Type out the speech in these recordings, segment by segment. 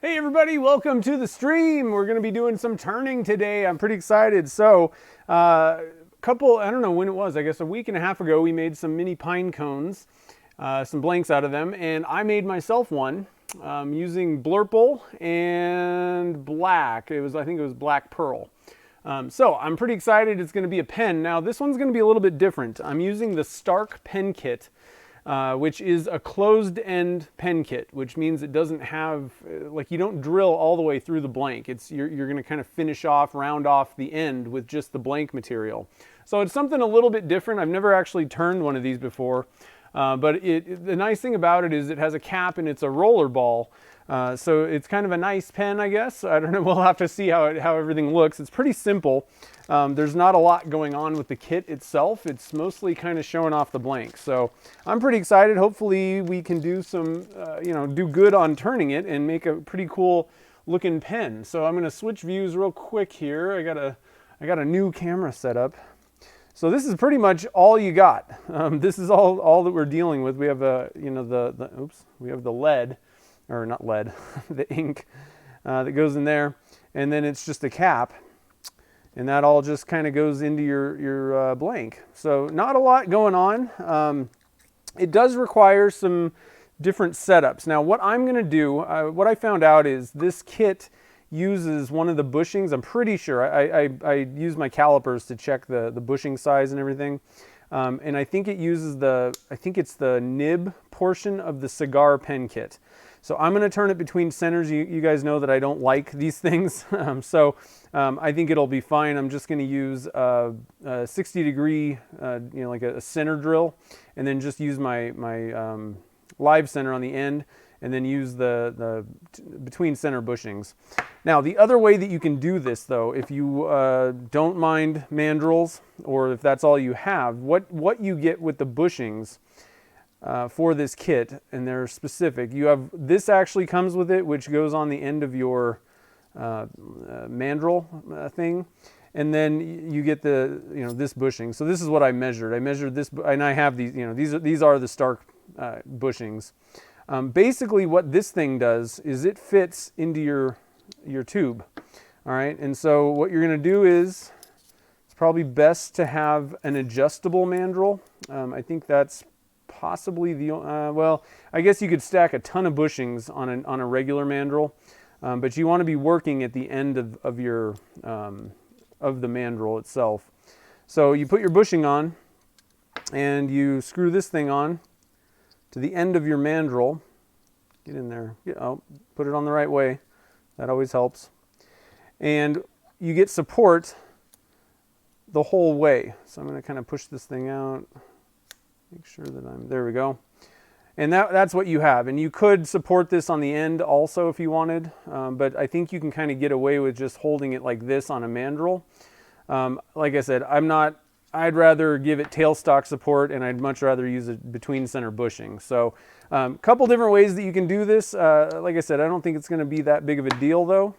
Hey everybody, welcome to the stream. We're going to be doing some turning today. I'm pretty excited. So, I don't know when it was, I guess a week and a half ago, we made some mini pine cones, some blanks out of them, and I made myself one using blurple and black. I think it was black pearl. So I'm pretty excited. It's going to be a pen. Now this one's going to be a little bit different. I'm using the Stark pen kit. Which is a closed end pen kit, which means it doesn't have, like, you don't drill all the way through the blank. You're going to kind of finish off, round off the end with just the blank material. So it's something a little bit different. I've never actually turned one of these before, but the nice thing about it is it has a cap and it's a roller ball. So it's kind of a nice pen, I guess. I don't know, we'll have to see how everything looks. It's pretty simple. There's not a lot going on with the kit itself. It's mostly kind of showing off the blank. So I'm pretty excited. Hopefully we can do some, do good on turning it and make a pretty cool looking pen. So I'm going to switch views real quick here. I got a new camera set up. So this is pretty much all you got. This is all that we're dealing with. We have we have the lead, or not lead, the ink that goes in there, and then it's just a cap. And that all just kind of goes into your blank. So not a lot going on. It does require some different setups. Now what I'm going to do, what I found out is this kit uses one of the bushings. I'm pretty sure. I use my calipers to check the bushing size and everything. And I think it uses it's the nib portion of the cigar pen kit. So I'm going to turn it between centers. You guys know that I don't like these things. I think it'll be fine. I'm just going to use a 60-degree, like a center drill, and then just use my live center on the end, and then use the between center bushings. Now, the other way that you can do this, though, if you don't mind mandrels, or if that's all you have, what you get with the bushings for this kit, and they're specific. This actually comes with it, which goes on the end of your mandrel thing, and then you get this bushing. So this is what I measured. I measured this, and I have these. These are the Stark bushings. Basically, what this thing does is it fits into your tube. All right, and so what you're going to do is it's probably best to have an adjustable mandrel. I think that's possibly well, I guess you could stack a ton of bushings on a regular mandrel, but you want to be working at the end of your of the mandrel itself. So you put your bushing on, and you screw this thing on to the end of your mandrel. Get in there. Put it on the right way. That always helps. And you get support the whole way. So I'm going to kind of push this thing out. Make sure that there we go. And that's what you have. And you could support this on the end also if you wanted, but I think you can kind of get away with just holding it like this on a mandrel. Like I said, I'd rather give it tailstock support, and I'd much rather use it between center bushing. So a couple different ways that you can do this. Like I said, I don't think it's going to be that big of a deal though.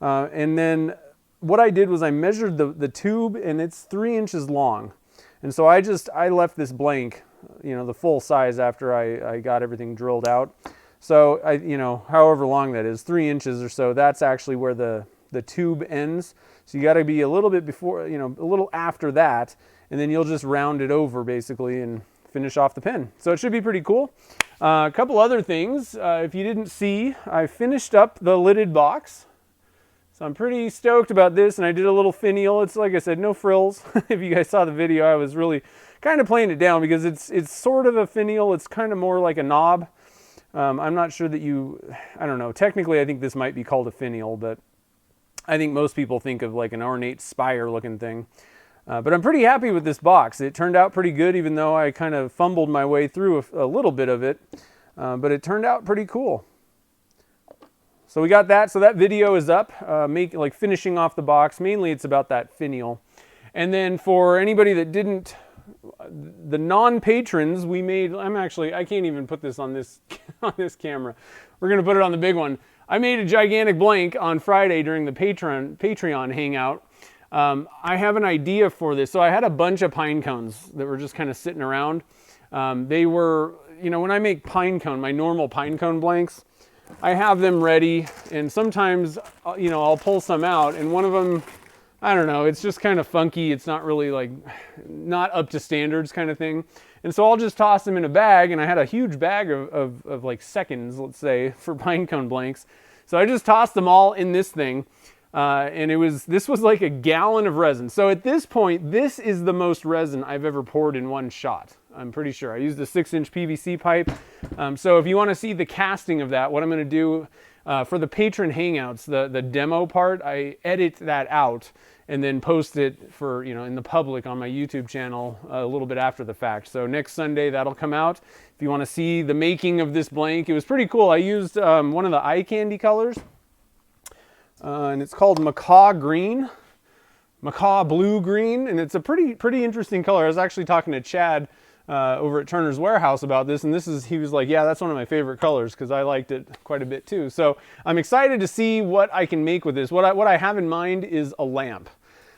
And then what I did was I measured the tube, and it's 3 inches long. And so I left this blank, the full size after I got everything drilled out. So however long that is, 3 inches or so, that's actually where the tube ends. So you got to be a little bit before, a little after that, and then you'll just round it over basically and finish off the pen. So it should be pretty cool. A couple other things, if you didn't see, I finished up the lidded box. So I'm pretty stoked about this, and I did a little finial. It's, like I said, no frills. If you guys saw the video, I was really kind of playing it down because it's sort of a finial. It's kind of more like a knob. I'm not sure that I don't know. Technically, I think this might be called a finial, but I think most people think of like an ornate spire looking thing. But I'm pretty happy with this box. It turned out pretty good, even though I kind of fumbled my way through a little bit of it. But it turned out pretty cool. So we got that. So that video is up, finishing off the box. Mainly it's about that finial. And then for anybody that didn't, the non-patrons, we made, I can't even put this on this camera. We're going to put it on the big one. I made a gigantic blank on Friday during the Patreon hangout. I have an idea for this. So I had a bunch of pine cones that were just kind of sitting around. They were, when I make pine cone, my normal pine cone blanks, I have them ready, and sometimes, you know, I'll pull some out, and one of them, I don't know, it's just kind of funky. It's not really like, not up to standards kind of thing. And so I'll just toss them in a bag, and I had a huge bag of like seconds, let's say, for Pinecone blanks. So I just tossed them all in this thing, and this was like a gallon of resin. So at this point, this is the most resin I've ever poured in one shot. I'm pretty sure. I used a 6-inch PVC pipe. So if you want to see the casting of that, what I'm going to do for the patron hangouts, the demo part, I edit that out and then post it for, you know, in the public on my YouTube channel a little bit after the fact. So next Sunday that'll come out. If you want to see the making of this blank, it was pretty cool. I used one of the eye candy colors, and it's called Macaw Green, Macaw Blue Green, and it's a pretty interesting color. I was actually talking to Chad over at Turner's Warehouse about this, and he was like, yeah, that's one of my favorite colors, because I liked it quite a bit too. So I'm excited to see what I can make with this. What I have in mind is a lamp.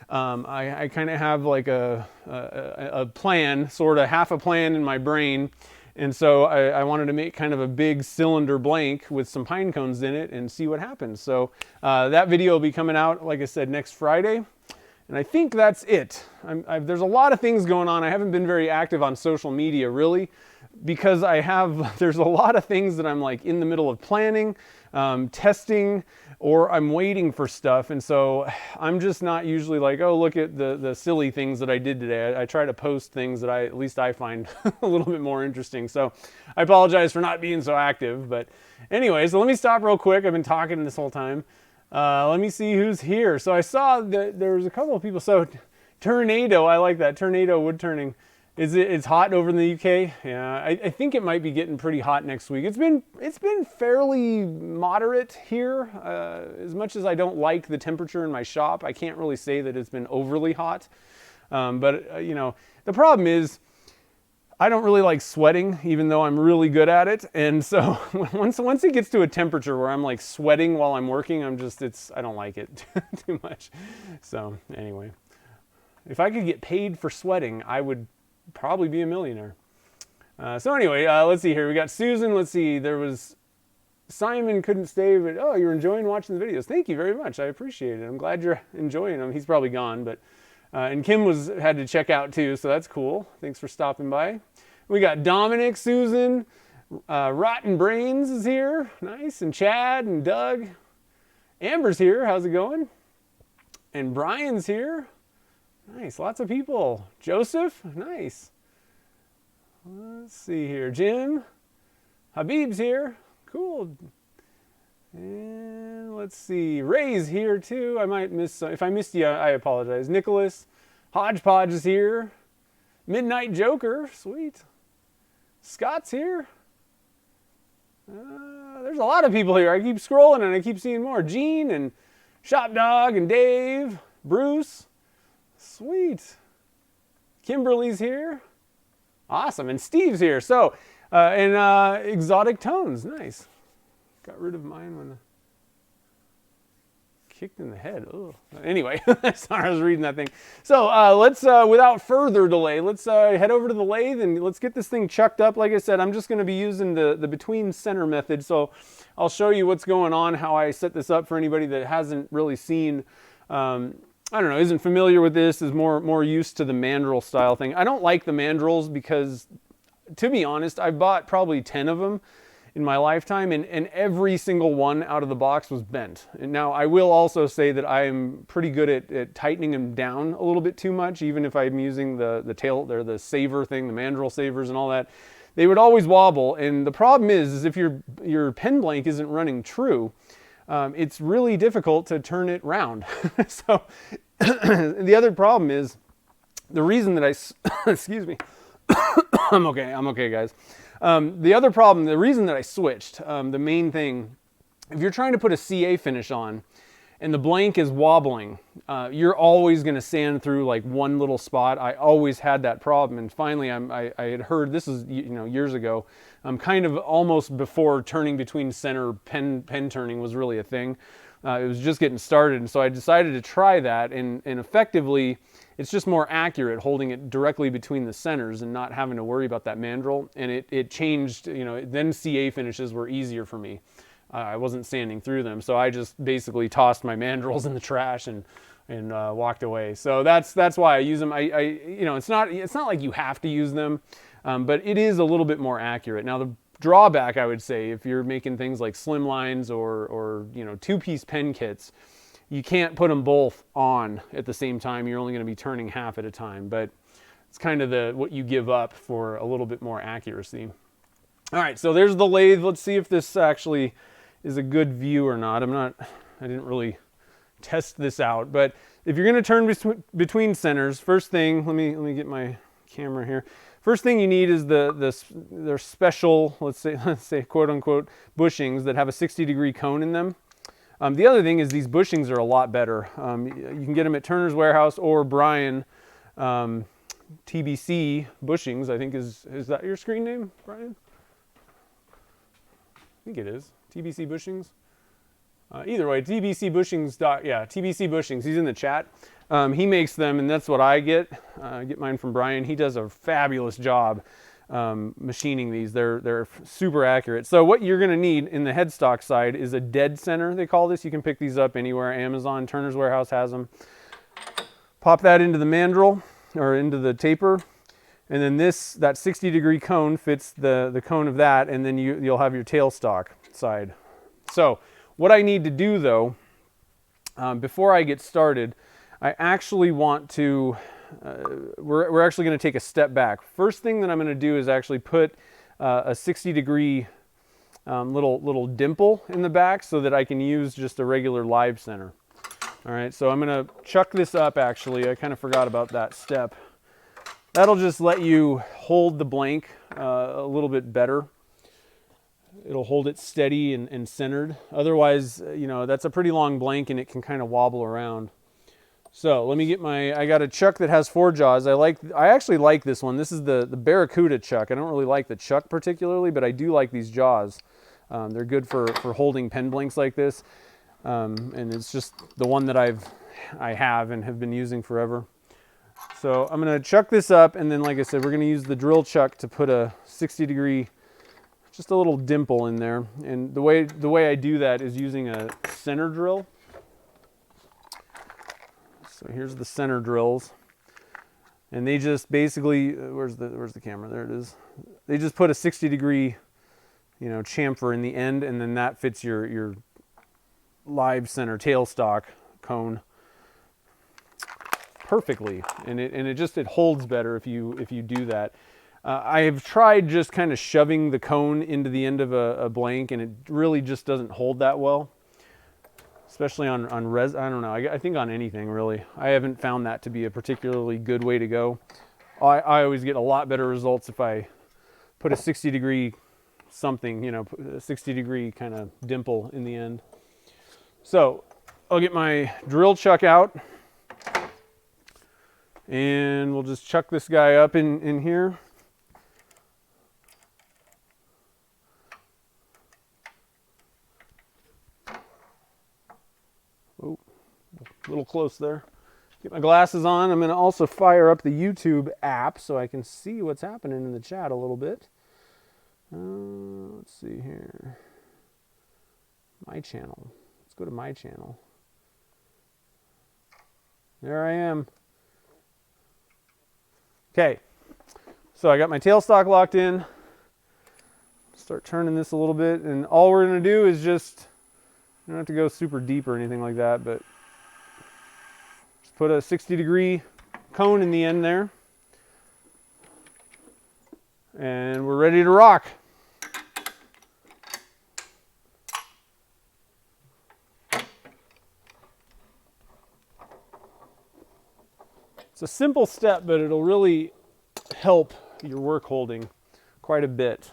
I kind of have like a plan, sort of half a plan in my brain, and so I wanted to make kind of a big cylinder blank with some pine cones in it and see what happens. So that video will be coming out, like I said, next Friday. And I think that's it. There's a lot of things going on. I haven't been very active on social media, really, because there's a lot of things that I'm like in the middle of planning, testing, or I'm waiting for stuff. And so I'm just not usually like, oh, look at the silly things that I did today. I try to post things that at least I find a little bit more interesting. So I apologize for not being so active. But anyway, so let me stop real quick. I've been talking this whole time. Let me see who's here. So I saw that there was a couple of people. So Tornado, I like that. Tornado wood turning. It's hot over in the UK? Yeah, I think it might be getting pretty hot next week. It's been fairly moderate here. As much as I don't like the temperature in my shop, I can't really say that it's been overly hot. But you know, the problem is I don't really like sweating, even though I'm really good at it. And so once it gets to a temperature where I'm like sweating while I'm working, I don't like it too much. So anyway, if I could get paid for sweating, I would probably be a millionaire. So anyway, let's see here. We got Susan. Let's see. There was Simon couldn't stay, but oh, you're enjoying watching the videos. Thank you very much. I appreciate it. I'm glad you're enjoying them. He's probably gone, but and Kim had to check out too, so that's cool. Thanks for stopping by. We got Dominic, Susan, Rotten Brains is here. Nice. And Chad and Doug. Amber's here. How's it going? And Brian's here. Nice. Lots of people. Joseph. Nice. Let's see here. Jim. Habib's here. Cool. And let's see. Ray's here too. I might miss some. If I missed you, I apologize. Nicholas. Hodgepodge is here. Midnight Joker. Sweet. Scott's here. There's a lot of people here. I keep scrolling and I keep seeing more. Gene and Shop Dog and Dave. Bruce. Sweet. Kimberly's here. Awesome. And Steve's here. So, and Exotic Tones. Nice. Got rid of mine when kicked in the head. Ugh. Anyway, sorry, I was reading that thing. So let's, without further delay, let's head over to the lathe and let's get this thing chucked up. Like I said, I'm just going to be using the between center method. So I'll show you what's going on, how I set this up for anybody that hasn't really seen, I don't know, isn't familiar with this, is more used to the mandrel style thing. I don't like the mandrels because, to be honest, I bought probably 10 of them in my lifetime, and every single one out of the box was bent. And now I will also say that I am pretty good at tightening them down a little bit too much, even if I'm using the tail or the saver thing, the mandrel savers and all that. They would always wobble, and the problem is if your pen blank isn't running true, it's really difficult to turn it round. So the other problem is the reason that excuse me, I'm okay guys. The reason that I switched, the main thing, if you're trying to put a CA finish on and the blank is wobbling, you're always going to sand through like one little spot. I always had that problem, and finally I had heard, this is, you know, years ago, kind of almost before turning between center pen turning was really a thing. It was just getting started, and so I decided to try that, and effectively it's just more accurate holding it directly between the centers and not having to worry about that mandrel. And it changed, you know, then CA finishes were easier for me. I wasn't sanding through them. So I just basically tossed my mandrels in the trash and walked away. So that's why I use them. You know, it's not like you have to use them, but it is a little bit more accurate. Now the drawback, I would say, if you're making things like slim lines or you know, 2-piece pen kits, you can't put them both on at the same time. You're only going to be turning half at a time, but it's kind of what you give up for a little bit more accuracy. All right, so there's the lathe. Let's see if this actually is a good view or not. I didn't really test this out, but if you're going to turn between centers, first thing, let me get my camera here. First thing you need is their special, let's say quote unquote bushings that have a 60-degree cone in them. The other thing is these bushings are a lot better. You can get them at Turner's Warehouse or Brian, TBC bushings. I think is that your screen name, Brian? I think it is TBC bushings. Either way, TBC bushings. Yeah, TBC bushings. He's in the chat. He makes them, and that's what I get. I get mine from Brian. He does a fabulous job machining these. They're super accurate. So what you're going to need in the headstock side is a dead center, they call this. You can pick these up anywhere. Amazon, Turner's Warehouse has them. Pop that into the mandrel or into the taper, and then that 60-degree cone fits the cone of that, and then you'll have your tailstock side. So what I need to do though, before I get started, I actually want to, we're actually going to take a step back. First thing that I'm going to do is actually put a 60-degree little dimple in the back so that I can use just a regular live center. All right, so I'm going to chuck this up actually. I kind of forgot about that step. That'll just let you hold the blank a little bit better. It'll hold it steady and centered. Otherwise, you know, that's a pretty long blank and it can kind of wobble around. So let me get I got a chuck that has 4 jaws. I actually like this one. This is the Barracuda chuck. I don't really like the chuck particularly, but I do like these jaws. They're good for holding pen blanks like this. And it's just the one that I have and have been using forever. So I'm going to chuck this up, and then like I said, we're going to use the drill chuck to put a 60-degree, just a little dimple in there. And the way I do that is using a center drill. So here's the center drills, and they just basically, where's the camera? There it is. They just put a 60-degree, you know, chamfer in the end, and then that fits your live center tailstock cone perfectly, and it holds better if you do that. I have tried just kind of shoving the cone into the end of a blank, and it really just doesn't hold that well. Especially on resin, I don't know, I think on anything really. I haven't found that to be a particularly good way to go. I always get a lot better results if I put a 60-degree something, you know, a 60-degree kind of dimple in the end. So I'll get my drill chuck out, and we'll just chuck this guy up in here. Oh, a little close there. Get my glasses on. I'm going to also fire up the YouTube app so I can see what's happening in the chat a little bit. Let's see here. My channel. Let's go to my channel. There I am. Okay. So I got my tailstock locked in. Start turning this a little bit, and all we're going to do is just, you don't have to go super deep or anything like that, but just put a 60-degree cone in the end there. And we're ready to rock. It's a simple step, but it'll really help your work holding quite a bit.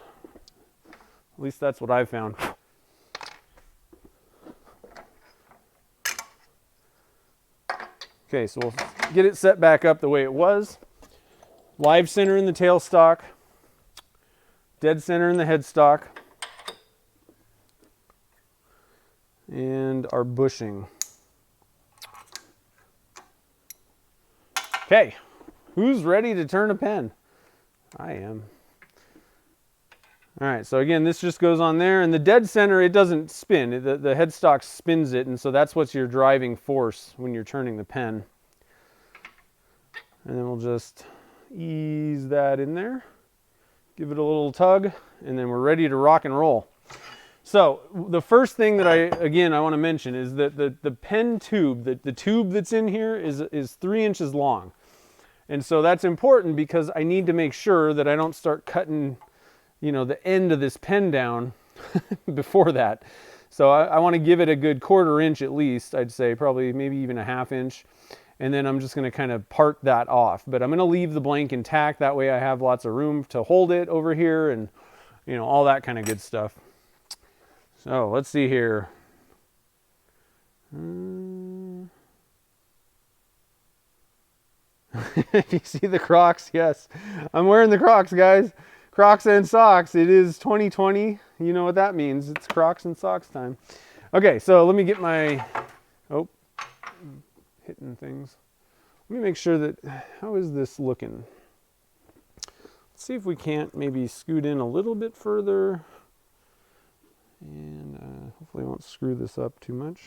At least that's what I've found. Okay, so we'll get it set back up the way it was. Live center in the tailstock, dead center in the headstock, and our bushing. Okay, who's ready to turn a pen? I am. All right, so again, this just goes on there, and the dead center, it doesn't spin. The headstock spins it, and so that's what's your driving force when you're turning the pen. And then we'll just ease that in there, give it a little tug, and then we're ready to rock and roll. So the first thing that I want to mention is that the pen tube, the tube that's in here is 3 inches long. And so that's important because I need to make sure that I don't start cutting, you know, the end of this pen down before that. So I want to give it a good 1/4 inch at least, I'd say, probably maybe even a 1/2 inch. And then I'm just going to kind of part that off. But I'm going to leave the blank intact. That way I have lots of room to hold it over here and, you know, all that kind of good stuff. So let's see here. If you see the Crocs, yes. I'm wearing the Crocs, guys. Crocs and socks. It is 2020. You know what that means. It's Crocs and socks time. Okay, so let me get my... Oh, hitting things. Let me make sure that... How is this looking? Let's see if we can't maybe scoot in a little bit further. And hopefully I won't screw this up too much.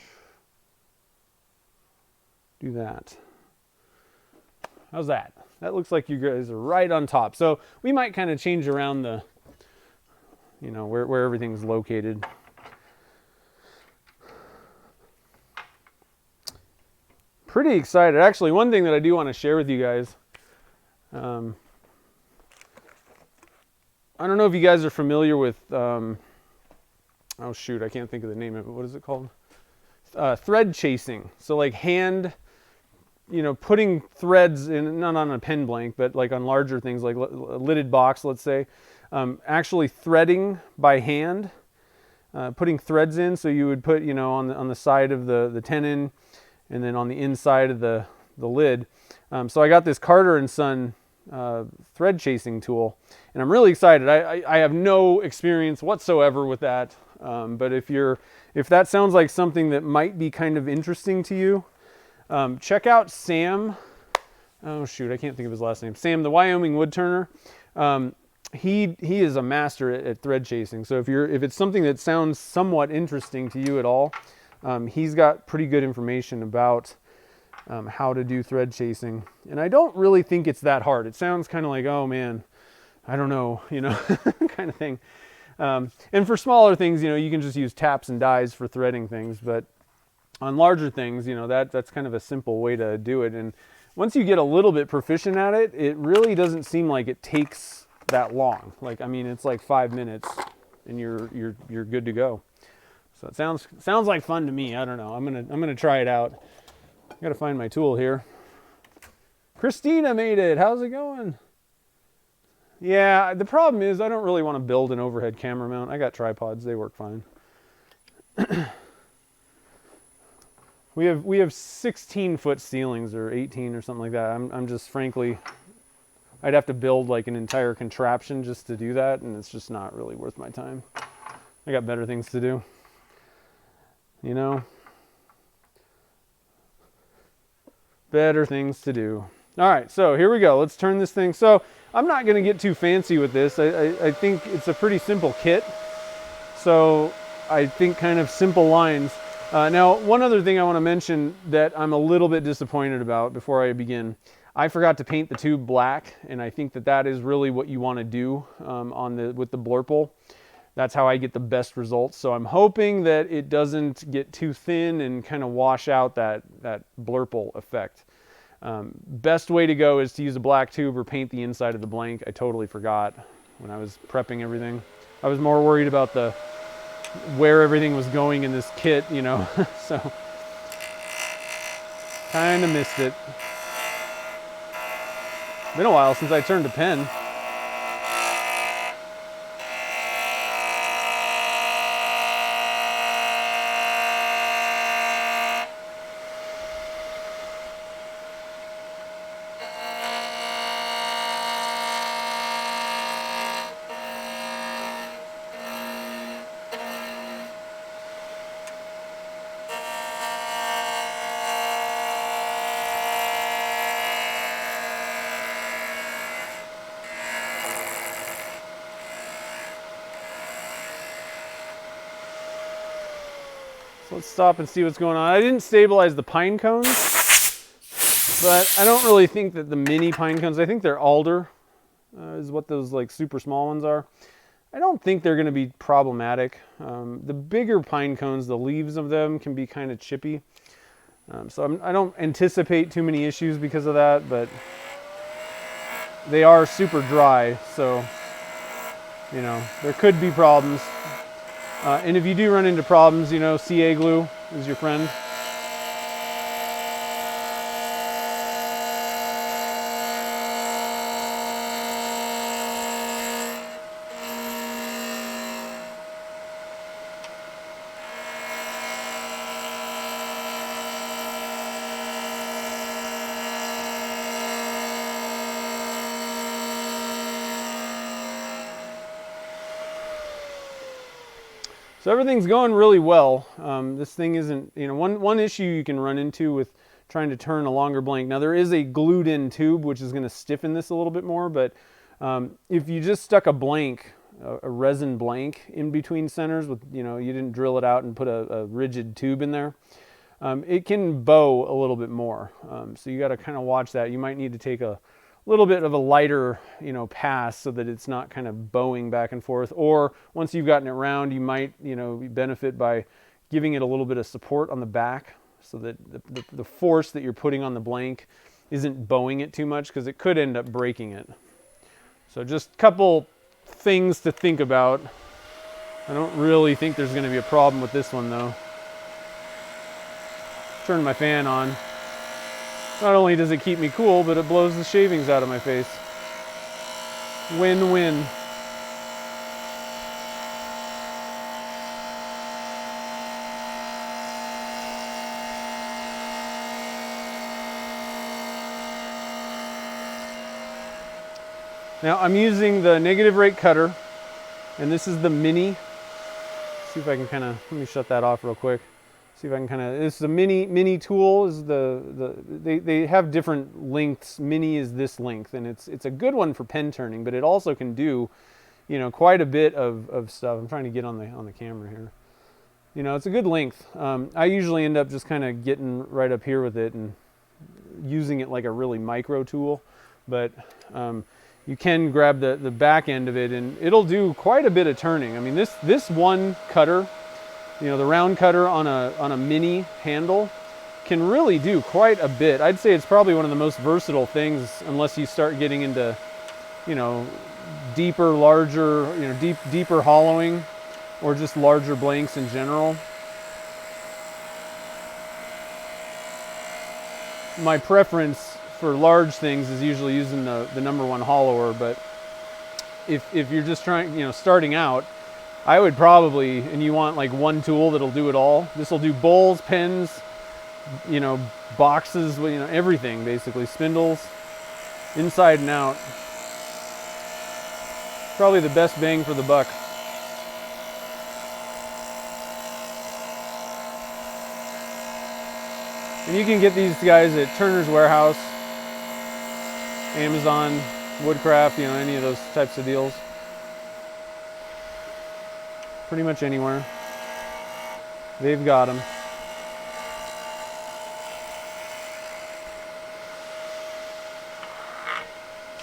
Do that. How's that? That looks like you guys are right on top. So we might kind of change around the, you know, where everything's located. Pretty excited. Actually, one thing that I do want to share with you guys. I don't know if you guys are familiar with, oh shoot, I can't think of the name of it. What is it called? Thread chasing. So like hand, you know, putting threads in, not on a pen blank, but like on larger things like a lidded box, let's say, actually threading by hand, putting threads in. So you would put, you know, on the side of the tenon and then on the inside of the lid. So I got this Carter & Son thread chasing tool, and I'm really excited. I have no experience whatsoever with that, but if that sounds like something that might be kind of interesting to you, check out Sam. Oh shoot, I can't think of his last name. Sam, the Wyoming woodturner. He is a master at thread chasing. So if it's something that sounds somewhat interesting to you at all, he's got pretty good information about how to do thread chasing. And I don't really think it's that hard. It sounds kind of like, oh man, I don't know, you know, kind of thing. And for smaller things, you know, you can just use taps and dies for threading things. But on larger things, you know, that's kind of a simple way to do it. And once you get a little bit proficient at it, it really doesn't seem like it takes that long. Like, I mean, it's like 5 minutes and you're good to go. So it sounds like fun to me. I don't know. I'm gonna try it out. I gotta find my tool here. Christina made it. How's it going? Yeah, the problem is I don't really want to build an overhead camera mount. I got tripods. They work fine. We have 16-foot ceilings or 18 or something like that. I'm just frankly, I'd have to build like an entire contraption just to do that, and it's just not really worth my time. I got better things to do. You know? Better things to do. All right, so here we go. Let's turn this thing. So I'm not going to get too fancy with this. I think it's a pretty simple kit. So I think kind of simple lines. Now, one other thing I want to mention that I'm a little bit disappointed about before I begin. I forgot to paint the tube black, and I think that is really what you want to do with the blurple. That's how I get the best results. So I'm hoping that it doesn't get too thin and kind of wash out that blurple effect. Best way to go is to use a black tube or paint the inside of the blank. I totally forgot when I was prepping everything. I was more worried about where everything was going in this kit, you know, so kind of missed it. Been a while since I turned a pen. Let's stop and see what's going on. I didn't stabilize the pine cones, but I don't really think that the mini pine cones, I think they're alder, is what those like super small ones are. I don't think they're going to be problematic. The bigger pine cones, the leaves of them can be kind of chippy. So I don't anticipate too many issues because of that, but they are super dry, so you know, there could be problems. And if you do run into problems, you know, CA glue is your friend. So everything's going really well. This thing isn't, you know, one issue you can run into with trying to turn a longer blank. Now there is a glued in tube which is going to stiffen this a little bit more, but if you just stuck a blank, a resin blank in between centers with, you know, you didn't drill it out and put a rigid tube in there, it can bow a little bit more. So you got to kind of watch that. You might need to take a little bit of a lighter, you know, pass so that it's not kind of bowing back and forth. Or once you've gotten it round, you might, you know, benefit by giving it a little bit of support on the back so that the force that you're putting on the blank isn't bowing it too much, because it could end up breaking it. So just a couple things to think about. I don't really think there's going to be a problem with this one though. Turn my fan on. Not only does it keep me cool, but it blows the shavings out of my face. Win-win. Now I'm using the negative rate cutter, and this is the mini. See if I can kind of, let me shut that off real quick. See if I can kind of, this is a mini tool. Is they have different lengths. Mini is this length, and it's a good one for pen turning, but it also can do, you know, quite a bit of stuff. I'm trying to get on the camera here. You know, it's a good length. I usually end up just kind of getting right up here with it and using it like a really micro tool, but you can grab the back end of it, and it'll do quite a bit of turning. I mean, this one cutter, you know, the round cutter on a mini handle can really do quite a bit. I'd say it's probably one of the most versatile things, unless you start getting into, you know, deeper, larger, you know, deeper hollowing, or just larger blanks in general. My preference for large things is usually using the #1 hollower, but if you're just trying, you know, starting out, I would probably, and you want like one tool that'll do it all. This will do bowls, pens, you know, boxes, you know, everything basically, spindles, inside and out. Probably the best bang for the buck. And you can get these guys at Turner's Warehouse, Amazon, Woodcraft, you know, any of those types of deals. Pretty much anywhere. They've got them.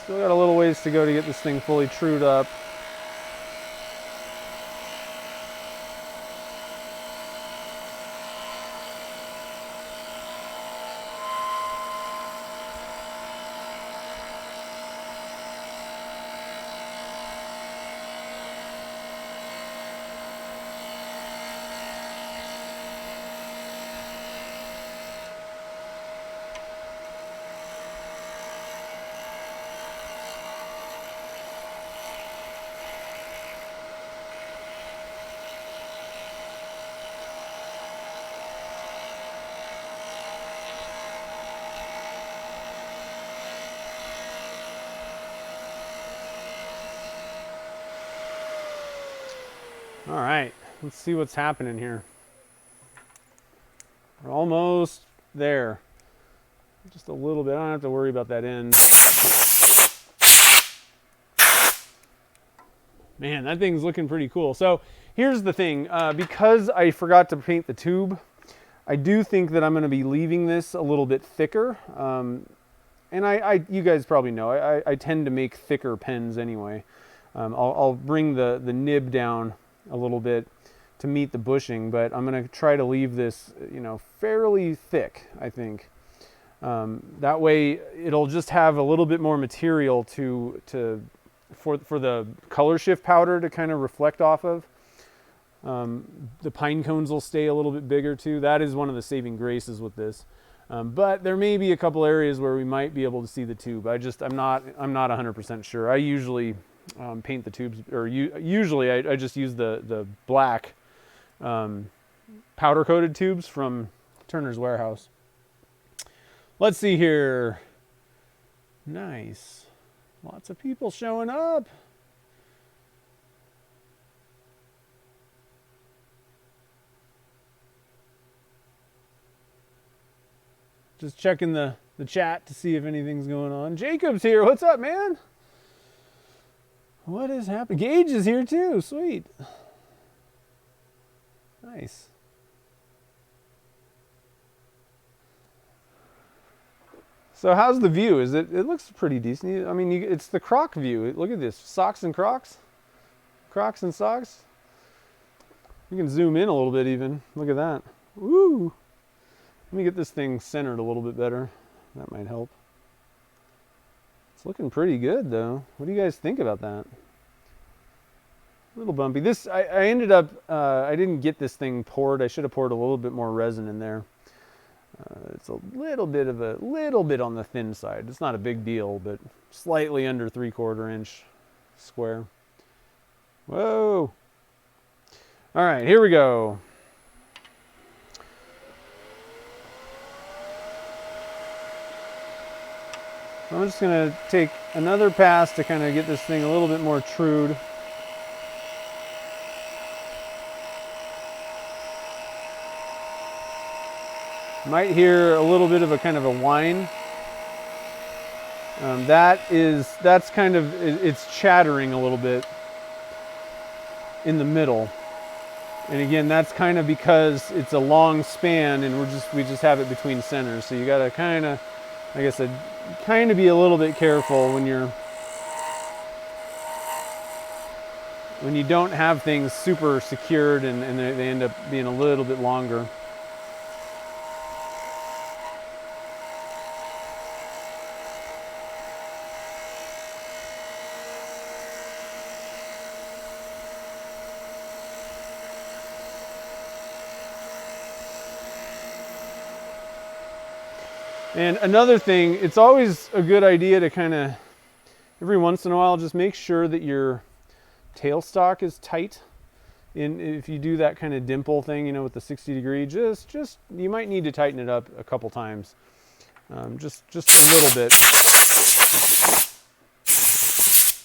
Still got a little ways to go to get this thing fully trued up. All right, let's see what's happening here. We're almost there. Just a little bit. I don't have to worry about that end. Man, that thing's looking pretty cool. So here's the thing, because I forgot to paint the tube, I do think that I'm going to be leaving this a little bit thicker. And you guys probably know, I tend to make thicker pens anyway. I'll bring the nib down a little bit to meet the bushing, but I'm going to try to leave this, you know, fairly thick, I think. That way it'll just have a little bit more material for the color shift powder to kind of reflect off of. The pine cones will stay a little bit bigger too. That is one of the saving graces with this. But there may be a couple areas where we might be able to see the tube. I'm not 100% sure. I usually paint the tubes, or usually I just use the black powder coated tubes from Turner's Warehouse. Let's see here. Nice. Lots of people showing up. Just checking the chat to see if anything's going on. Jacob's here. What's up, man? What is happening? Gage is here too. Sweet. Nice. So how's the view? It looks pretty decent. I mean, it's the Croc view. Look at this. Socks and Crocs. Crocs and socks. You can zoom in a little bit even. Look at that. Woo! Let me get this thing centered a little bit better. That might help. It's looking pretty good though. What do you guys think about that? A little bumpy. This, I ended up, I didn't get this thing poured. I should have poured a little bit more resin in there. It's a little bit on the thin side. It's not a big deal, but slightly under 3/4 inch square. Whoa. All right, here we go. I'm just going to take another pass to kind of get this thing a little bit more trued. Might hear a little bit of a kind of a whine. That's kind of, it's chattering a little bit in the middle. And again, that's kind of because it's a long span and we just have it between centers. So you got to kind of, like I said, kind of be a little bit careful when you don't have things super secured and they end up being a little bit longer. And another thing, it's always a good idea to kind of, every once in a while, just make sure that your tailstock is tight. If you do that kind of dimple thing, you know, with the 60-degree, just you might need to tighten it up a couple times. Just a little bit.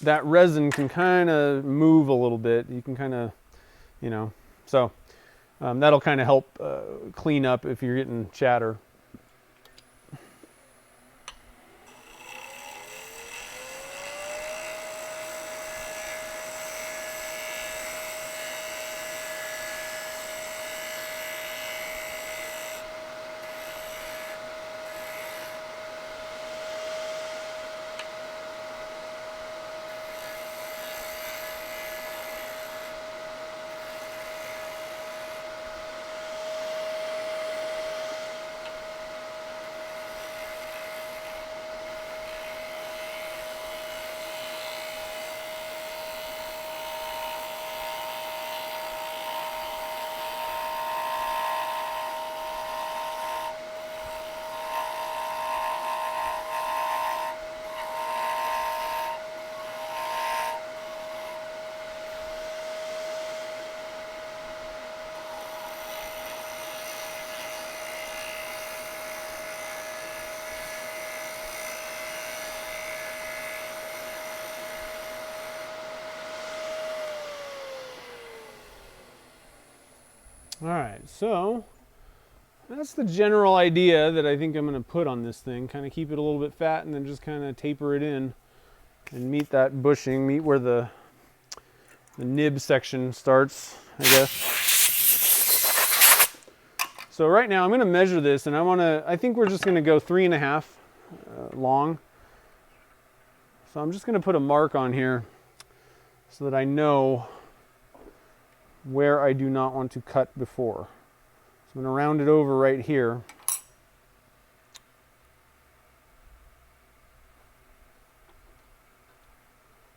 That resin can kind of move a little bit. You can kind of, you know, so that'll kind of help clean up if you're getting chatter. All right, so that's the general idea that I think I'm going to put on this thing. Kind of keep it a little bit fat and then just kind of taper it in and meet that bushing, meet where the the nib section starts, I guess. So right now I'm going to measure this, and I think we're just going to go 3.5 long. So I'm just going to put a mark on here so that I know where I do not want to cut before. So I'm going to round it over right here.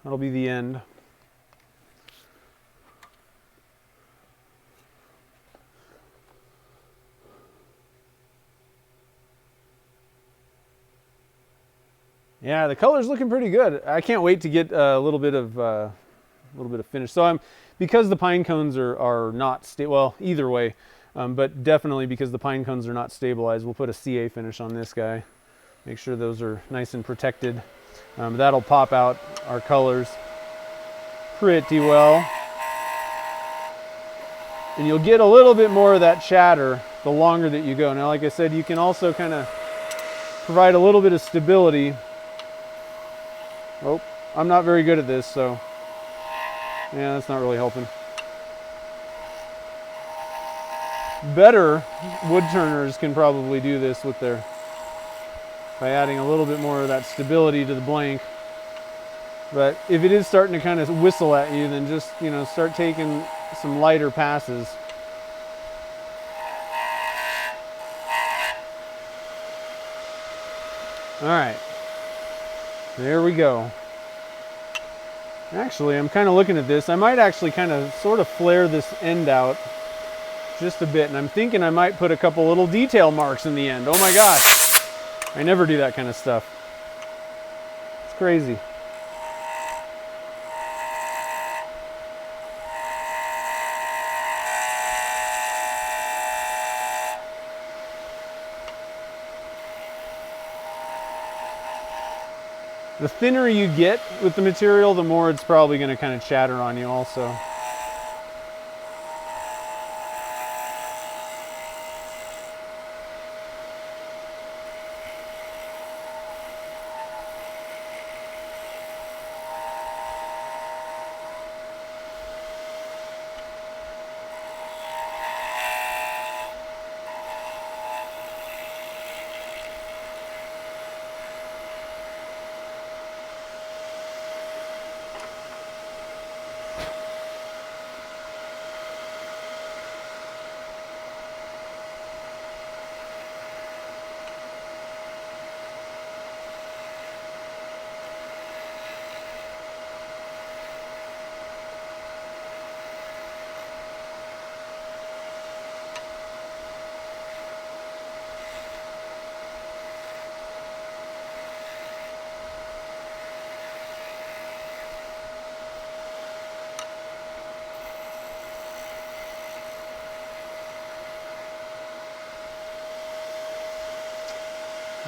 That'll be the end. Yeah, the color's looking pretty good. I can't wait to get a little bit of finish. So because the pine cones are not well, either way, but definitely because the pine cones are not stabilized, we'll put a CA finish on this guy. Make sure those are nice and protected. That'll pop out our colors pretty well. And you'll get a little bit more of that chatter the longer that you go. Now, like I said, you can also kind of provide a little bit of stability. Oh, I'm not very good at this, so yeah, that's not really helping. Better wood turners can probably do this with by adding a little bit more of that stability to the blank. But if it is starting to kind of whistle at you, then just, start taking some lighter passes. All right, there we go. Actually, I'm kind of looking at this. I might actually kind of sort of flare this end out just a bit, and I'm thinking I might put a couple little detail marks in the end. Oh my gosh, I never do that kind of stuff. It's crazy. The thinner you get with the material, the more it's probably going to kind of chatter on you also.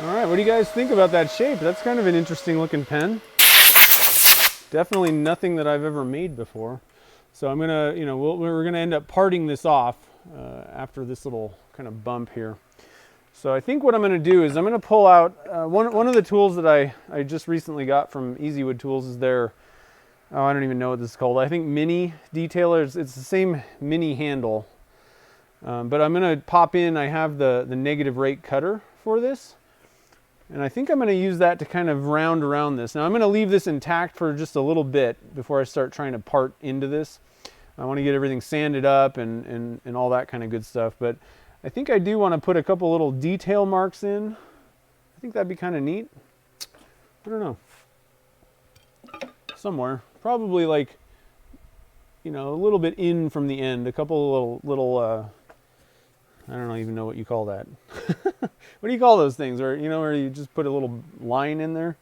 All right, what do you guys think about that shape? That's kind of an interesting looking pen. Definitely nothing that I've ever made before. So I'm gonna, we're gonna end up parting this off after this little kind of bump here. So I think what I'm gonna do is I'm gonna pull out one of the tools that I just recently got from Easywood Tools is their, I don't even know what this is called. I think mini detailer. It's the same mini handle, but I'm gonna pop in. I have the negative rate cutter for this. And I think I'm going to use that to kind of round around this. Now I'm going to leave this intact for just a little bit before I start trying to part into this. I want to get everything sanded up and all that kind of good stuff. But I think I do want to put a couple little detail marks in. I think that'd be kind of neat. I don't know. Somewhere. Probably like, a little bit in from the end. A couple little I don't even know what you call that. What do you call those things? Where you just put a little line in there?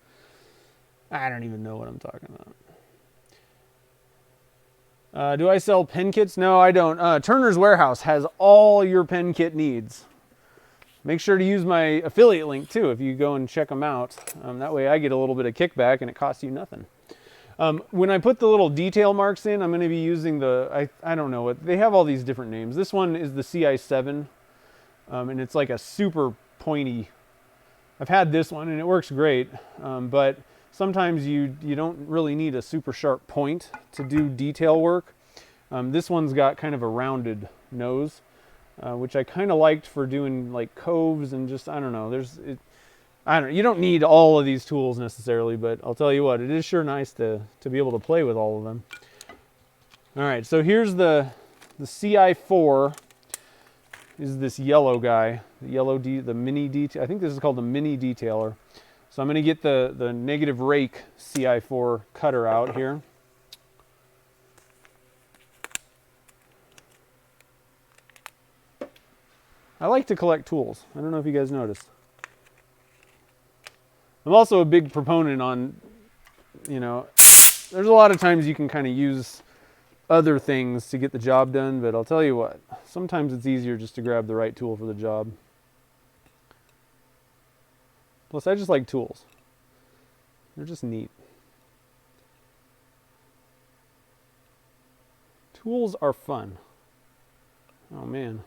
I don't even know what I'm talking about. Do I sell pen kits? No, I don't. Turner's Warehouse has all your pen kit needs. Make sure to use my affiliate link too if you go and check them out. That way I get a little bit of kickback and it costs you nothing. When I put the little detail marks in, I'm going to be using I don't know what, they have all these different names. This one is the CI7, and it's like a super pointy. I've had this one and it works great, but sometimes you don't really need a super sharp point to do detail work. This one's got kind of a rounded nose, which I kind of liked for doing like coves and just, I don't know, you don't need all of these tools necessarily, but I'll tell you what, it is sure nice to be able to play with all of them. All right, so here's the CI4 is this yellow guy, the mini detail. I think this is called the mini detailer. So I'm going to get the negative rake CI4 cutter out here. I like to collect tools. I don't know if you guys noticed. I'm also a big proponent on, there's a lot of times you can kind of use other things to get the job done, but I'll tell you what, sometimes it's easier just to grab the right tool for the job. Plus, I just like tools. They're just neat. Tools are fun. Oh man.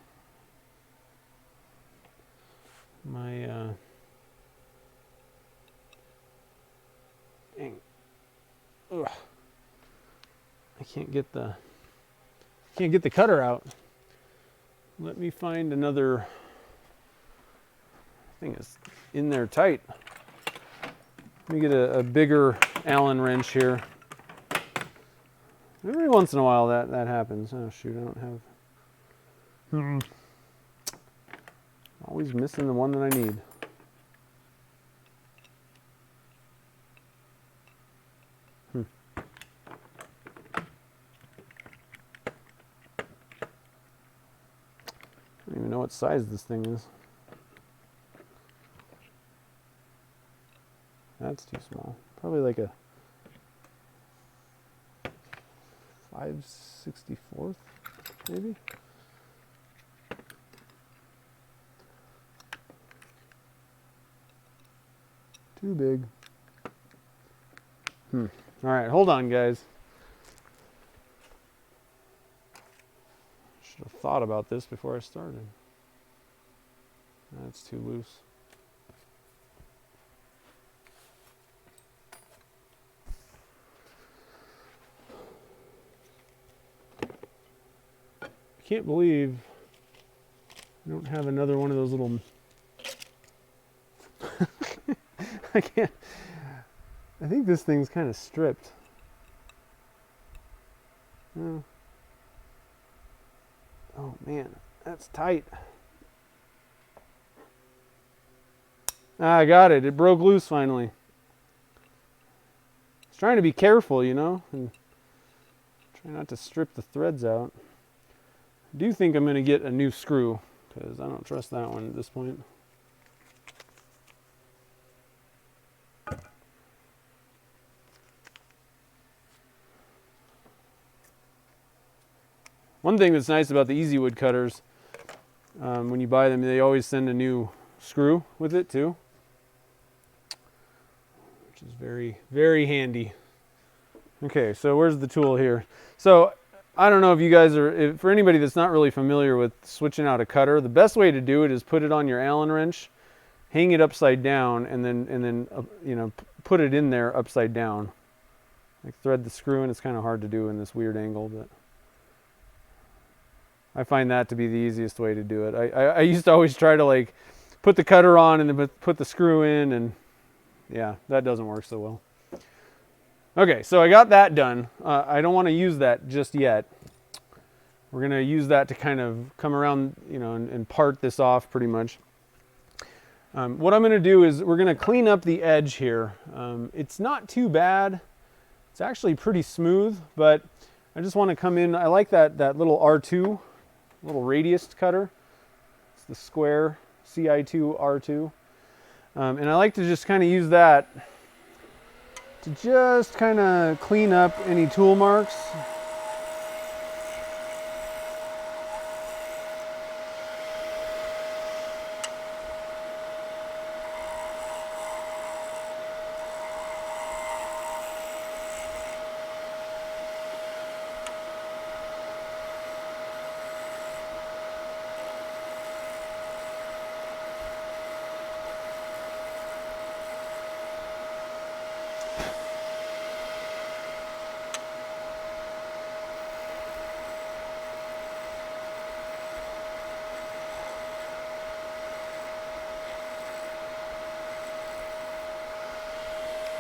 Dang. Ugh. I can't get the cutter out. Let me find another thing is in there tight. Let me get a bigger Allen wrench here. Every once in a while that happens. Oh shoot, I don't have. Always missing the one that I need. I don't even know what size this thing is. That's too small. Probably like a 5/64, maybe? Too big. All right, hold on, guys. Should have thought about this before I started. That's too loose. I can't believe I don't have another one of those little... I can't... I think this thing's kind of stripped. Oh man, that's tight. I got it. It broke loose finally. I was trying to be careful, and try not to strip the threads out. I do think I'm going to get a new screw because I don't trust that one at this point. One thing that's nice about the Easy Wood cutters, when you buy them, they always send a new screw with it too, which is very, very handy. Okay, so where's the tool here? So I don't know if you guys are, for anybody that's not really familiar with switching out a cutter, the best way to do it is put it on your Allen wrench, hang it upside down, and then put it in there upside down. Like thread the screw in. It's kind of hard to do in this weird angle, but I find that to be the easiest way to do it. I used to always try to like put the cutter on and then put the screw in, and yeah, that doesn't work so well. Okay, so I got that done. I don't want to use that just yet. We're going to use that to kind of come around, and part this off pretty much. What I'm going to do is we're going to clean up the edge here. It's not too bad. It's actually pretty smooth, but I just want to come in. I like that little R2, little radius cutter. It's the square CI2 R2. And I like to just kind of use that to just kind of clean up any tool marks.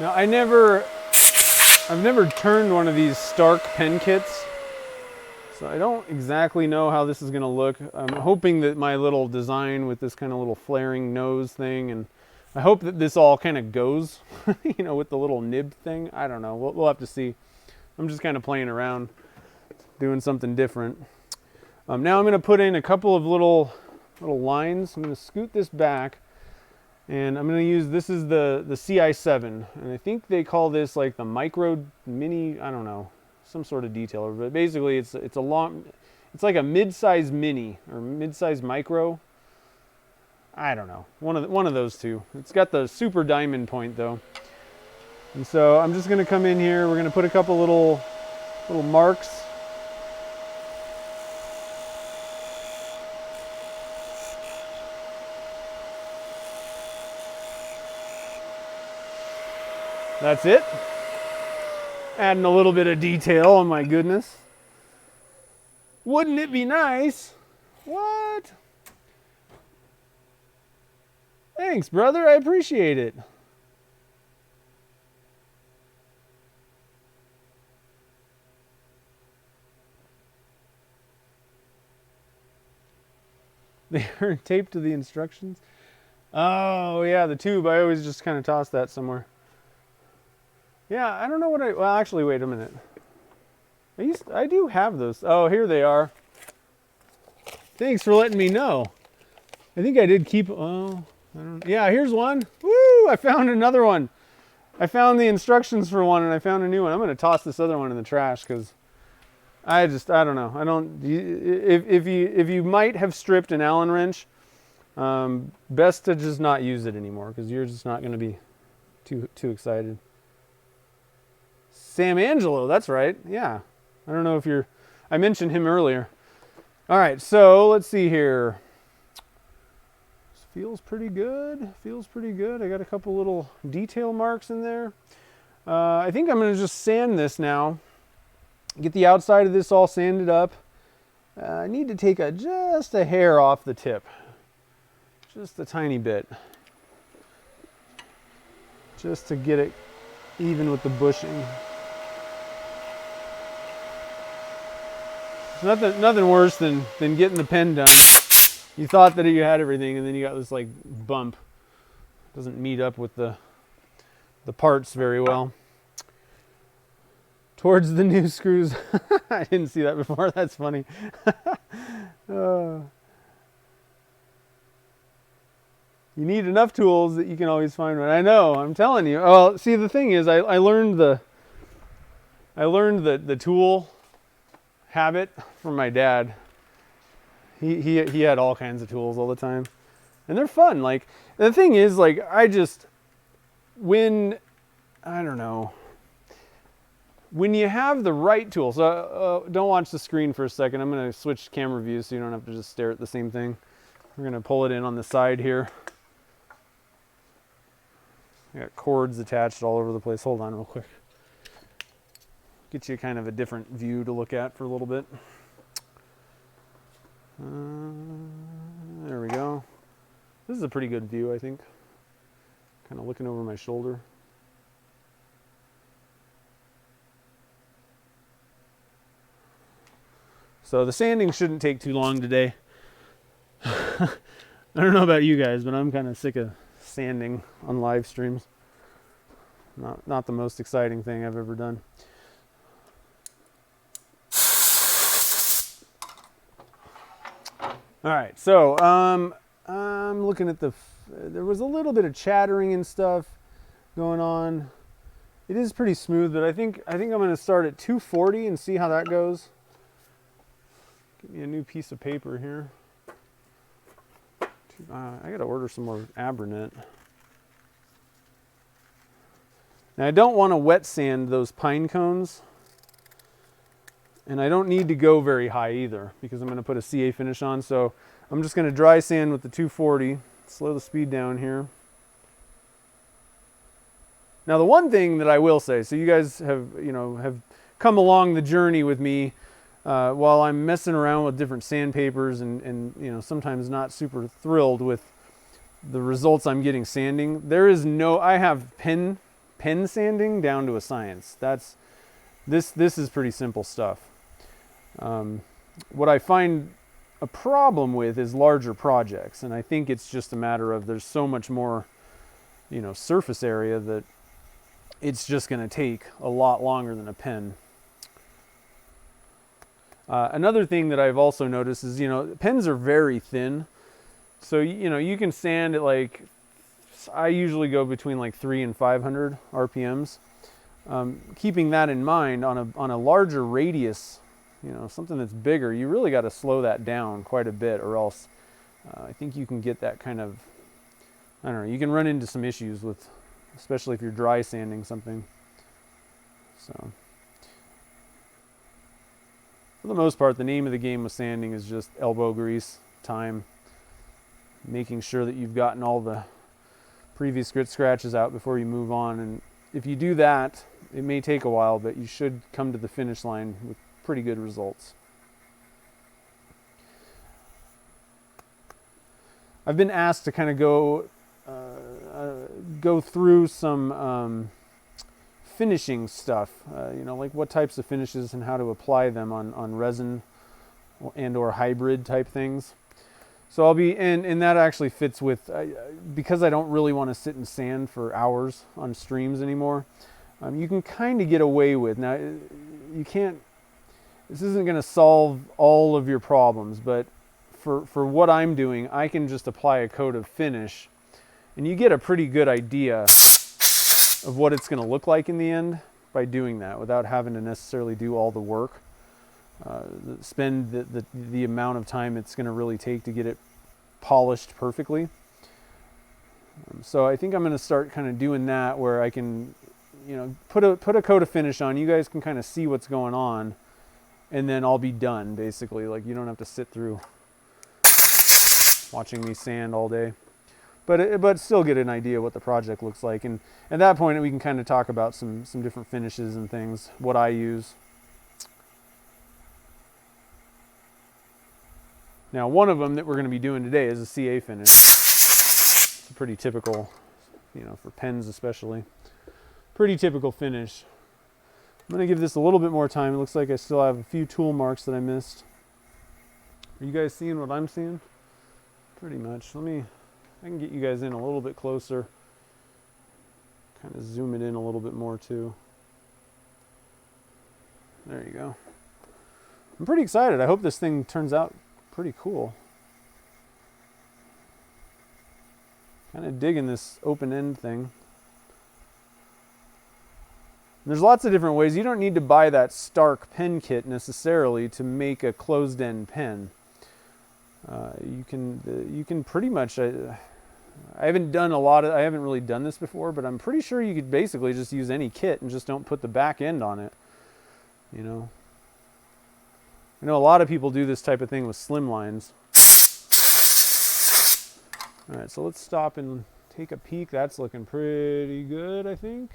Now I've never turned one of these Stark pen kits, so I don't exactly know how this is going to look. I'm hoping that my little design with this kind of little flaring nose thing, and I hope that this all kind of goes, you know, with the little nib thing. I don't know. We'll have to see. I'm just kind of playing around, doing something different. Now I'm going to put in a couple of little lines. I'm going to scoot this back, and I'm going to use, this is the CI7, and I think they call this like the micro mini, I don't know, some sort of detailer, but basically it's like a mid-size mini or mid-size micro. I don't know, one of those two. It's got the super diamond point though. And so I'm just going to come in here. We're going to put a couple little marks. That's it. Adding a little bit of detail, oh my goodness. Wouldn't it be nice? What? Thanks, brother, I appreciate it. They are taped to the instructions. Oh yeah, the tube, I always just kind of toss that somewhere. Yeah, I don't know what well, actually, wait a minute. I do have those. Oh, here they are. Thanks for letting me know. I think I did keep, oh, I don't, yeah, here's one. Woo, I found another one. I found the instructions for one and I found a new one. I'm going to toss this other one in the trash because I don't know. If you might have stripped an Allen wrench, best to just not use it anymore because you're just not going to be too excited. Sam Angelo, that's right. Yeah. I don't know if I mentioned him earlier. All right, so let's see here. This feels pretty good. Feels pretty good. I got a couple little detail marks in there. I think I'm going to just sand this now. Get the outside of this all sanded up. I need to take just a hair off the tip. Just a tiny bit. Just to get it even with the bushing. Nothing worse than getting the pen done. You thought that you had everything, and then you got this like bump. Doesn't meet up with the parts very well. Towards the new screws. I didn't see that before. That's funny. You need enough tools that you can always find one. I know. I'm telling you. Well, see, the thing is, I learned the tool habit from my dad. He had all kinds of tools all the time, and they're fun. Like, the thing is, like, I don't know, when you have the right tools. Don't watch the screen for a second. I'm going to switch camera views so you don't have to just stare at the same thing. We're going to pull it in on the side here. I got cords attached all over the place. Hold on real quick. Get you kind of a different view to look at for a little bit. There we go. This is a pretty good view, I think. Kind of looking over my shoulder. So the sanding shouldn't take too long today. I don't know about you guys, but I'm kind of sick of sanding on live streams. Not the most exciting thing I've ever done. All right, so I'm looking at there was a little bit of chattering and stuff going on. It is pretty smooth, but I think I'm going to start at 240 and see how that goes. Give me a new piece of paper here. I got to order some more Abranet. Now I don't want to wet sand those pine cones. And I don't need to go very high either because I'm going to put a CA finish on. So I'm just going to dry sand with the 240. Slow the speed down here. Now the one thing that I will say, so you guys have come along the journey with me while I'm messing around with different sandpapers and sometimes not super thrilled with the results I'm getting sanding. I have pen pen sanding down to a science. This is pretty simple stuff. What I find a problem with is larger projects, and I think it's just a matter of there's so much more, surface area that it's just going to take a lot longer than a pen. Another thing that I've also noticed is, pens are very thin. So, you can sand at like, I usually go between like 300 and 500 RPMs. Keeping that in mind, on a larger radius, something that's bigger, you really got to slow that down quite a bit, or else I think you can get that kind of, I don't know, you can run into some issues with, especially if you're dry sanding something. So, for the most part, the name of the game with sanding is just elbow grease, time, making sure that you've gotten all the previous grit scratches out before you move on. And if you do that, it may take a while, but you should come to the finish line with pretty good results. I've been asked to kind of go through some finishing stuff, like what types of finishes and how to apply them on resin and or hybrid type things. So I'll be, and that actually fits with, because I don't really want to sit and sand for hours on streams anymore, you can kind of get away with, now you can't, this isn't going to solve all of your problems, but for what I'm doing, I can just apply a coat of finish and you get a pretty good idea of what it's going to look like in the end by doing that without having to necessarily do all the work. Spend the amount of time it's going to really take to get it polished perfectly. So I think I'm going to start kind of doing that, where I can, put a coat of finish on. You guys can kind of see what's going on, and then I'll be done basically. Like, you don't have to sit through watching me sand all day, but still get an idea what the project looks like. And at that point, we can kind of talk about some different finishes and things, what I use. Now, one of them that we're going to be doing today is a CA finish. It's a pretty typical, for pens especially, pretty typical finish. I'm going to give this a little bit more time. It looks like I still have a few tool marks that I missed. Are you guys seeing what I'm seeing? Pretty much. I can get you guys in a little bit closer. Kind of zoom it in a little bit more too. There you go. I'm pretty excited. I hope this thing turns out pretty cool. Kind of digging this open end thing. There's lots of different ways. You don't need to buy that Stark pen kit necessarily to make a closed end pen. You can pretty much, I haven't really done this before, but I'm pretty sure you could basically just use any kit and just don't put the back end on it. I know a lot of people do this type of thing with slim lines. All right, so let's stop and take a peek. That's looking pretty good, I think.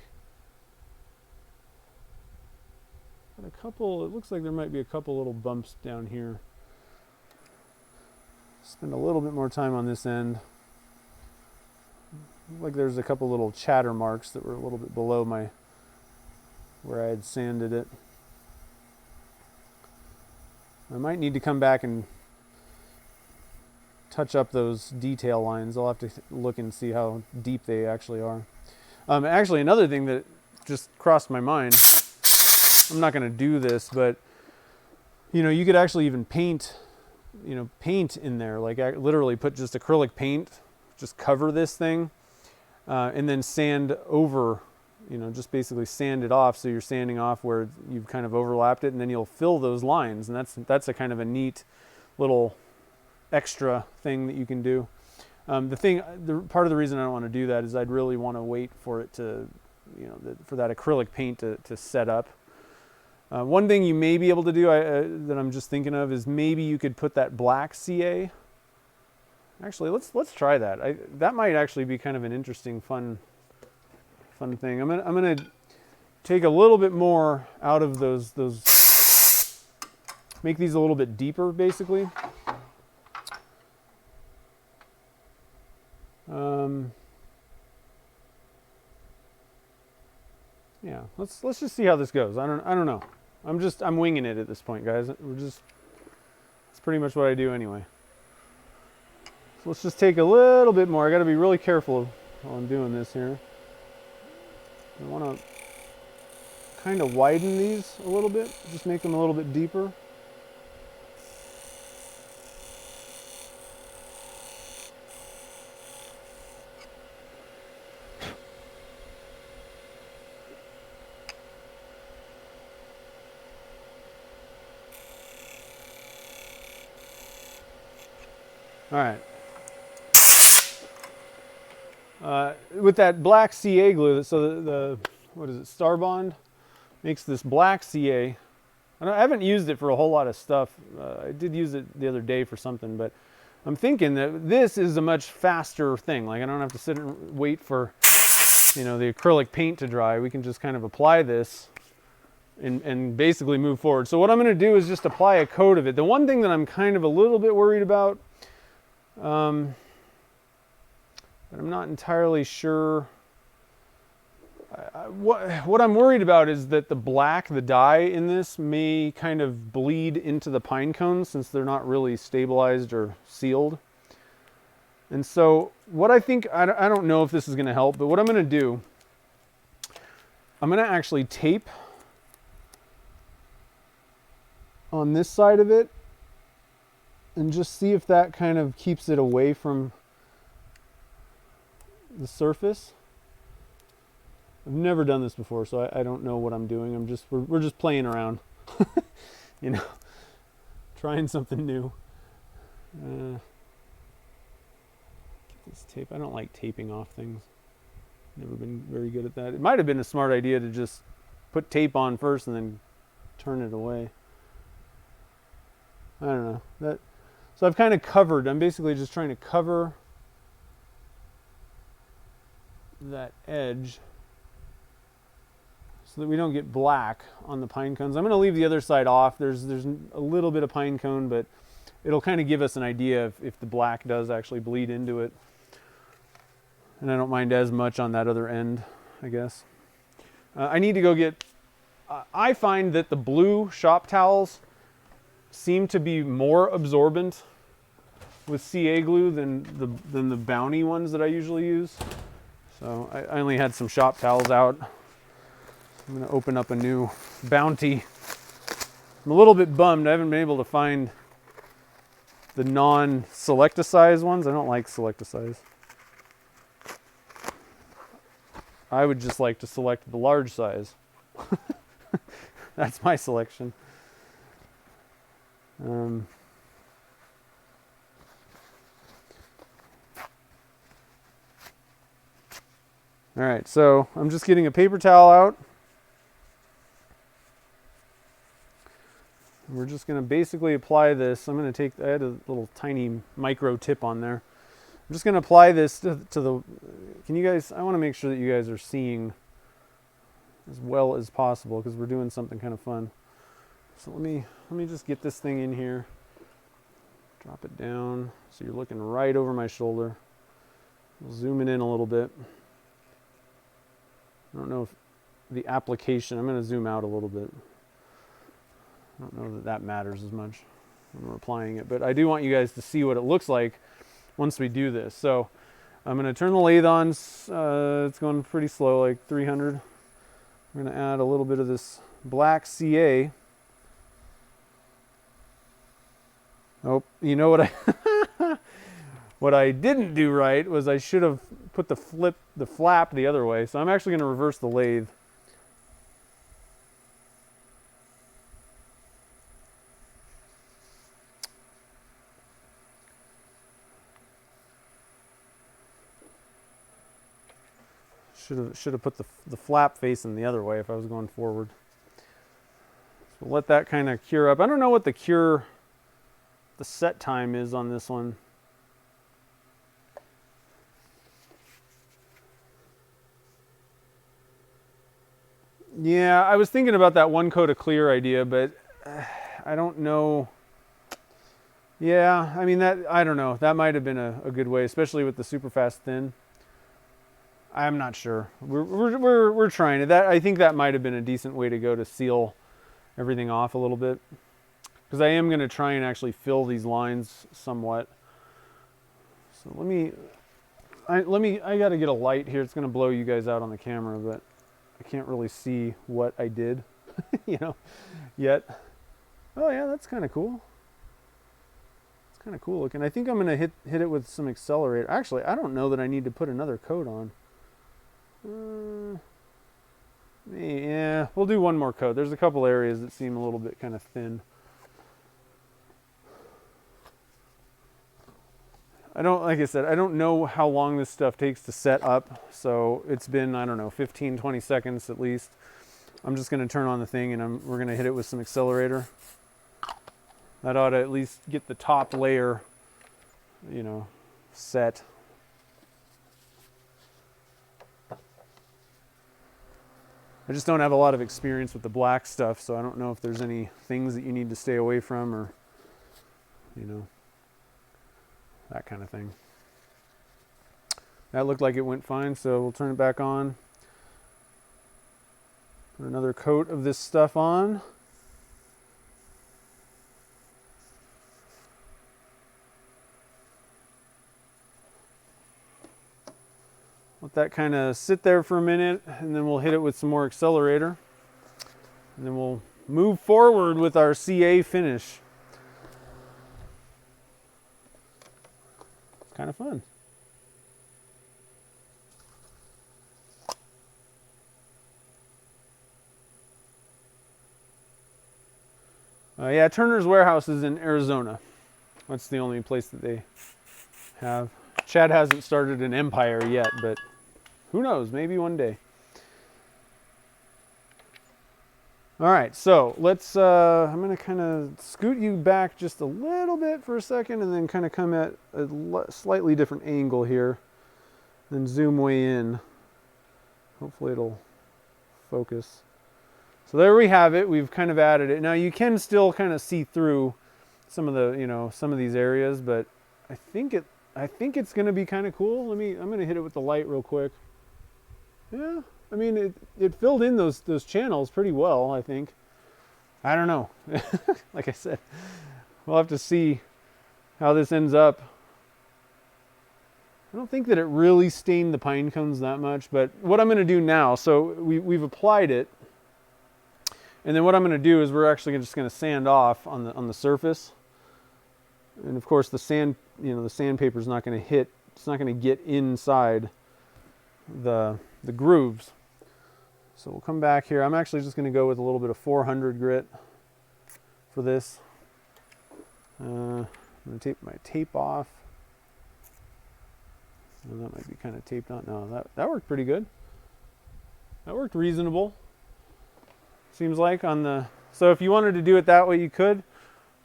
Got it looks like there might be a couple little bumps down here. Spend a little bit more time on this end. Like there's a couple little chatter marks that were a little bit below where I had sanded it. I might need to come back and touch up those detail lines. I'll have to look and see how deep they actually are. Actually, another thing that just crossed my mind, I'm not going to do this, but you could actually even paint in there, like literally put just acrylic paint, just cover this thing, and then sand over, just basically sand it off. So you're sanding off where you've kind of overlapped it, and then you'll fill those lines. And that's a kind of a neat little extra thing that you can do. Part of the reason I don't want to do that is I'd really want to wait for it to, for that acrylic paint to set up. One thing you may be able to do that I'm just thinking of is maybe you could put that black CA. Actually, let's try that. That might actually be kind of an interesting, fun thing. I'm gonna take a little bit more out of those. Make these a little bit deeper, basically. yeah, let's just see how this goes. I don't know. I'm winging it at this point, guys. It's pretty much what I do anyway. So let's just take a little bit more. I got to be really careful while I'm doing this here. I want to kind of widen these a little bit, just make them a little bit deeper. All right. With that black CA glue, so the what is it, Star Bond, makes this black CA. I haven't used it for a whole lot of stuff. I did use it the other day for something, but I'm thinking that this is a much faster thing. Like I don't have to sit and wait for, the acrylic paint to dry. We can just kind of apply this and basically move forward. So what I'm going to do is just apply a coat of it. The one thing that I'm kind of a little bit worried about, but I'm not entirely sure. What I'm worried about is that the dye in this may kind of bleed into the pine cones since they're not really stabilized or sealed. And so what I think, I don't know if this is going to help, but what I'm going to do, I'm going to actually tape on this side of it and just see if that kind of keeps it away from the surface. I've never done this before, so I don't know what I'm doing. We're just playing around, trying something new. Get this tape. I don't like taping off things. Never been very good at that. It might have been a smart idea to just put tape on first and then turn it away. I don't know. So I've kind of covered. I'm basically just trying to cover that edge so that we don't get black on the pine cones. I'm going to leave the other side off. There's a little bit of pine cone, but it'll kind of give us an idea if the black does actually bleed into it. And I don't mind as much on that other end, I guess. I need to go get... I find that the blue shop towels seem to be more absorbent with CA glue than the Bounty ones that I usually use. So I only had some shop towels out. I'm going to open up a new Bounty. I'm a little bit bummed. I haven't been able to find the non-Selectasize ones. I don't like Selectasize. I would just like to select the large size. That's my selection. All right, so I'm just getting a paper towel out. We're just going to basically apply this. I'm going to take, I had a little tiny micro tip on there. I'm just going to apply this to the, can you guys, I want to make sure that you guys are seeing as well as possible because we're doing something kind of fun. So let me just get this thing in here. Drop it down so you're looking right over my shoulder. We'll zoom it in a little bit. I don't know if the application, I'm going to zoom out a little bit. I don't know that matters as much when we're applying it, but I do want you guys to see what it looks like once we do this. So I'm going to turn the lathe on. It's going pretty slow, like 300. We're going to add a little bit of this black CA. Oh, you know what what I didn't do right was I should have put the flap the other way. So I'm actually going to reverse the lathe. Should have put the flap facing the other way if I was going forward. So we'll let that kind of cure up. I don't know what the set time is on this one. Yeah, I was thinking about that one coat of clear idea, but I don't know. Yeah, I mean I don't know. That might have been a good way, especially with the super fast thin. I'm not sure. We're trying it. I think that might have been a decent way to go to seal everything off a little bit, because I am going to try and actually fill these lines somewhat. So I got to get a light here. It's going to blow you guys out on the camera, but I can't really see what I did, yet. Oh yeah, that's kind of cool. It's kind of cool looking. I think I'm going to hit it with some accelerator. Actually, I don't know that I need to put another coat on. Yeah, we'll do one more coat. There's a couple areas that seem a little bit kind of thin. Like I said, I don't know how long this stuff takes to set up. So it's been, I don't know, 15, 20 seconds at least. I'm just going to turn on the thing and we're going to hit it with some accelerator. That ought to at least get the top layer, set. I just don't have a lot of experience with the black stuff, so I don't know if there's any things that you need to stay away from or, that kind of thing. That looked like it went fine, so we'll turn it back on. Put another coat of this stuff on. Let that kind of sit there for a minute, and then we'll hit it with some more accelerator. And then we'll move forward with our CA finish. It's kind of fun. Yeah, Turner's Warehouse is in Arizona. That's the only place that they have. Chad hasn't started an empire yet, but who knows, maybe one day. All right, so let's, I'm going to kind of scoot you back just a little bit for a second and then kind of come at a slightly different angle here. Then zoom way in. Hopefully it'll focus. So there we have it. We've kind of added it. Now you can still kind of see through some of the, some of these areas, but I think it's going to be kind of cool. I'm going to hit it with the light real quick. Yeah, I mean, it filled in those channels pretty well, I think. I don't know. Like I said, we'll have to see how this ends up. I don't think that it really stained the pine cones that much, but what I'm going to do now, so we've applied it, and then what I'm going to do is we're actually just going to sand off on the surface. And of course the sand, the sandpaper is not going to hit, it's not going to get inside the grooves. So we'll come back here. I'm actually just going to go with a little bit of 400 grit for this. I'm going to tape my tape off. Oh, that might be kind of taped on. No, that worked pretty good. That worked reasonable. Seems like on the, so if you wanted to do it that way, you could.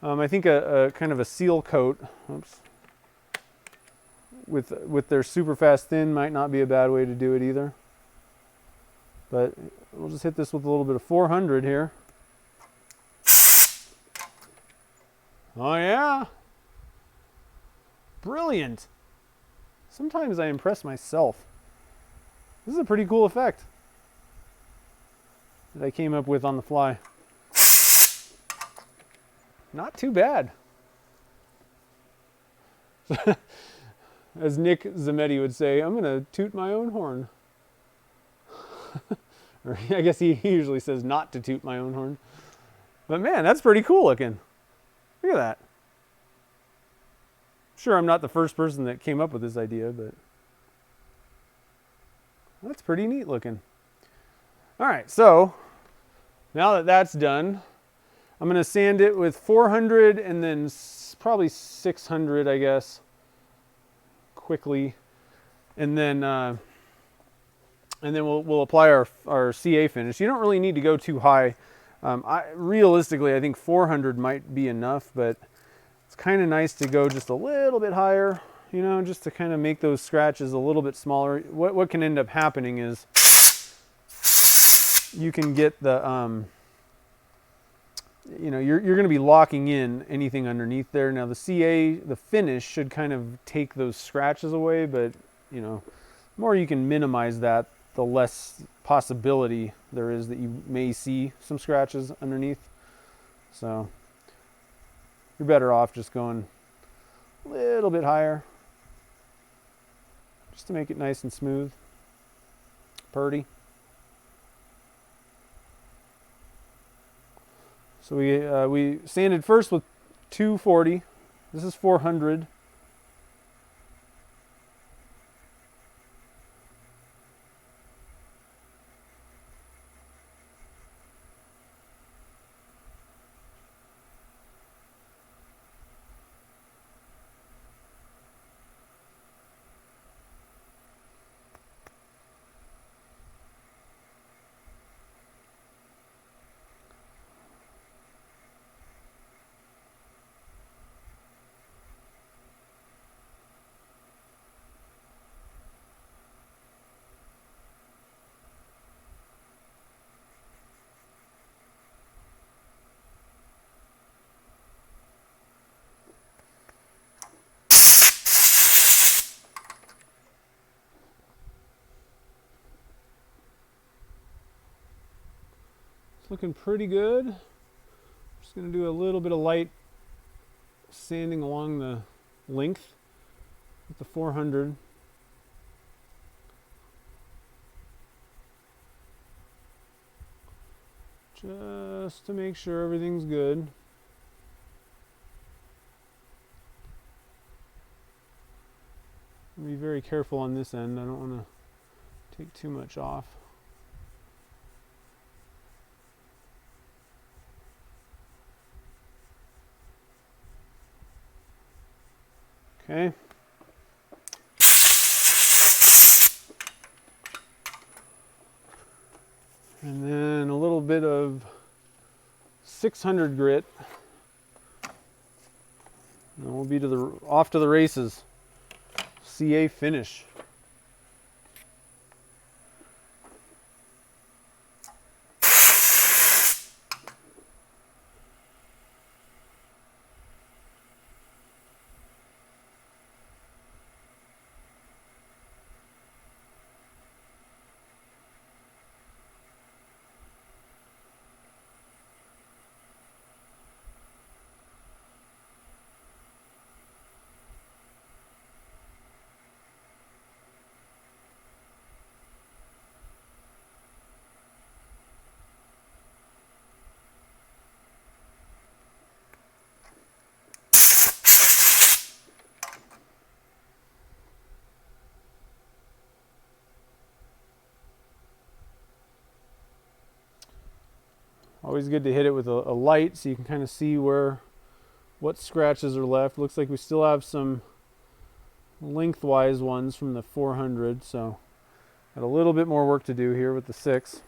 I think a kind of a seal coat, oops, with their super fast thin might not be a bad way to do it either. But we'll just hit this with a little bit of 400 here. Oh yeah, brilliant. Sometimes I impress myself. This is a pretty cool effect that I came up with on the fly. Not too bad. As Nick Zametti would say, I'm going to toot my own horn. Or I guess he usually says not to toot my own horn. But man, that's pretty cool looking. Look at that. Sure, I'm not the first person that came up with this idea, but that's pretty neat looking. All right, so now that that's done, I'm going to sand it with 400 and then probably 600, I guess, quickly, and then we'll apply our CA finish. You don't really need to go too high. Realistically, I think 400 might be enough, but it's kind of nice to go just a little bit higher, just to kind of make those scratches a little bit smaller. What can end up happening is you can get the you're going to be locking in anything underneath there. Now the finish should kind of take those scratches away, but more you can minimize that, the less possibility there is that you may see some scratches underneath. So you're better off just going a little bit higher, just to make it nice and smooth, purty. So we sanded first with 240. This is 400. Looking pretty good. Just going to do a little bit of light sanding along the length with the 400. Just to make sure everything's good. Be very careful on this end. I don't want to take too much off. Okay. And then a little bit of 600 grit. And we'll be off to the races. CA finish. Always good to hit it with a light so you can kind of see what scratches are left. Looks like we still have some lengthwise ones from the 400, so got a little bit more work to do here with the 6.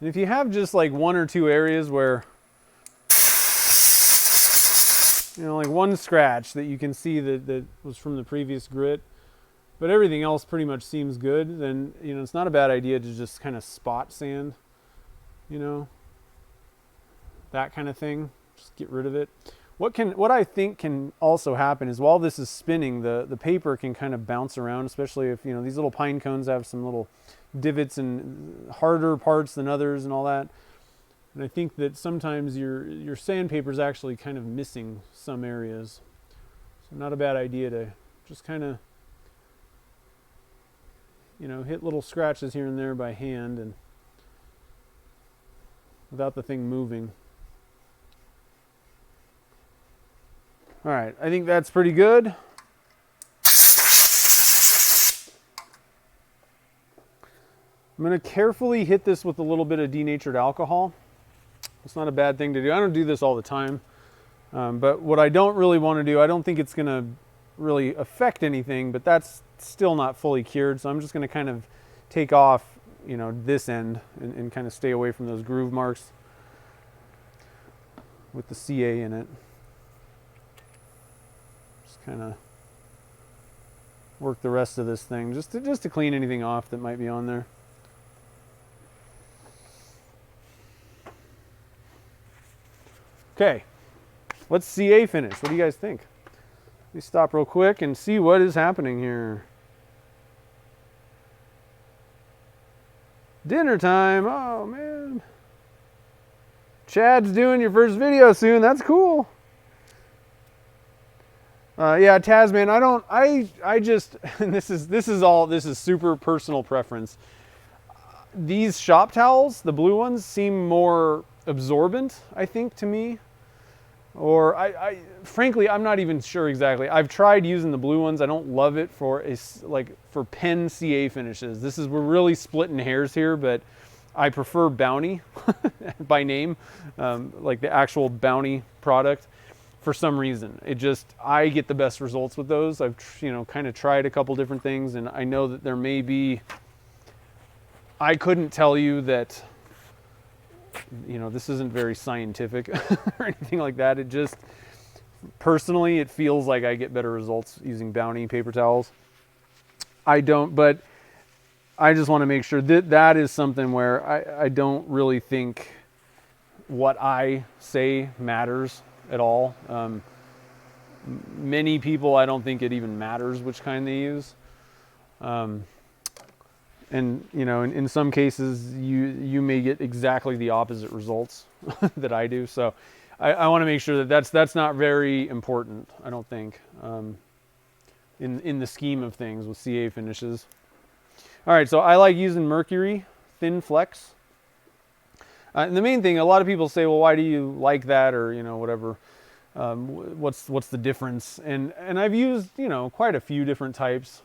And if you have just like one or two areas where, like one scratch that you can see that was from the previous grit, but everything else pretty much seems good, then, it's not a bad idea to just kind of spot sand, that kind of thing. Just get rid of it. What I think can also happen is while this is spinning, the paper can kind of bounce around, especially if, these little pine cones have some little divots and harder parts than others and all that. And I think that sometimes your sandpaper is actually kind of missing some areas. So not a bad idea to just kind of, hit little scratches here and there by hand and without the thing moving. All right, I think that's pretty good. I'm going to carefully hit this with a little bit of denatured alcohol. It's not a bad thing to do. I don't do this all the time. But what I don't really want to do, I don't think it's going to really affect anything, but that's still not fully cured. So I'm just going to kind of take off, this end and kind of stay away from those groove marks. with the CA in it. Just kind of work the rest of this thing just to clean anything off that might be on there. Okay, let's CA finish. What do you guys think? Let me stop real quick and see what is happening here. Dinner time. Oh man. Chad's doing your first video soon. That's cool. Yeah, Tasman, I just, and this is super personal preference. These shop towels, the blue ones, seem more absorbent, I think, to me. Or frankly, I'm not even sure exactly. I've tried using the blue ones. I don't love it for for pen CA finishes. We're really splitting hairs here, but I prefer Bounty by name, like the actual Bounty product. For some reason, I get the best results with those. I've kind of tried a couple different things, and I know that there may be. I couldn't tell you that. This isn't very scientific or anything like that. It just, personally, it feels like I get better results using Bounty paper towels. I don't, but I just want to make sure that is something where I don't really think what I say matters at all. Many people, I don't think it even matters which kind they use. And in some cases you may get exactly the opposite results that I do. So I want to make sure that that's not very important, I don't think, in the scheme of things with CA finishes. All right, so I like using Mercury Thin Flex. And the main thing, a lot of people say, well, why do you like that, or whatever? What's the difference? And I've used quite a few different types.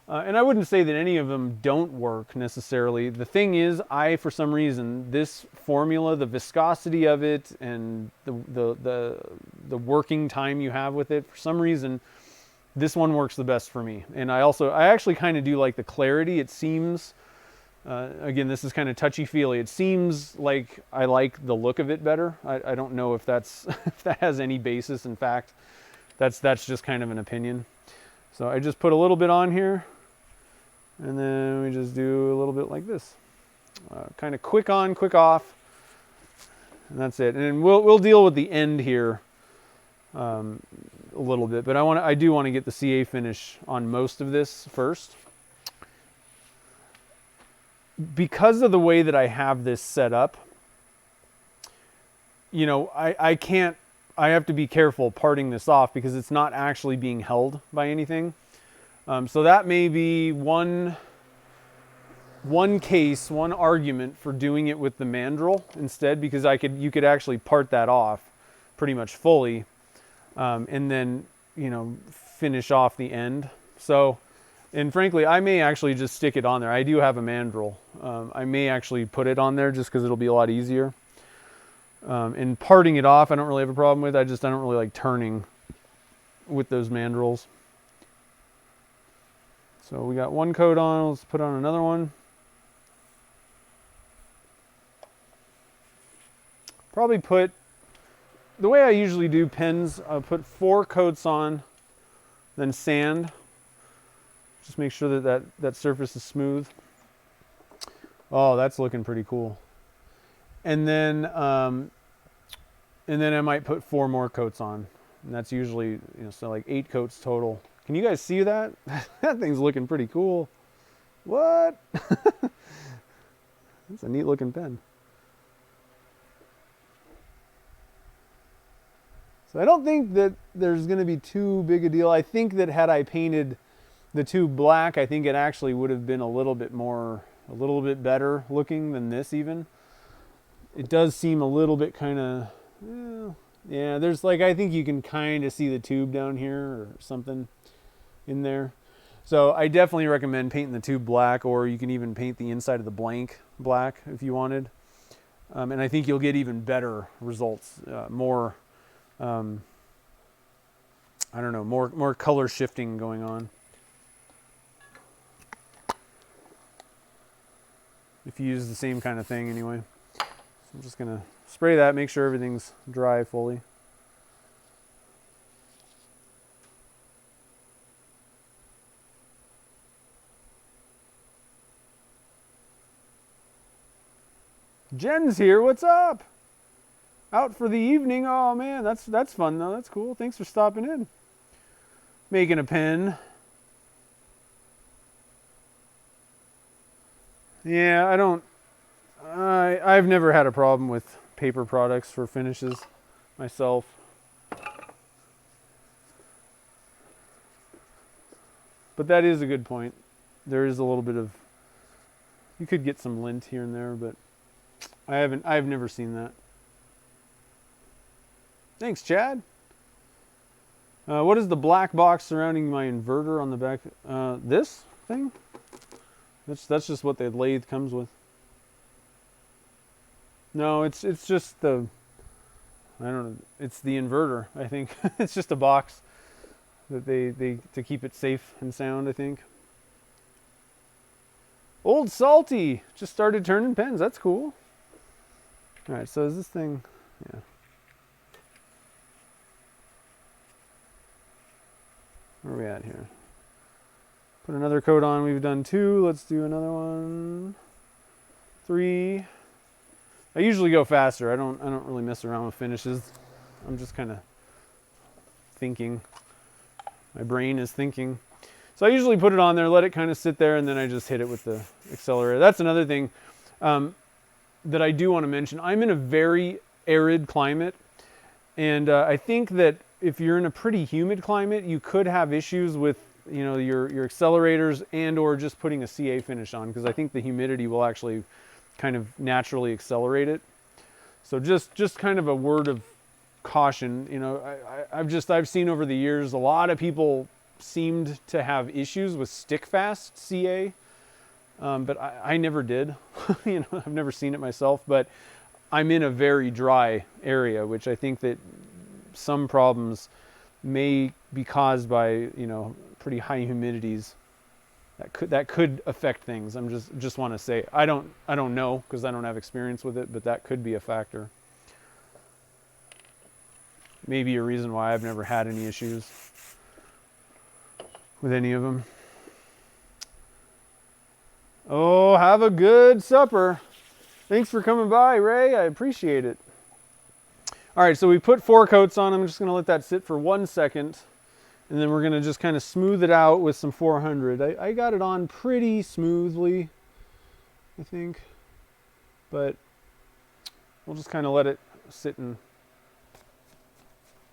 And I wouldn't say that any of them don't work necessarily. The thing is, for some reason, this formula, the viscosity of it, and the working time you have with it, for some reason, this one works the best for me. And I actually kind of do like the clarity. It seems, again, this is kind of touchy-feely. It seems like I like the look of it better. I don't know if if that has any basis in fact. That's just kind of an opinion. So I just put a little bit on here, and then we just do a little bit like this. Kind of quick on, quick off, and that's it. And then we'll deal with the end here a little bit, but I do want to get the CA finish on most of this first. Because of the way that I have this set up, I have to be careful parting this off because it's not actually being held by anything. So that may be one argument for doing it with the mandrel instead, because you could actually part that off pretty much fully, and then finish off the end. So, and frankly, I may actually just stick it on there. I do have a mandrel. I may actually put it on there just because it'll be a lot easier. And parting it off, I don't really have a problem with. I don't really like turning with those mandrels. So we got one coat on. Let's put on another one. Probably put, the way I usually do pens, I'll put 4 coats on, then sand. Just make sure that surface is smooth. Oh, that's looking pretty cool. And then I might put 4 more coats on, and that's usually so like 8 coats total. Can you guys see that? That thing's looking pretty cool. What? That's a neat looking pen. So I don't think that there's going to be too big a deal. I think that had I painted the tube black, I think it actually would have been a little bit better looking than this even. It does seem a little bit kind of, yeah, there's I think you can kind of see the tube down here or something in there. So I definitely recommend painting the tube black, or you can even paint the inside of the blank black if you wanted. And I think you'll get even better results, more, I don't know, more color shifting going on. If you use the same kind of thing anyway. I'm just going to spray that, make sure everything's dry fully. Jen's here. What's up? Out for the evening. Oh man, that's fun though. That's cool. Thanks for stopping in. Making a pen. Yeah, I've never had a problem with paper products for finishes myself. But that is a good point. There is a little bit of, you could get some lint here and there, but I've never seen that. Thanks, Chad. What is the black box surrounding my inverter on the back? This thing? That's just what the lathe comes with. No, it's just the, I don't know, it's the inverter, I think. It's just a box that they to keep it safe and sound, I think. Old Salty just started turning pens. That's cool. All right, so is this thing, yeah. Where are we at here? Put another coat on. We've done 2. Let's do another one. 3. I usually go faster. I don't really mess around with finishes. I'm just kind of thinking. My brain is thinking. So I usually put it on there, let it kind of sit there, and then I just hit it with the accelerator. That's another thing that I do want to mention. I'm in a very arid climate, and I think that if you're in a pretty humid climate, you could have issues with, you know, your accelerators and or just putting a CA finish on, because I think the humidity will actually kind of naturally accelerate it. So just kind of a word of caution. You know, I've seen over the years a lot of people seemed to have issues with stick fast CA, but I never did. You know, I've never seen it myself, but I'm in a very dry area, which I think that some problems may be caused by, you know, pretty high humidities that could affect things. I'm just want to say I don't know, because I don't have experience with it, but that could be a factor. Maybe a reason why I've never had any issues with any of them. Oh, have a good supper. Thanks for coming by, Ray. I appreciate it. All right, so we put 4 coats on. I'm just going to let that sit for 1 second. And then we're going to just kind of smooth it out with some 400. I got it on pretty smoothly, I think. But we'll just kind of let it sit and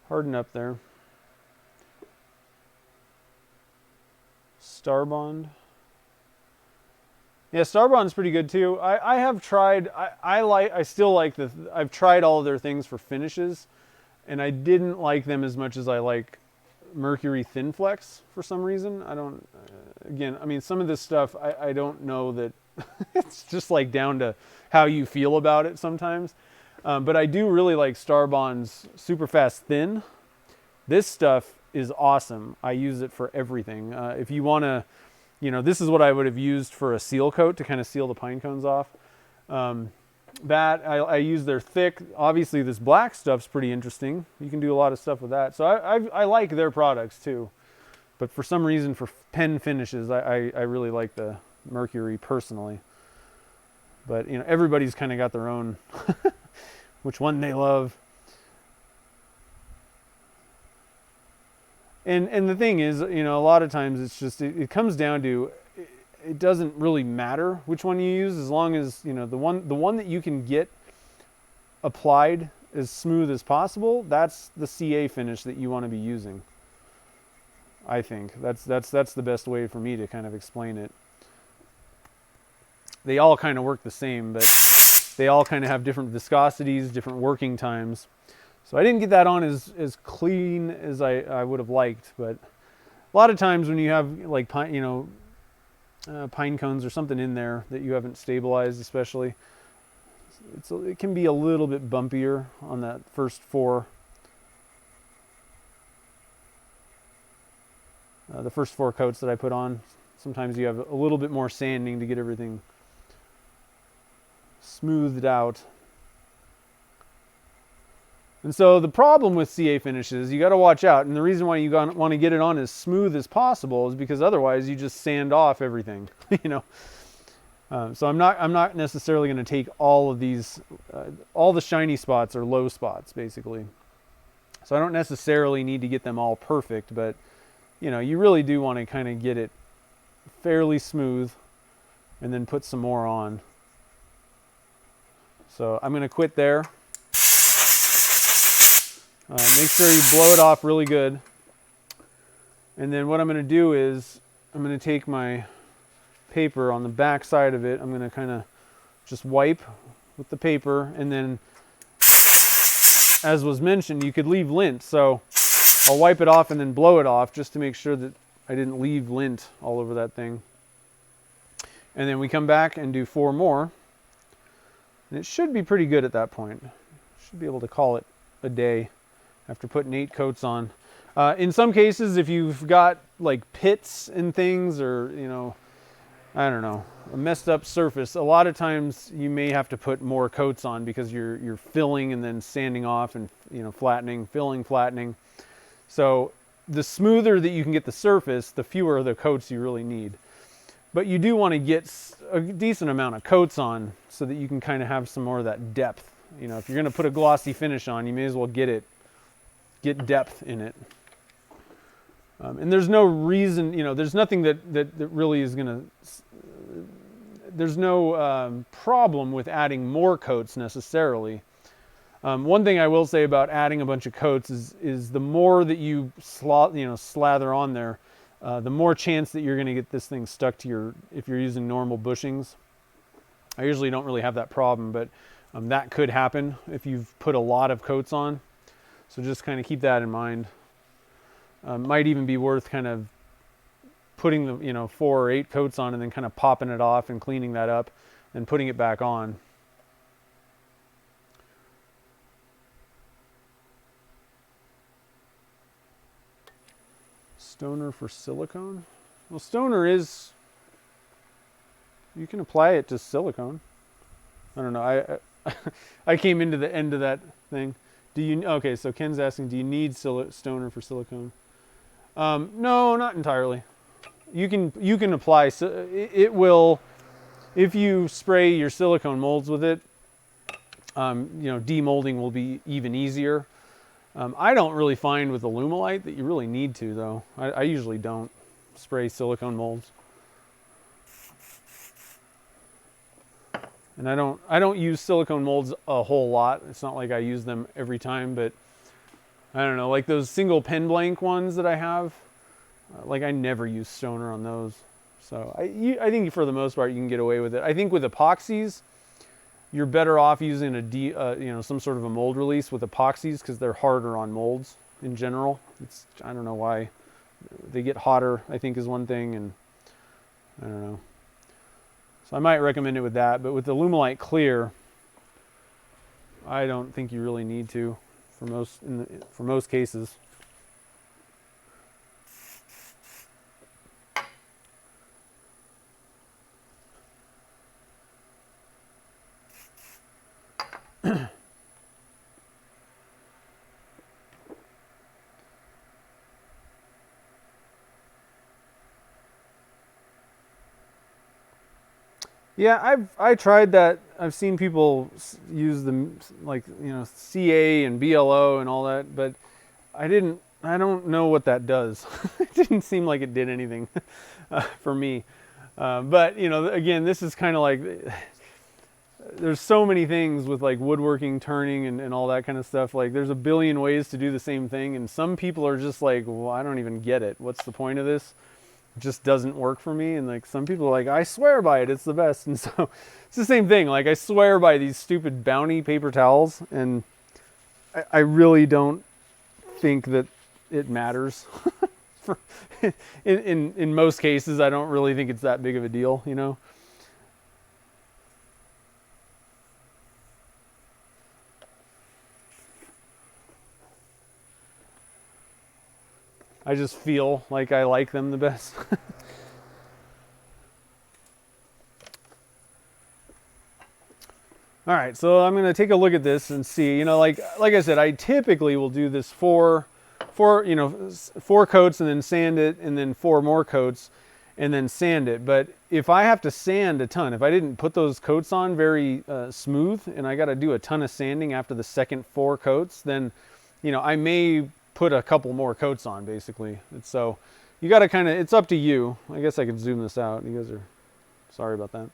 harden up there. Starbond. Yeah, Starbond's pretty good too. I have tried, I still like I've tried all of their things for finishes, and I didn't like them as much as I like Mercury Thin Flex for some reason. I don't, again, I mean, some of this stuff, I don't know that, it's just like down to how you feel about it sometimes. But I do really like Starbond's Super Fast Thin. This stuff is awesome. I use it for everything. If you want to, you know, this is what I would have used for a seal coat to kind of seal the pine cones off. That I use their thick. Obviously, this black stuff's pretty interesting. You can do a lot of stuff with that. So I like their products too. But for some reason, for pen finishes, I really like the Mercury personally. But you know, everybody's kind of got their own, which one they love. And the thing is, you know, a lot of times it's just, it comes down to, it doesn't really matter which one you use, as long as, you know, the one that you can get applied as smooth as possible, that's the CA finish that you want to be using. I think that's the best way for me to kind of explain it. They all kind of work the same, but they all kind of have different viscosities, different working times. So I didn't get that on as clean as I would have liked, but a lot of times when you have like pine, you know, pine cones or something in there that you haven't stabilized, especially, it can be a little bit bumpier on that first 4. The first 4 coats that I put on, sometimes you have a little bit more sanding to get everything smoothed out. And so the problem with CA finishes, you got to watch out. And the reason why you want to get it on as smooth as possible is because otherwise you just sand off everything, you know. So I'm not necessarily going to take all of these, all the shiny spots are low spots basically. So I don't necessarily need to get them all perfect, but you know, you really do want to kind of get it fairly smooth and then put some more on. So I'm going to quit there. Make sure you blow it off really good. And then what I'm going to do is I'm going to take my paper on the back side of it. I'm going to kind of just wipe with the paper, and then as was mentioned, you could leave lint. So I'll wipe it off and then blow it off just to make sure that I didn't leave lint all over that thing. And then we come back and do 4 more. And it should be pretty good at that point. Should be able to call it a day after putting 8 coats on. In some cases, if you've got like pits and things, or, you know, I don't know, a messed up surface, a lot of times you may have to put more coats on because you're filling and then sanding off and, you know, flattening, filling, flattening. So the smoother that you can get the surface, the fewer of the coats you really need. But you do want to get a decent amount of coats on so that you can kind of have some more of that depth. You know, if you're going to put a glossy finish on, you may as well get depth in it. And there's no reason, you know, there's nothing that really is going to, there's no problem with adding more coats necessarily. One thing I will say about adding a bunch of coats is the more that you slather on there, the more chance that you're going to get this thing stuck to if you're using normal bushings. I usually don't really have that problem, but that could happen if you've put a lot of coats on. So just kind of keep that in mind. Might even be worth kind of putting the, you know, 4 or 8 coats on and then kind of popping it off and cleaning that up and putting it back on. Stoner for silicone? Well, Stoner is, you can apply it to silicone. I don't know. I came into the end of that thing. Okay, so Ken's asking, do you need Stoner for silicone? No, not entirely. You can apply, it will, if you spray your silicone molds with it, you know, demolding will be even easier. I don't really find with Alumilite that you really need to, though. I usually don't spray silicone molds. And I don't use silicone molds a whole lot. It's not like I use them every time, but I don't know, like those single pen blank ones that I have, like I never use Stoner on those. So I think for the most part you can get away with it. I think with epoxies, you're better off using you know, some sort of a mold release with epoxies because they're harder on molds in general. I don't know why. They get hotter, I think, is one thing, and I don't know. So I might recommend it with that, but with the Alumilite Clear, I don't think you really need to for most cases. Yeah, I tried that. I've seen people use them, like, you know, CA and BLO and all that, but I don't know what that does. It didn't seem like it did anything for me. But, you know, again, this is kind of like, there's so many things with like woodworking, turning, and all that kind of stuff. Like there's a billion ways to do the same thing, and some people are just like, well, I don't even get it. What's the point of this? It just doesn't work for me. And like some people are like, I swear by it, it's the best. And so it's the same thing. Like I swear by these stupid Bounty paper towels, and I really don't think that it matters. in most cases, I don't really think it's that big of a deal, you know. I just feel like I like them the best. All right, so I'm gonna take a look at this and see. You know, like I said, I typically will do this four coats and then sand it, and then 4 more coats and then sand it. But if I have to sand a ton, if I didn't put those coats on very smooth, and I got to do a ton of sanding after the second 4 coats, then, you know, I may put a couple more coats on, basically. So you got to kind of, it's up to you. I guess I could zoom this out. You guys are sorry about that.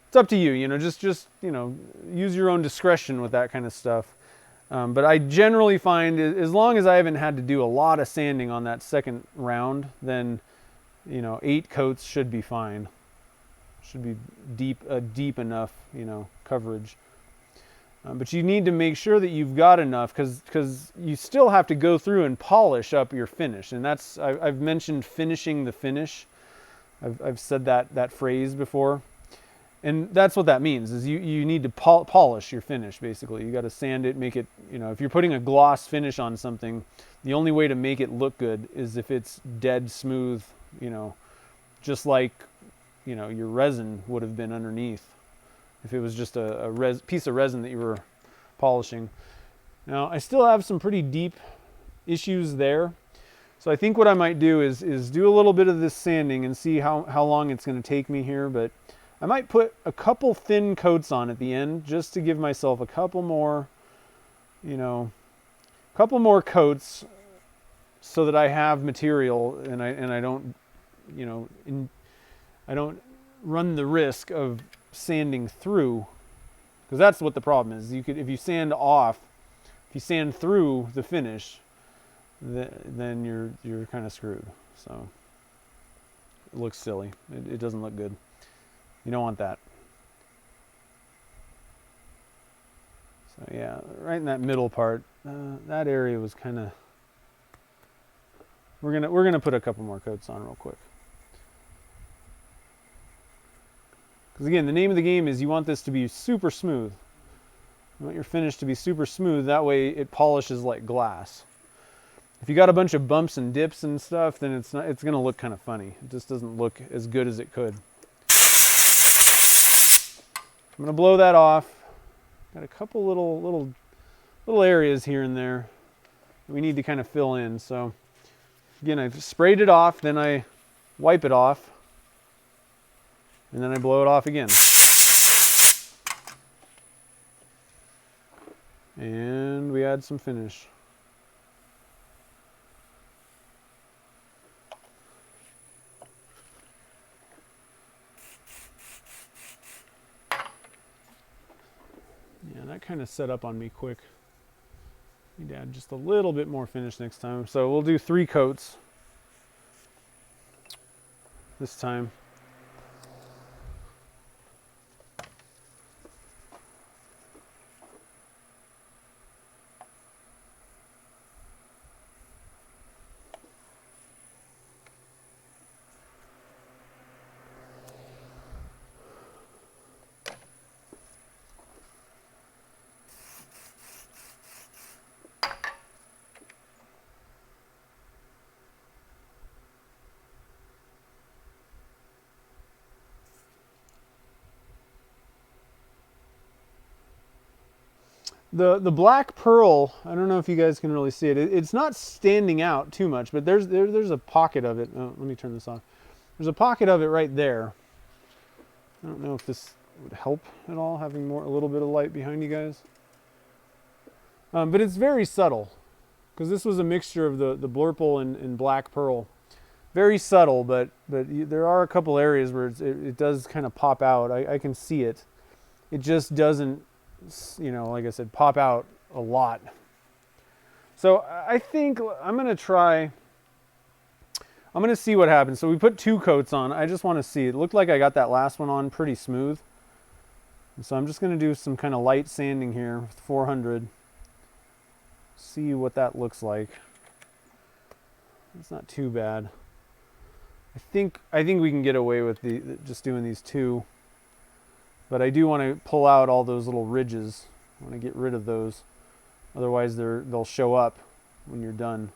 It's up to you, you know, just you know, use your own discretion with that kind of stuff. But I generally find, as long as I haven't had to do a lot of sanding on that second round, then, you know, 8 coats should be fine. Should be deep enough, you know, coverage. But you need to make sure that you've got enough, because you still have to go through and polish up your finish. And that's, I've mentioned finishing the finish. I've said that phrase before. And that's what that means, is you need to polish your finish, basically. You got to sand it, make it, you know, if you're putting a gloss finish on something, the only way to make it look good is if it's dead smooth, you know, just like, you know, your resin would have been underneath if it was just a piece of resin that you were polishing. Now, I still have some pretty deep issues there. So I think what I might do is do a little bit of this sanding and see how long it's going to take me here. But I might put a couple thin coats on at the end, just to give myself a couple more, you know, couple more coats, so that I have material and I don't, you know, I don't run the risk of sanding through, because that's what the problem is. If you sand off, if you sand through the finish, then you're kind of screwed. So it looks silly. It doesn't look good. You don't want that. So yeah, right in that middle part, that area was kind of. We're gonna put a couple more coats on real quick. Because again, the name of the game is you want this to be super smooth. You want your finish to be super smooth. That way it polishes like glass. If you got a bunch of bumps and dips and stuff, then it's gonna look kind of funny. It just doesn't look as good as it could. I'm gonna blow that off. Got a couple little areas here and there we need to kind of fill in. So again, I've sprayed it off, then I wipe it off, and then I blow it off again. And we add some finish. Yeah, that kind of set up on me quick. Need to add just a little bit more finish next time. So we'll do 3 coats this time. The black pearl, I don't know if you guys can really see it. It's not standing out too much, but there's a pocket of it. Oh, let me turn this off. There's a pocket of it right there. I don't know if this would help at all, having a little bit of light behind you guys. But it's very subtle, because this was a mixture of the blurple and black pearl. Very subtle, but there are a couple areas where it does kind of pop out. I can see it. It just doesn't, you know, like I said, pop out a lot. So I think I'm going to see what happens. So we put 2 coats on. I just want to see. It looked like I got that last one on pretty smooth. And so I'm just going to do some kind of light sanding here with 400. See what that looks like. It's not too bad. I think we can get away with just doing these 2. But I do want to pull out all those little ridges. I want to get rid of those. Otherwise they'll show up when you're done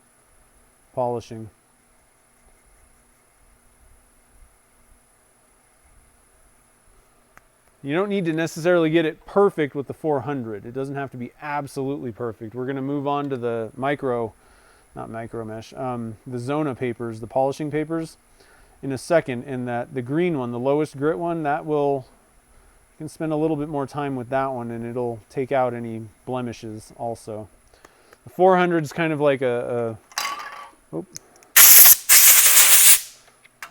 polishing. You don't need to necessarily get it perfect with the 400. It doesn't have to be absolutely perfect. We're going to move on to the not micro mesh, the Zona papers, the polishing papers in a second. And that the green one, the lowest grit one, that will, you can spend a little bit more time with that one and it'll take out any blemishes also. The 400 is kind of like oh,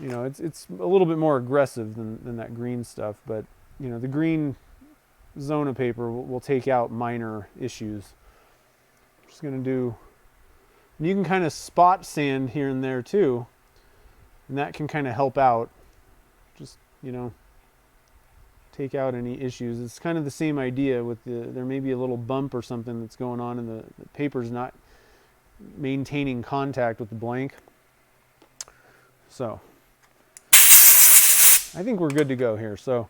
you know, it's a little bit more aggressive than that green stuff, but you know, the green Zona paper will take out minor issues. I'm just going to do, and you can kind of spot sand here and there too, and that can kind of help out, just, you know, take out any issues. It's kind of the same idea with there may be a little bump or something that's going on and the paper's not maintaining contact with the blank. So I think we're good to go here. So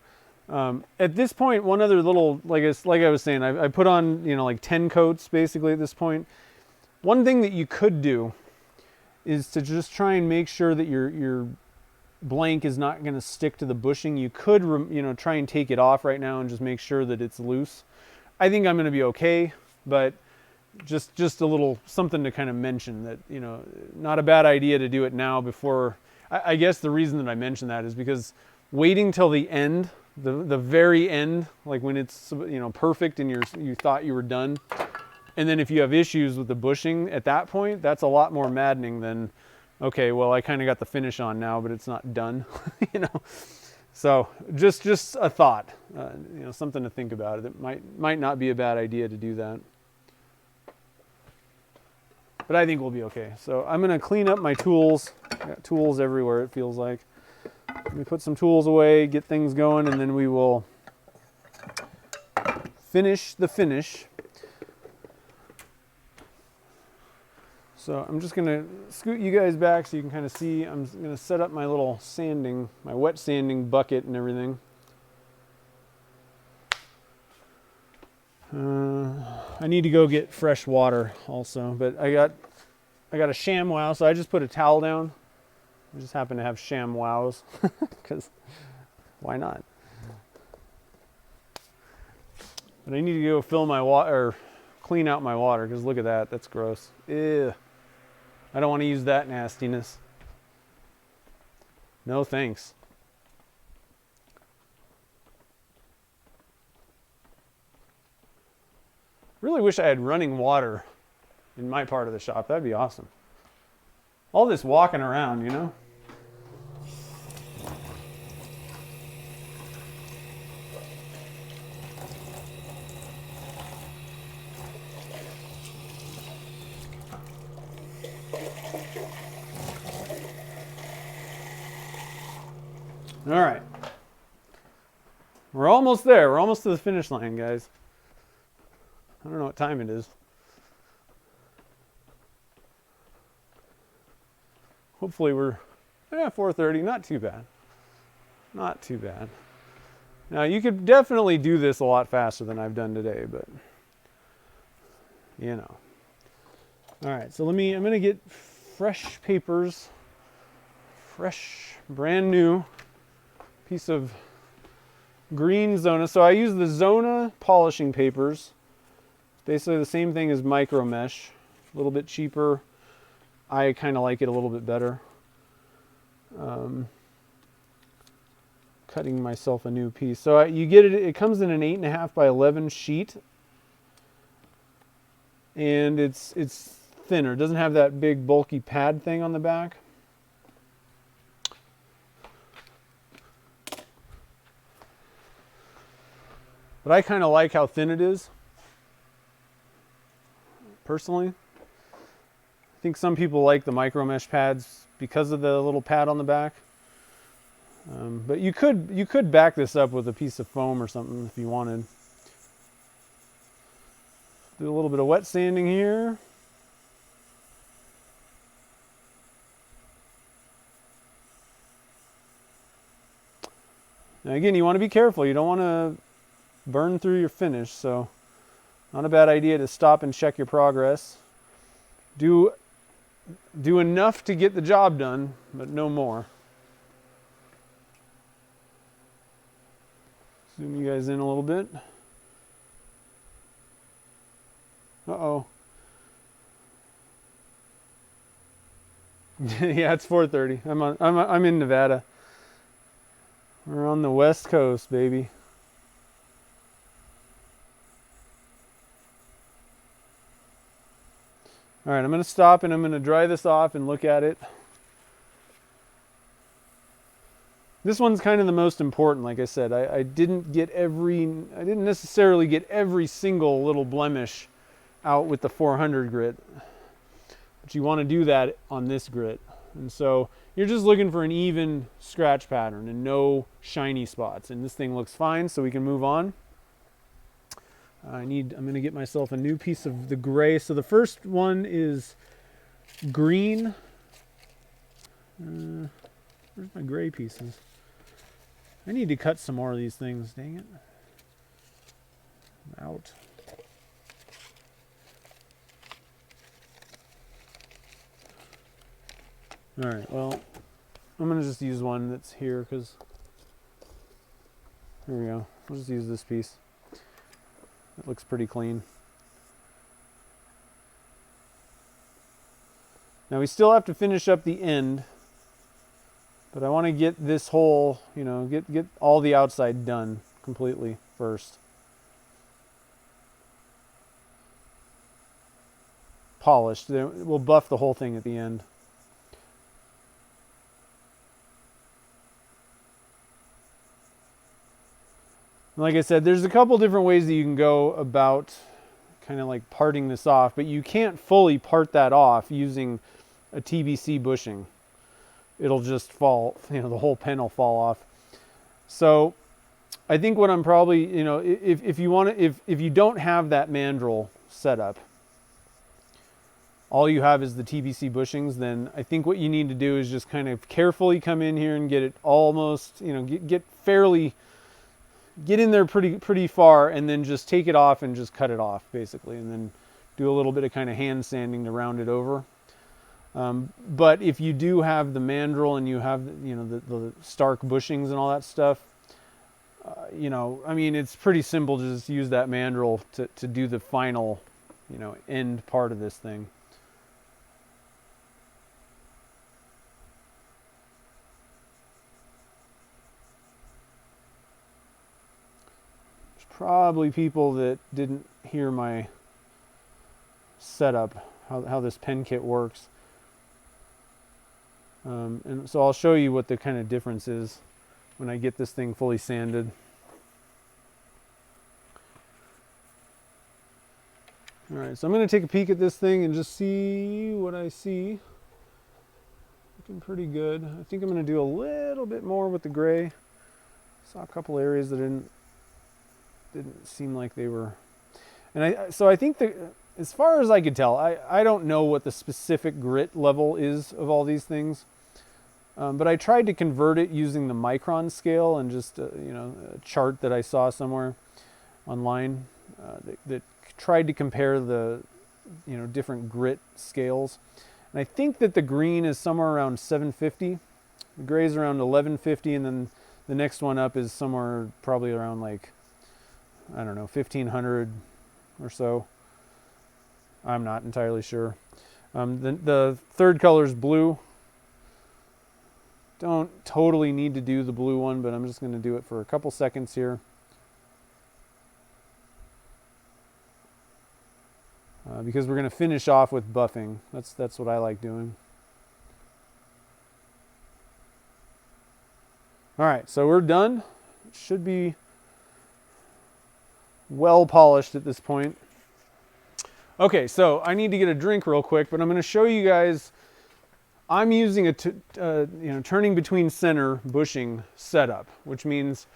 at this point, one other little, like I was saying, I put on, you know, like 10 coats basically at this point. One thing that you could do is to just try and make sure that your blank is not going to stick to the bushing. You could, you know, try and take it off right now and just make sure that it's loose. I think I'm going to be okay, but just a little something to kind of mention that, you know, not a bad idea to do it now before. I guess the reason that I mention that is because waiting till the end, the very end, like when it's, you know, perfect and you thought you were done, and then if you have issues with the bushing at that point, that's a lot more maddening than, okay, well, I kind of got the finish on now, but it's not done, you know. So just a thought, you know, something to think about. It might not be a bad idea to do that, but I think we'll be okay. So I'm going to clean up my tools. I got tools everywhere, it feels like. Let me put some tools away, get things going, and then we will finish the finish. So I'm just going to scoot you guys back so you can kind of see. I'm going to set up my little sanding, my wet sanding bucket and everything. I need to go get fresh water also, but I got a ShamWow, so I just put a towel down. I just happen to have ShamWows because why not? But I need to go fill my water, or clean out my water, because look at that, that's gross. Ew. I don't want to use that nastiness. No thanks. Really wish I had running water in my part of the shop. That'd be awesome. All this walking around, you know? All right. We're almost there. We're almost to the finish line, guys. I don't know what time it is. Hopefully we're 4:30, not too bad. Not too bad. Now you could definitely do this a lot faster than I've done today, but you know. All right, so I'm going to get fresh papers, fresh, brand new piece of green Zona. So I use the Zona polishing papers. Basically the same thing as micro mesh, a little bit cheaper. I kind of like it a little bit better. Cutting myself a new piece. So you get it, it comes in an 8.5 by 11 sheet. And it's thinner. It doesn't have that big bulky pad thing on the back. But I kind of like how thin it is, personally. I think some people like the micro mesh pads because of the little pad on the back. But you could back this up with a piece of foam or something if you wanted. Do a little bit of wet sanding here. Now again, you want to be careful. You don't want to burn through your finish, so not a bad idea to stop and check your progress. Do enough to get the job done, but no more. Zoom you guys in a little bit. Uh-oh. Yeah, it's 4:30. I'm in Nevada. We're on the West Coast, baby. All right, I'm going to stop and I'm going to dry this off and look at it. This one's kind of the most important. Like I said, I didn't necessarily get every single little blemish out with the 400 grit, but you want to do that on this grit. And so you're just looking for an even scratch pattern and no shiny spots. And this thing looks fine, so we can move on. I'm going to get myself a new piece of the gray. So the first one is green. Where's my gray pieces? I need to cut some more of these things, dang it. I'm out. All right, well, I'm going to just use one that's here because, here we go. We'll just use this piece. It looks pretty clean. Now we still have to finish up the end, but I want to get this whole, get all the outside done completely first. Polished. Then we'll buff the whole thing at the end. Like I said, there's a couple different ways that you can go about kind of like parting this off, but you can't fully part that off using a TBC bushing. It'll just fall, the whole pen will fall off. So I think what I'm probably, if you don't have that mandrel set up, all you have is the TBC bushings, then I think what you need to do is just kind of carefully come in here and get it almost, get in there pretty far, and then just take it off and just cut it off basically, and then do a little bit of kind of hand sanding to round it over. But if you do have the mandrel and you have the stark bushings and all that stuff, it's pretty simple to just use that mandrel to do the final end part of this thing. Probably people that didn't hear my setup, how this pen kit works. And so I'll show you what the kind of difference is when I get this thing fully sanded. All right, so I'm going to take a peek at this thing and just see what I see. Looking pretty good. I think I'm going to do a little bit more with the gray. Saw a couple areas that didn't seem like they were, and so I think that as far as I could tell, I don't know what the specific grit level is of all these things, but I tried to convert it using the micron scale and just a chart that I saw somewhere online that tried to compare the different grit scales, and I think that the green is somewhere around 750, the gray is around 1150, and then the next one up is somewhere probably around like, I don't know, 1500 or so. I'm not entirely sure. The third color is blue. Don't totally need to do the blue one, but I'm just going to do it for a couple seconds here. Because we're going to finish off with buffing. That's what I like doing. All right, so we're done. It should be well polished at this point. Okay, so I need to get a drink real quick, but I'm going to show you guys. I'm using a turning between center bushing setup, which means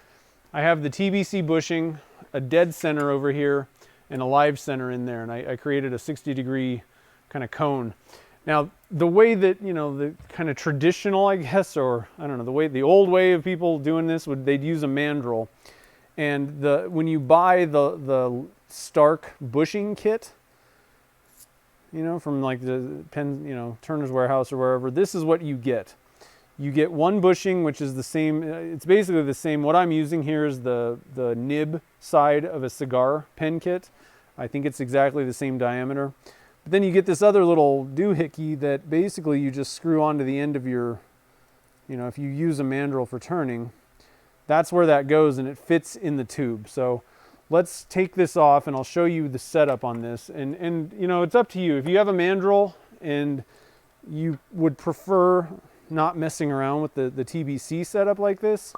I have the TBC bushing, a dead center over here, and a live center in there, and I created a 60-degree kind of cone. Now, the way that the kind of traditional, I guess, or I don't know, the old way of people doing this they'd use a mandrel. And when you buy the Stark bushing kit, from like the Turner's Warehouse or wherever, this is what you get. You get one bushing, which is the same. It's basically the same. What I'm using here is the nib side of a cigar pen kit. I think it's exactly the same diameter. But then you get this other little doohickey that basically you just screw onto the end of your, if you use a mandrel for turning, that's where that goes and it fits in the tube. So let's take this off and I'll show you the setup on this. And it's up to you. If you have a mandrel and you would prefer not messing around with the TBC setup like this,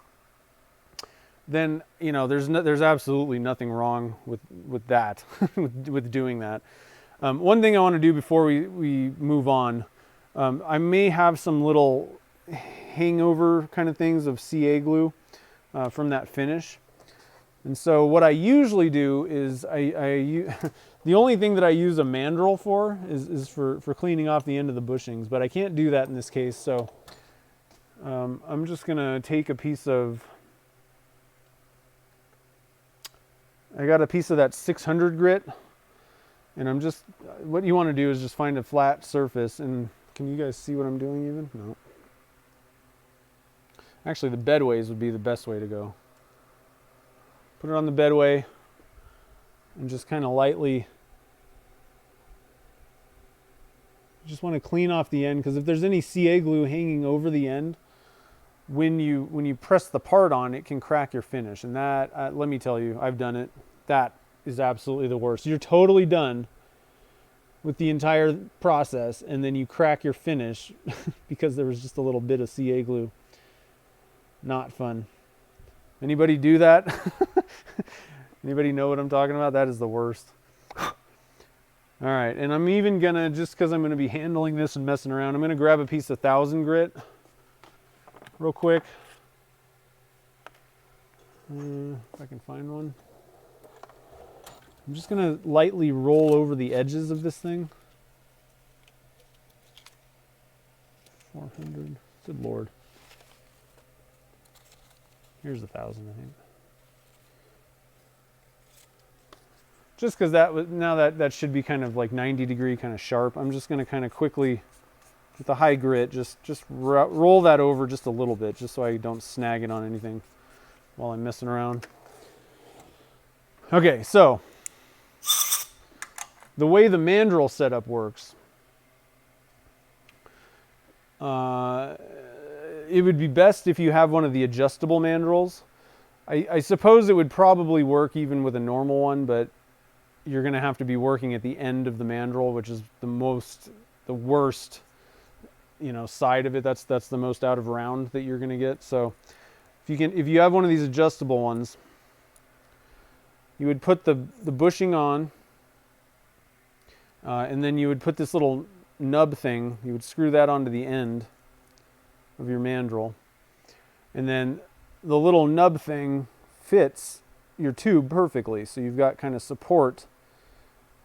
then there's absolutely nothing wrong with that, with doing that. One thing I want to do before we move on, I may have some little hangover kind of things of CA glue from that finish. And so what I usually do is the only thing that I use a mandrel for is for cleaning off the end of the bushings, but I can't do that in this case. So I'm just gonna take a piece of, I got a piece of that 600 grit, and what you want to do is just find a flat surface. And can you guys see what I'm doing even? No. Actually, the bedways would be the best way to go. Put it on the bedway and just kind of lightly, just want to clean off the end, because if there's any CA glue hanging over the end, when you press the part on, it can crack your finish. And that, let me tell you, I've done it. That is absolutely the worst. You're totally done with the entire process, and then you crack your finish because there was just a little bit of CA glue. Not fun. Anybody do that? Anybody know what I'm talking about? That is the worst. All right, and I'm even gonna, just because I'm gonna be handling this and messing around, I'm gonna grab a piece of 1000 grit real quick. If I can find one. I'm just gonna lightly roll over the edges of this thing. 400, good Lord. Here's 1000, I think. Just because that should be kind of like 90-degree kind of sharp. I'm just going to kind of quickly, with the high grit, just roll that over just a little bit, just so I don't snag it on anything while I'm messing around. Okay, so the way the mandrel setup works, it would be best if you have one of the adjustable mandrels. I suppose it would probably work even with a normal one, but you're going to have to be working at the end of the mandrel, which is the worst, side of it. That's the most out of round that you're going to get. So if you have one of these adjustable ones, you would put the bushing on, and then you would put this little nub thing, you would screw that onto the end of your mandrel, and then the little nub thing fits your tube perfectly, so you've got kind of support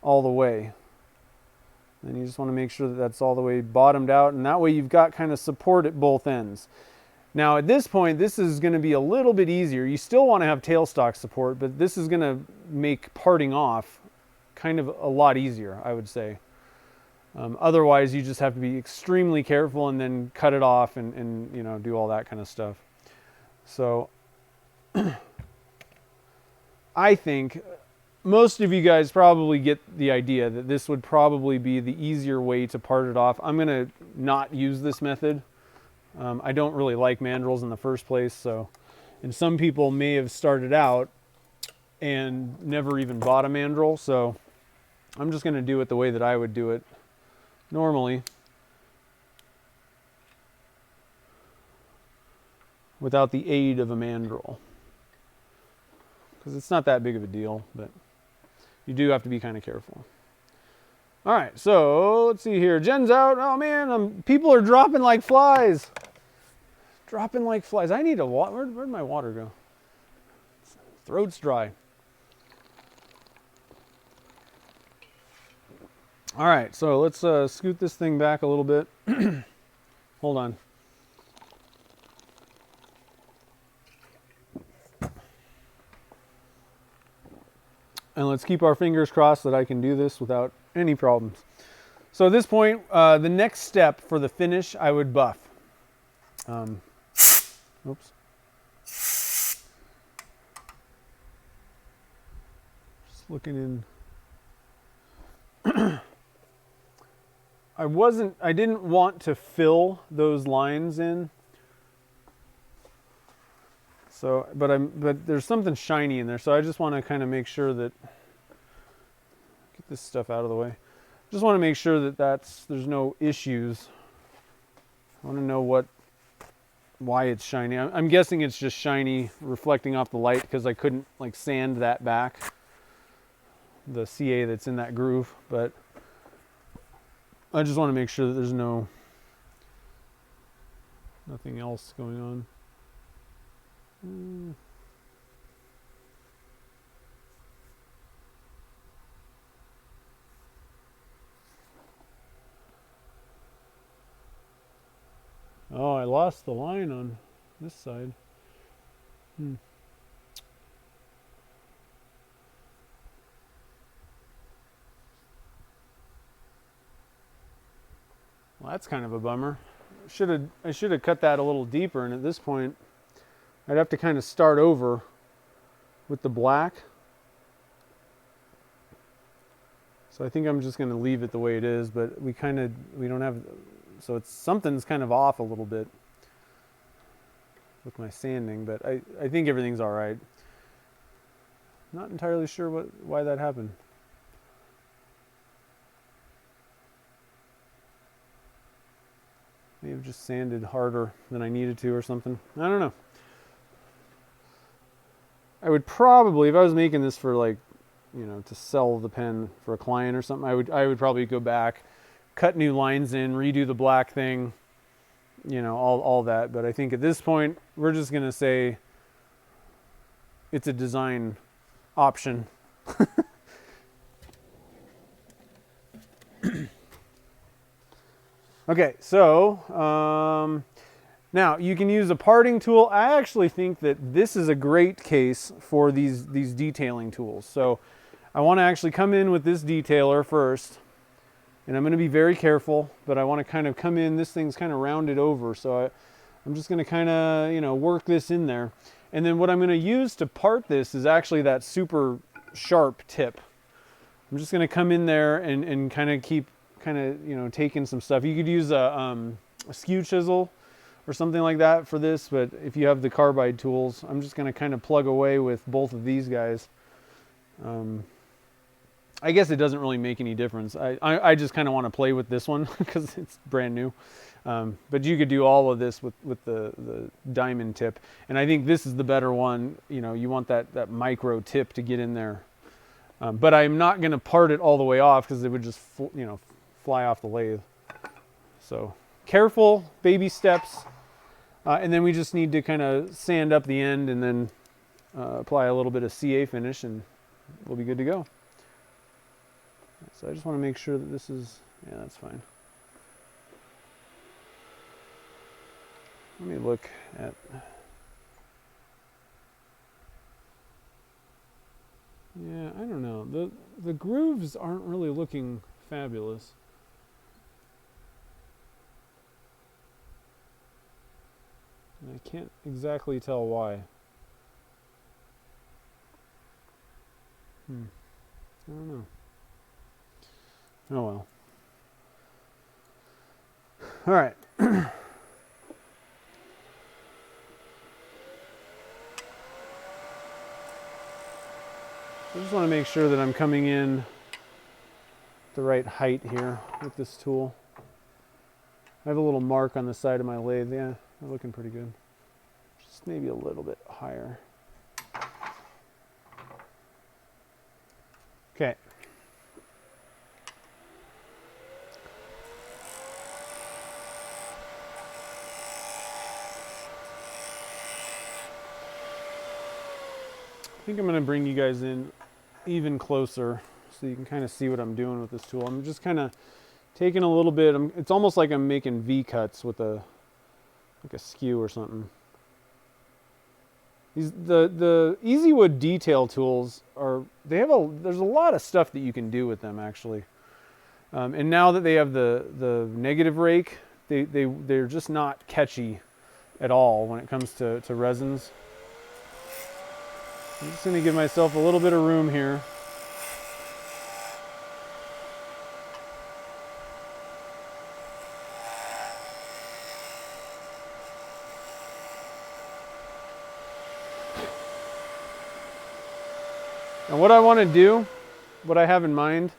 all the way. And you just want to make sure that that's all the way bottomed out, and that way you've got kind of support at both ends. Now at this point, this is going to be a little bit easier. You still want to have tailstock support, but this is going to make parting off kind of a lot easier, I would say. Otherwise, you just have to be extremely careful and then cut it off and do all that kind of stuff. So I think most of you guys probably get the idea that this would probably be the easier way to part it off. I'm going to not use this method. I don't really like mandrels in the first place, and some people may have started out and never even bought a mandrel, so I'm just going to do it the way that I would do it normally, without the aid of a mandrel, because it's not that big of a deal, but you do have to be kind of careful. All right, so let's see here. Jen's out. Oh man, people are dropping like flies. Dropping like flies. I need a water. Where'd my water go? Throat's dry. All right, so let's scoot this thing back a little bit. Hold on. And let's keep our fingers crossed that I can do this without any problems. So at this point, the next step for the finish, I would buff. Oops. Just looking in. I didn't want to fill those lines in. So, but there's something shiny in there, so I just want to kind of make sure that, get this stuff out of the way. Just want to make sure that there's no issues. I want to know why it's shiny. I'm guessing it's just shiny, reflecting off the light, because I couldn't like sand that back, the CA that's in that groove, but I just want to make sure that there's nothing else going on. Oh, I lost the line on this side. Well, that's kind of a bummer. I should have cut that a little deeper, and at this point I'd have to kind of start over with the black. So I think I'm just going to leave it the way it is, but we don't have, so something's kind of off a little bit with my sanding, but I think everything's all right. Not entirely sure why that happened. May have just sanded harder than I needed to or something. I don't know. I would probably, if I was making this for like, to sell the pen for a client or something, I would probably go back, cut new lines in, redo the black thing, all that. But I think at this point, we're just going to say it's a design option. Okay, so now you can use a parting tool. I actually think that this is a great case for these detailing tools. So I want to actually come in with this detailer first, and I'm going to be very careful, but I want to kind of come in, this thing's kind of rounded over, so I'm just going to kind of, work this in there. And then what I'm going to use to part this is actually that super sharp tip. I'm just going to come in there and kind of keep taking some stuff. You could use a skew chisel or something like that for this, but if you have the carbide tools, I'm just going to kind of plug away with both of these guys. I guess it doesn't really make any difference. I just kind of want to play with this one because it's brand new. But you could do all of this with the diamond tip, and I think this is the better one. You want that micro tip to get in there. But I'm not going to part it all the way off because it would just fly off the lathe. So careful, baby steps, and then we just need to kind of sand up the end and then apply a little bit of CA finish, and we'll be good to go. So I just want to make sure that this is, yeah, that's fine. Let me look at, yeah, I don't know. The grooves aren't really looking fabulous. And I can't exactly tell why. I don't know. Oh well. All right. I just want to make sure that I'm coming in the right height here with this tool. I have a little mark on the side of my lathe. Yeah, they're looking pretty good. Just maybe a little bit higher. Okay. I think I'm going to bring you guys in even closer so you can kind of see what I'm doing with this tool. I'm just kind of taking a little bit. It's almost like I'm making V cuts with like a skew or something. The EasyWood detail tools there's a lot of stuff that you can do with them actually. And now that they have the negative rake, they're just not catchy at all when it comes to resins. I'm just going to give myself a little bit of room here. And what I want to do, what I have in mind,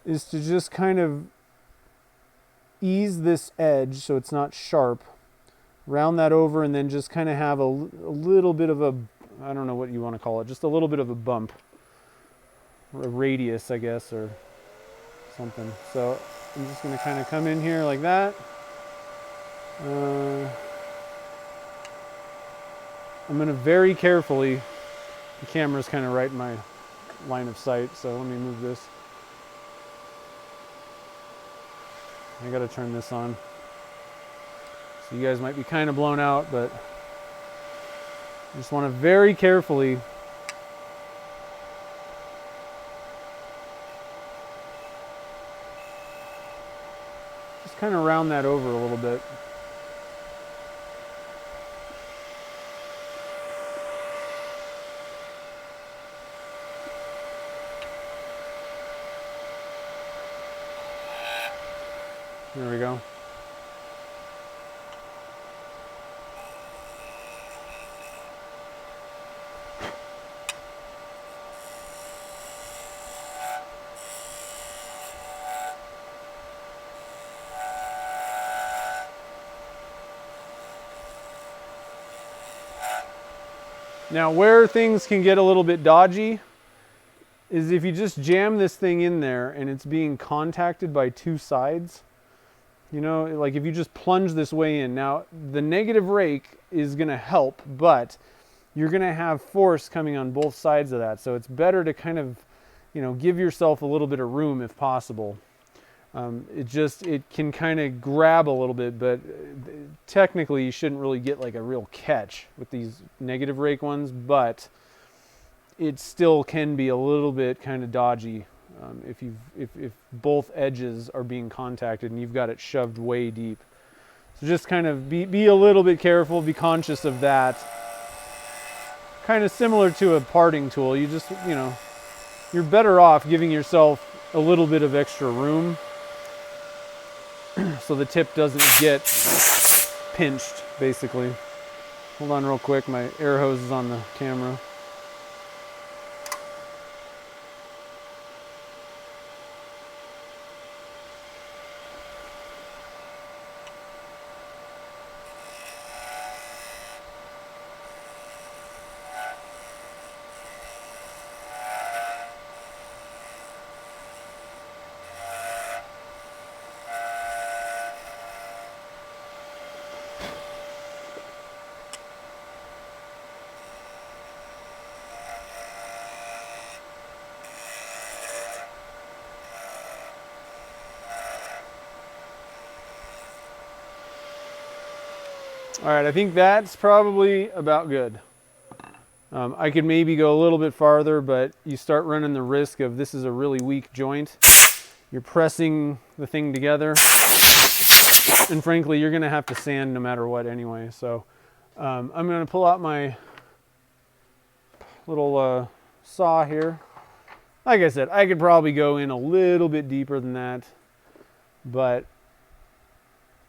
is to just kind of ease this edge so it's not sharp, round that over, and then just kind of have a little bit of a, I don't know what you want to call it, just a little bit of a bump, or a radius, I guess, or something. So I'm just going to kind of come in here like that. I'm going to very carefully, the camera's kind of right in my line of sight, so let me move this. I got to turn this on. So you guys might be kind of blown out, but I just want to very carefully just kind of round that over a little bit. There we go. Now, where things can get a little bit dodgy is if you just jam this thing in there and it's being contacted by two sides. You know, like if you just plunge this way in. Now, the negative rake is going to help, but you're going to have force coming on both sides of that. So it's better to kind of, you know, give yourself a little bit of room if possible. It can kind of grab a little bit, but technically you shouldn't really get like a real catch with these negative rake ones, but it still can be a little bit kind of dodgy if both edges are being contacted and you've got it shoved way deep. So just kind of be a little bit careful, be conscious of that. Kind of similar to a parting tool. You just, you know, you're better off giving yourself a little bit of extra room so the tip doesn't get pinched, basically. Hold on real quick, my air hose is on the camera. All right, I think that's probably about good. I could maybe go a little bit farther, but you start running the risk of this is a really weak joint. You're pressing the thing together, and frankly, you're gonna have to sand no matter what anyway. So I'm gonna pull out my little saw here. Like I said, I could probably go in a little bit deeper than that, but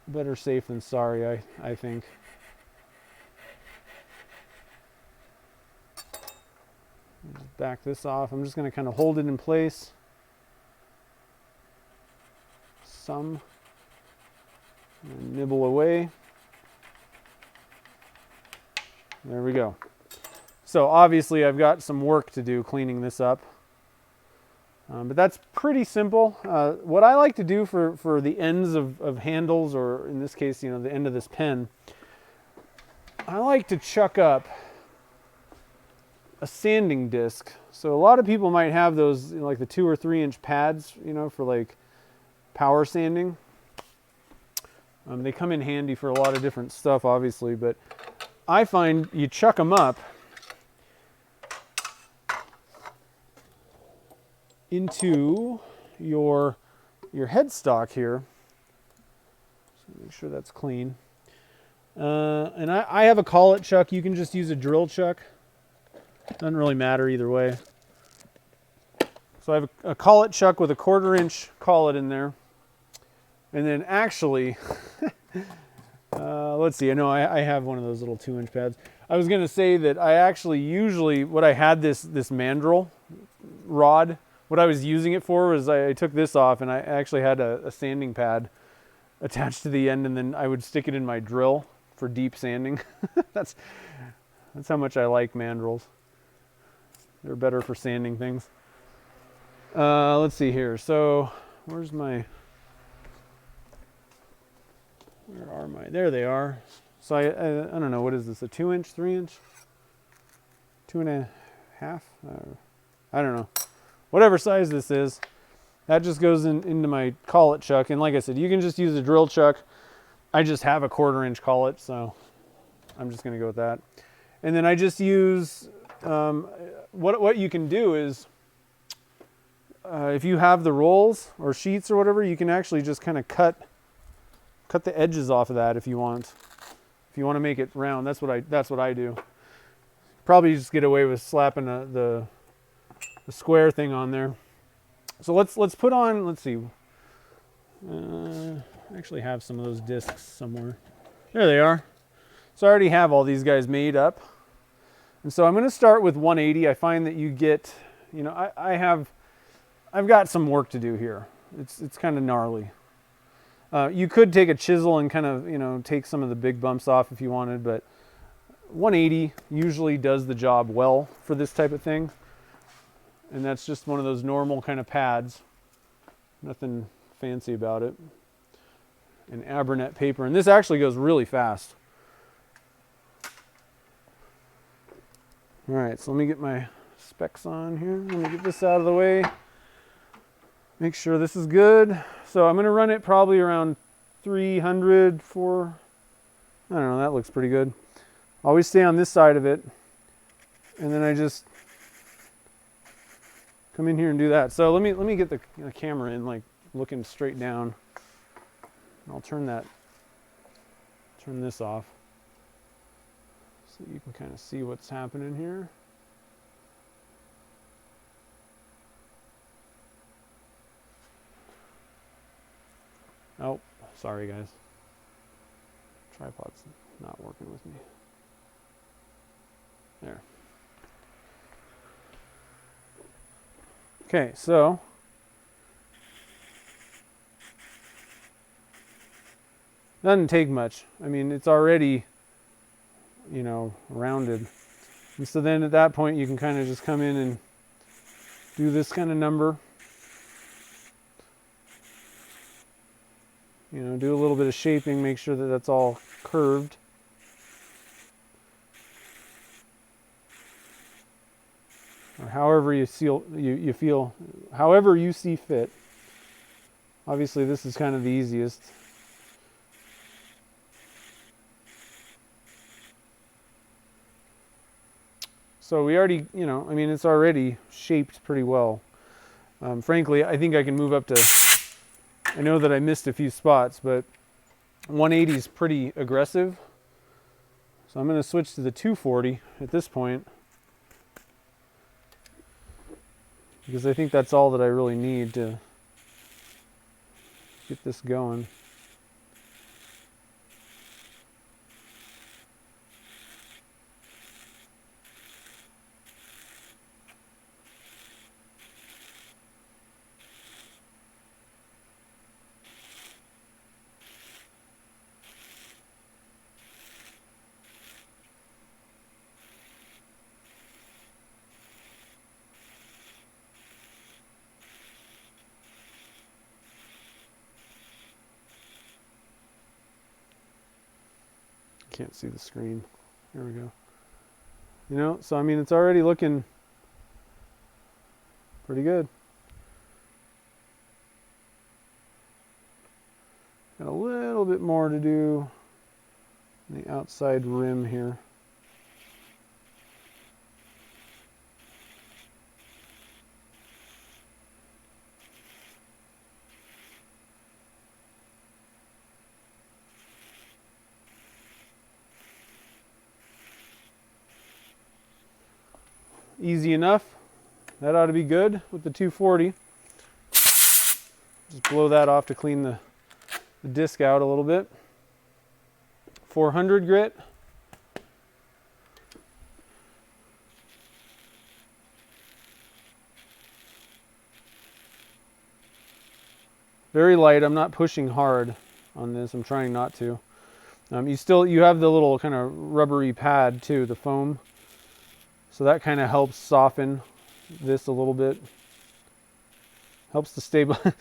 better safe than sorry, I think. Just back this off. I'm just going to kind of hold it in place. And nibble away. There we go. So obviously I've got some work to do cleaning this up. But that's pretty simple. What I like to do for the ends of handles, or in this case, you know, the end of this pen, I like to chuck up a sanding disc. So a lot of people might have those, you know, like the 2 or 3 inch pads, you know, for like power sanding. They come in handy for a lot of different stuff, obviously, but I find you chuck them up into your headstock here. So make sure that's clean. And I have a collet chuck. You can just use a drill chuck. Doesn't really matter either way. So I have a collet chuck with a 1/4 inch collet in there. And then actually, let's see, I know I have one of those little 2-inch pads. I was going to say that I actually usually, what I had this mandrel rod, what I was using it for was I took this off and I actually had a sanding pad attached to the end, and then I would stick it in my drill for deep sanding. That's how much I like mandrels. They're better for sanding things. Let's see here. So where's my... Where are my... There they are. So I don't know, what is this, a 2-inch, 3-inch? 2.5? I don't know. Whatever size this is, that just goes into my collet chuck. And like I said, you can just use a drill chuck. I just have a 1/4 inch collet, so I'm just gonna go with that. And then I just use, what you can do is, if you have the rolls or sheets or whatever, you can actually just kind of cut the edges off of that if you want. If you want to make it round, that's what I do. Probably just get away with slapping the square thing on there. So let's put on. Let's see. I actually have some of those discs somewhere. There they are. So I already have all these guys made up, and so I'm going to start with 180. I find that you get, you know, I've got some work to do here. It's kind of gnarly. You could take a chisel and kind of, you know, take some of the big bumps off if you wanted, but 180 usually does the job well for this type of thing. And that's just one of those normal kind of pads. Nothing fancy about it. And Abernet paper. And this actually goes really fast. All right, so let me get my specs on here. Let me get this out of the way. Make sure this is good. So I'm going to run it probably around 300, 4. I don't know, that looks pretty good. Always stay on this side of it. And then I just come in here and do that. So let me get the camera in, like looking straight down. I'll turn this off so you can kind of see what's happening here. Oh, sorry guys. Tripod's not working with me. There. Okay, so doesn't take much. I mean, it's already, you know, rounded. And so then at that point you can kind of just come in and do this kind of number. You know, do a little bit of shaping, make sure that that's all curved. Or however you feel, however you see fit. Obviously this is kind of the easiest. So we already, you know, I mean, it's already shaped pretty well. Frankly, I think I can move up to, I know that I missed a few spots, but 180 is pretty aggressive. So I'm going to switch to the 240 at this point, because I think that's all that I really need to get this going. Can't see the screen. Here we go. You know, so I mean, it's already looking pretty good. Got a little bit more to do on the outside rim here. easy enough. That ought to be good with the 240. Just blow that off to clean the disc out a little bit. 400 grit. Very light. I'm not pushing hard on this. I'm trying not to. You have the little kind of rubbery pad too, the foam. So that kind of helps soften this a little bit. Helps to stabilize.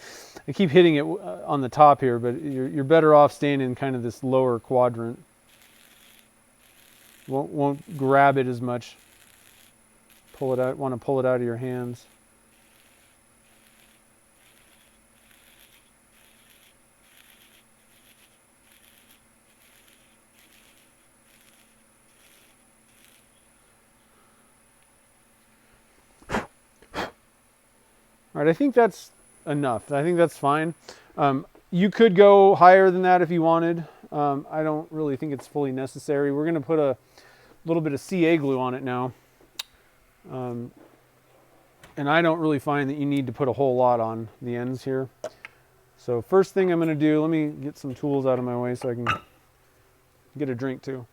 I keep hitting it on the top here, but you're better off staying in kind of this lower quadrant. Won't grab it as much. Pull it out. Want to pull it out of your hands. All right, I think that's enough. I think that's fine. You could go higher than that if you wanted. I don't really think it's fully necessary. We're going to put a little bit of CA glue on it now. And I don't really find that you need to put a whole lot on the ends here. So first thing I'm going to do, let me get some tools out of my way so I can get a drink too.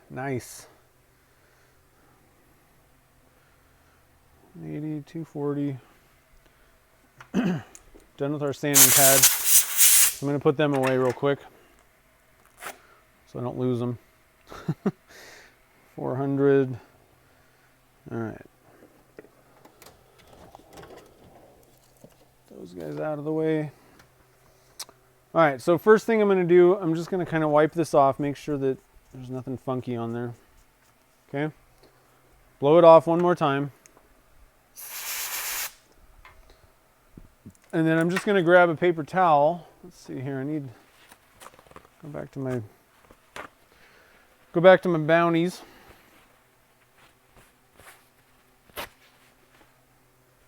Nice. 80, 240. Done with our sanding pads. I'm going to put them away real quick so I don't lose them. 400. All right. Those guys out of the way. All right, so first thing I'm going to do, I'm just going to kind of wipe this off, make sure that there's nothing funky on there. Okay. Blow it off one more time. And then I'm just going to grab a paper towel. Let's see here. I need go back to my bounties.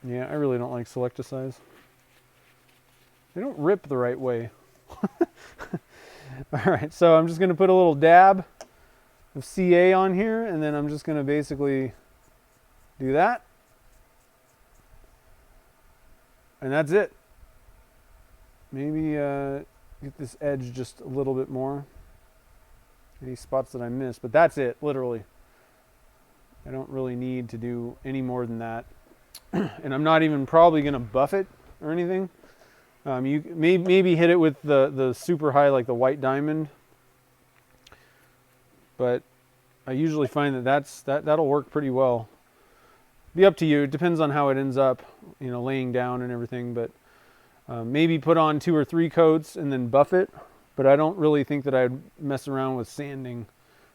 Yeah, I really don't like Selecticize. They don't rip the right way. All right, so I'm just going to put a little dab of CA on here, and then I'm just going to basically do that. And that's it. Maybe get this edge just a little bit more. Any spots that I missed, but that's it, literally. I don't really need to do any more than that. And I'm not even probably going to buff it or anything. You maybe hit it with the super high, like the white diamond. But I usually find that'll work pretty well. Be up to you. It depends on how it ends up, laying down and everything. But maybe put on 2 or 3 coats and then buff it. But I don't really think that I'd mess around with sanding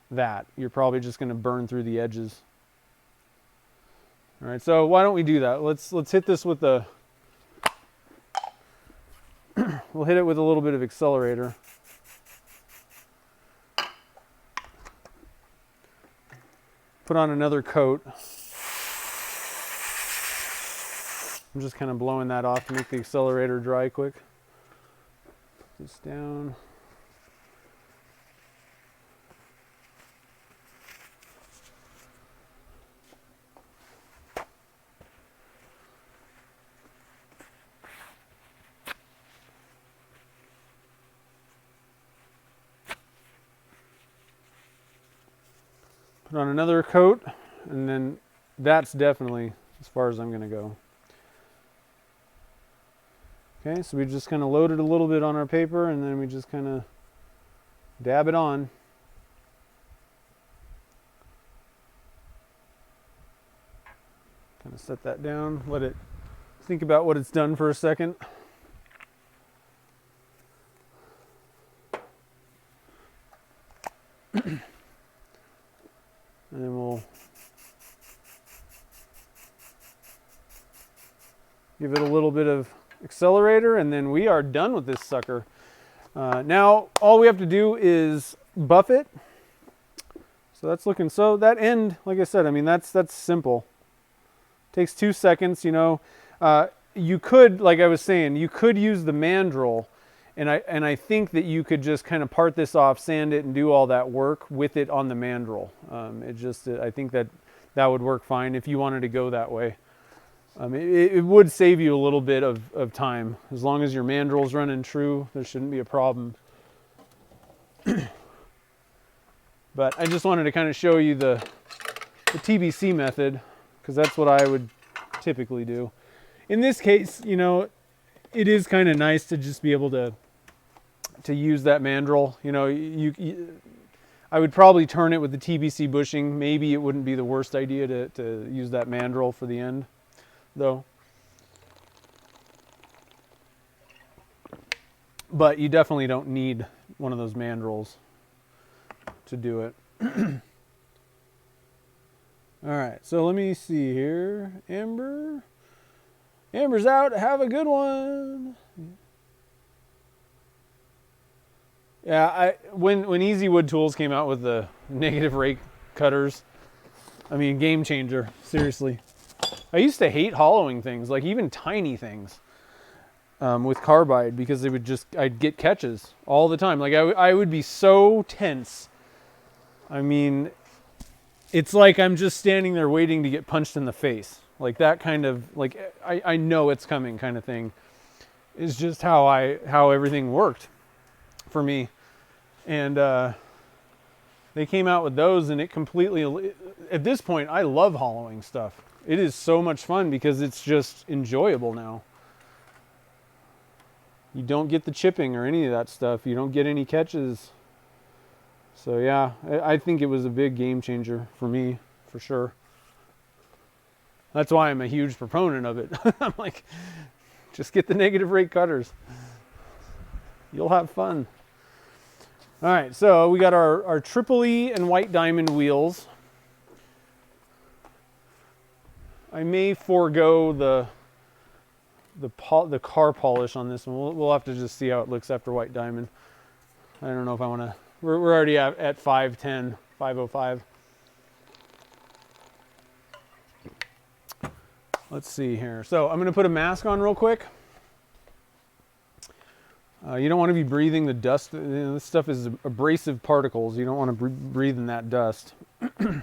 that. You're probably just going to burn through the edges. All right, so why don't we do that? Let's hit this with the. We'll hit it with a little bit of accelerator. Put on another coat. I'm just kind of blowing that off to make the accelerator dry quick. Put this down. Put on another coat, and then that's definitely as far as I'm going to go. Okay, so we just kind of load it a little bit on our paper, and then we just kind of dab it on. Kind of set that down, let it think about what it's done for a second. And then we'll give it a little bit of accelerator, and then we are done with this sucker. Now all we have to do is buff it. So that's looking, so that end, like I said, I mean that's simple. Takes 2 seconds, You could, like I was saying, you could use the mandrel And I think that you could just kind of part this off, sand it, and do all that work with it on the mandrel. I think that would work fine if you wanted to go that way. It would save you a little bit of time. As long as your mandrel's running true, there shouldn't be a problem. But I just wanted to kind of show you the TBC method, because that's what I would typically do. In this case, you know, it is kind of nice to just be able to use that mandrel. You know, I would probably turn it with the TBC bushing. Maybe it wouldn't be the worst idea to use that mandrel for the end, though. But you definitely don't need one of those mandrels to do it. All right, so let me see here. Amber's out. Have a good one. Yeah, when Easy Wood Tools came out with the negative rake cutters, I mean, game changer. Seriously, I used to hate hollowing things, like even tiny things, with carbide, because they would I'd get catches all the time. Like I would be so tense. I mean, it's like I'm just standing there waiting to get punched in the face. Like that kind of, like, I know it's coming kind of thing is just how everything worked for me. And they came out with those, and it completely, at this point, I love hollowing stuff. It is so much fun because it's just enjoyable now. You don't get the chipping or any of that stuff. You don't get any catches. So yeah, I think it was a big game changer for me, for sure. That's why I'm a huge proponent of it. I'm like, just get the negative rake cutters. You'll have fun. All right, so we got our triple E and white diamond wheels. I may forego the car polish on this one. We'll have to just see how it looks after white diamond. I don't know if I want to. We're already at 510, 505. Let's see here. So I'm going to put a mask on real quick. You don't want to be breathing the dust. You know, this stuff is abrasive particles. You don't want to breathe in that dust. So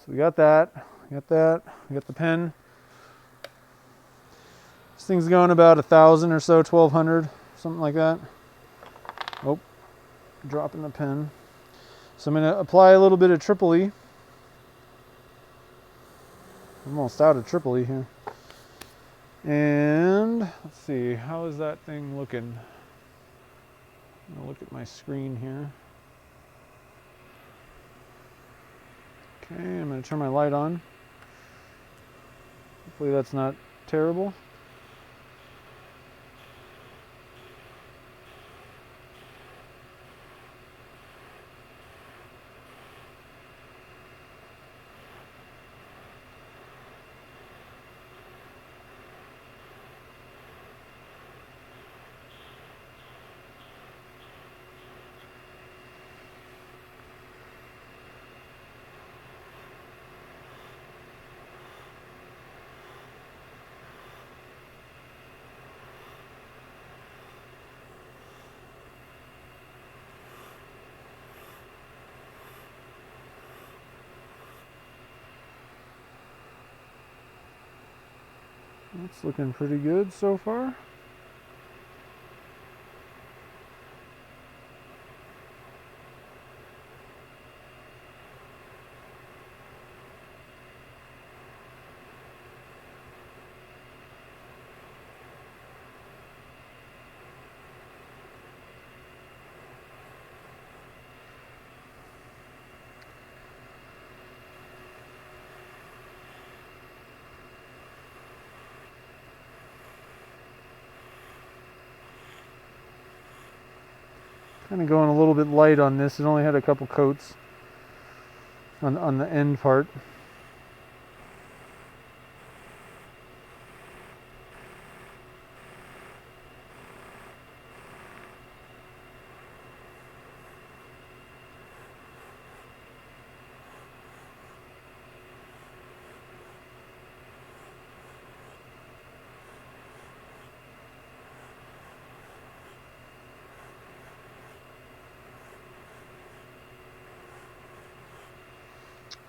we got that. We got the pen. This thing's going about 1,000 or so, 1,200, something like that. Oh, dropping the pen. So I'm going to apply a little bit of triple E. I'm almost out of triple E here. And let's see, how is that thing looking? I'm going to look at my screen here. Okay, I'm going to turn my light on. Hopefully that's not terrible. It's looking pretty good so far. Kind of going a little bit light on this. It only had a couple coats on the end part.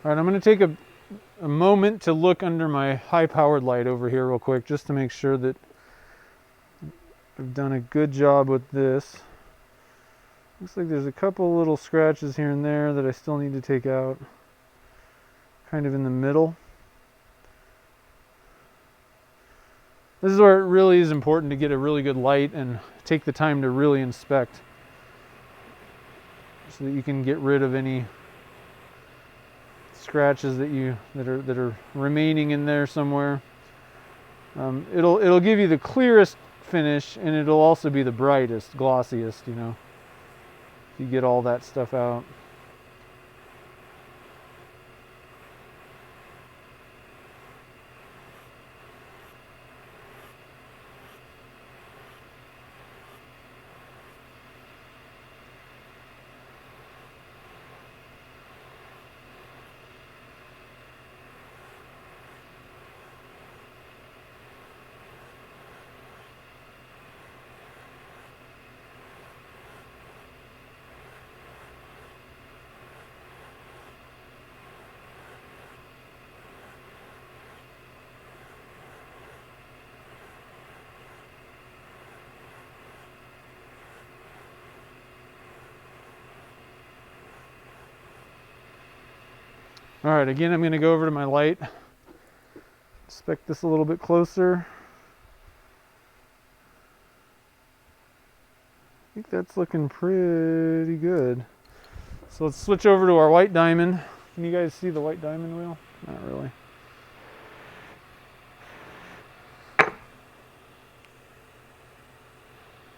All right, I'm going to take a moment to look under my high-powered light over here real quick, just to make sure that I've done a good job with this. Looks like there's a couple little scratches here and there that I still need to take out, kind of in the middle. This is where it really is important to get a really good light and take the time to really inspect, so that you can get rid of any scratches that are remaining in there somewhere. It'll give you the clearest finish, and it'll also be the brightest, glossiest, you know, if you get all that stuff out. All right, again, I'm going to go over to my light, inspect this a little bit closer. I think that's looking pretty good. So let's switch over to our white diamond. Can you guys see the white diamond wheel? Not really.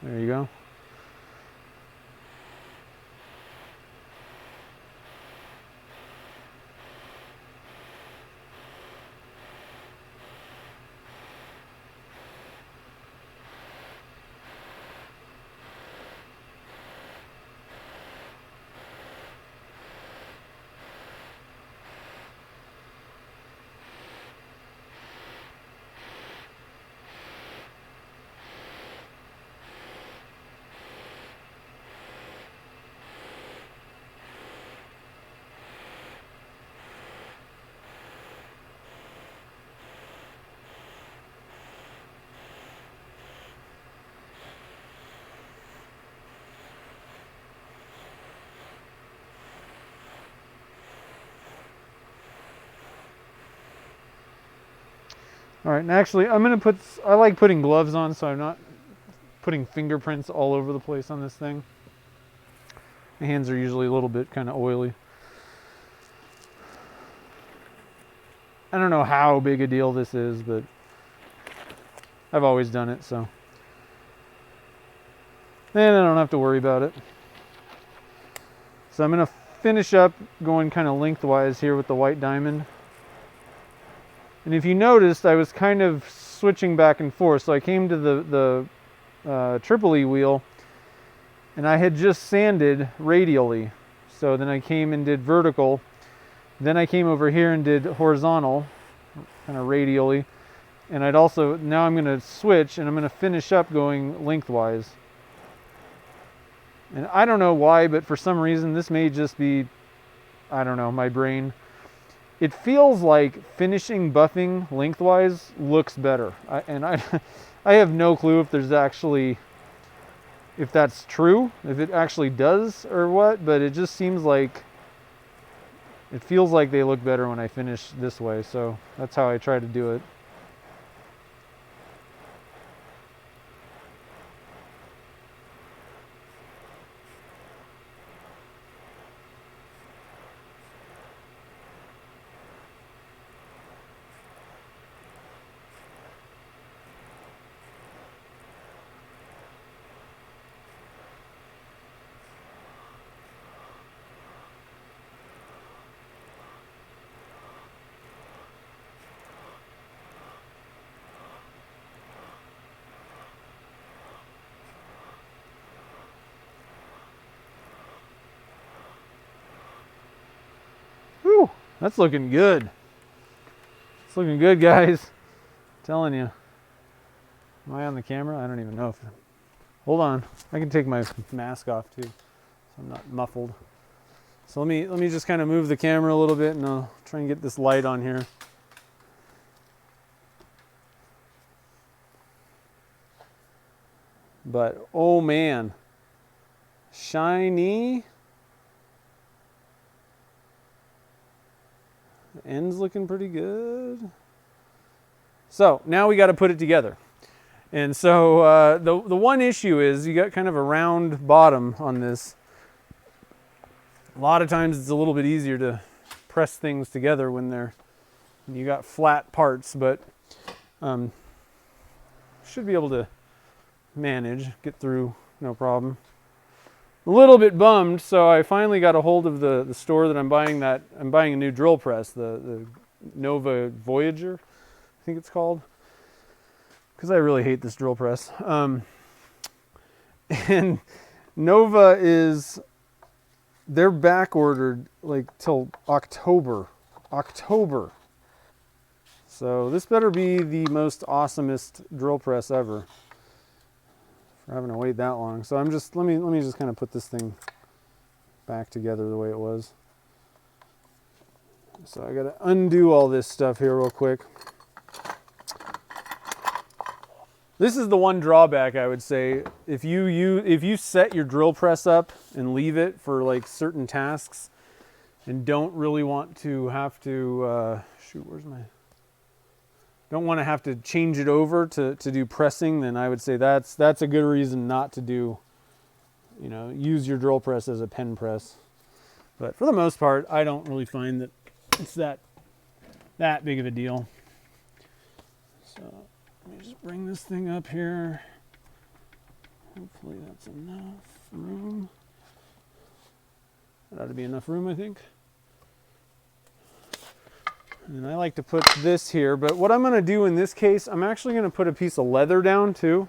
There you go. All right, and actually I'm gonna I like putting gloves on so I'm not putting fingerprints all over the place on this thing. My hands are usually a little bit kind of oily. I don't know how big a deal this is, but I've always done it, so then I don't have to worry about it. So I'm gonna finish up going kind of lengthwise here with the white diamond. And if you noticed, I was kind of switching back and forth. So I came to the triple E wheel, and I had just sanded radially. So then I came and did vertical. Then I came over here and did horizontal, kind of radially. And now I'm going to switch, and I'm going to finish up going lengthwise. And I don't know why, but for some reason, this may just be, I don't know, my brain. It feels like finishing buffing lengthwise looks better. I have no clue if that's true, if it actually does or what, but it just seems like, it feels like they look better when I finish this way. So that's how I try to do it. Whew, that's looking good. It's looking good, guys. I'm telling you. Am I on the camera? I don't even know if... Hold on. I can take my mask off too, so I'm not muffled. So let me just kind of move the camera a little bit and I'll try and get this light on here. But oh man, shiny. The end's looking pretty good. So now we got to put it together. And so the one issue is you got kind of a round bottom on this. A lot of times it's a little bit easier to press things together when you got flat parts, but should be able to manage, get through, no problem. A little bit bummed, so I finally got a hold of the store that I'm buying a new drill press, the Nova Voyager, I think it's called, because I really hate this drill press. And Nova they're back ordered like till October. So this better be the most awesomest drill press ever. For having to wait that long. So let me just kind of put this thing back together the way it was. So I got to undo all this stuff here real quick. This is the one drawback I would say. If you set your drill press up and leave it for like certain tasks and don't really want to have to don't want to have to change it over to do pressing, then I would say that's a good reason not to do, use your drill press as a pen press. But for the most part, I don't really find that it's that big of a deal. So let me just bring this thing up here. Hopefully that's enough room. That ought to be enough room, I think. And I like to put this here, but what I'm going to do in this case, I'm actually going to put a piece of leather down too,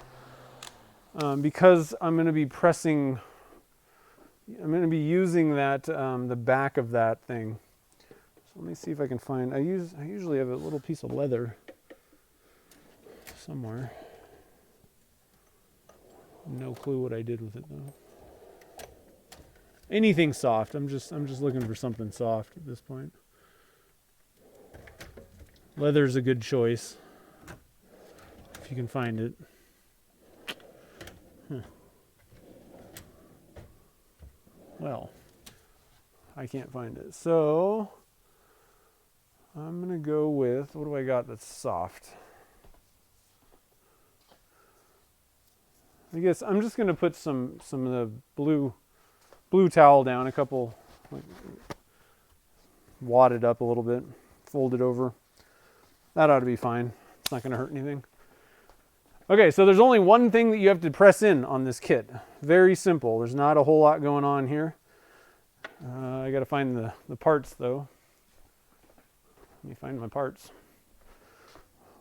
because I'm going to be pressing, I'm going to be using that, the back of that thing. So let me see if I can find, I usually have a little piece of leather somewhere. No clue what I did with it though. Anything soft. I'm just looking for something soft at this point. Leather's a good choice if you can find it. Well, I can't find it. So I'm gonna go with, what do I got that's soft? I guess I'm just gonna put some of the blue towel down, a couple, like, wad it up a little bit, fold it over. That ought to be fine. It's not going to hurt anything. Okay, so there's only one thing that you have to press in on this kit. Very simple. There's not a whole lot going on here. I got to find the parts though. Let me find my parts.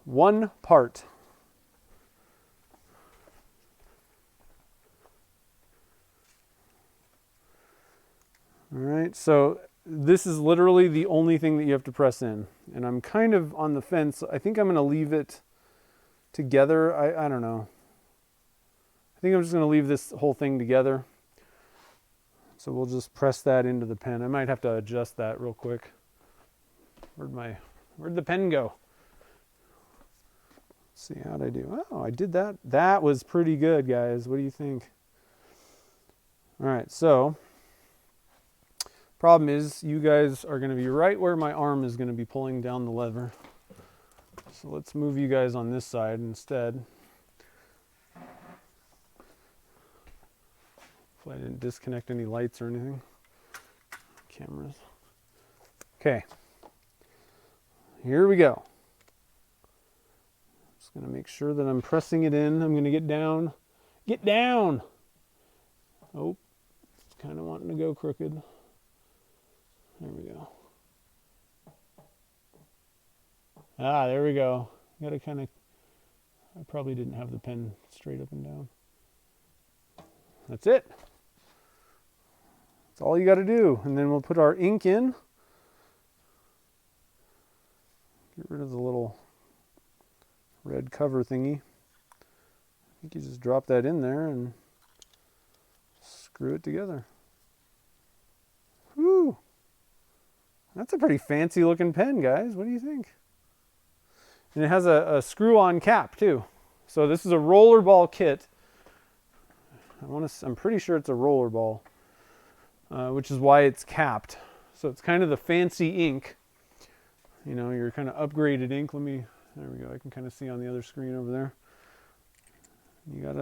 One part. All right, so this is literally the only thing that you have to press in. And I'm kind of on the fence. I think I'm going to leave it together. I don't know. I think I'm just going to leave this whole thing together. So we'll just press that into the pen. I might have to adjust that real quick. Where'd the pen go? Let's see, how'd I do? Oh, I did that. That was pretty good, guys. What do you think? All right, so problem is you guys are going to be right where my arm is going to be pulling down the lever. So let's move you guys on this side instead. Hopefully I didn't disconnect any lights or anything. Cameras. Okay. Here we go. Just going to make sure that I'm pressing it in. I'm going to get down. Get down! Oh, it's kind of wanting to go crooked. There we go. Ah, there we go. Got to kind of, I probably didn't have the pen straight up and down. That's it. That's all you got to do. And then we'll put our ink in. Get rid of the little red cover thingy. I think you just drop that in there and screw it together. Woo! That's a pretty fancy looking pen, guys. What do you think? And it has a screw-on cap too. So this is a rollerball kit. I'm pretty sure it's a rollerball, which is why it's capped. So it's kind of the fancy ink. You know, your kind of upgraded ink. There we go. I can kind of see on the other screen over there. You got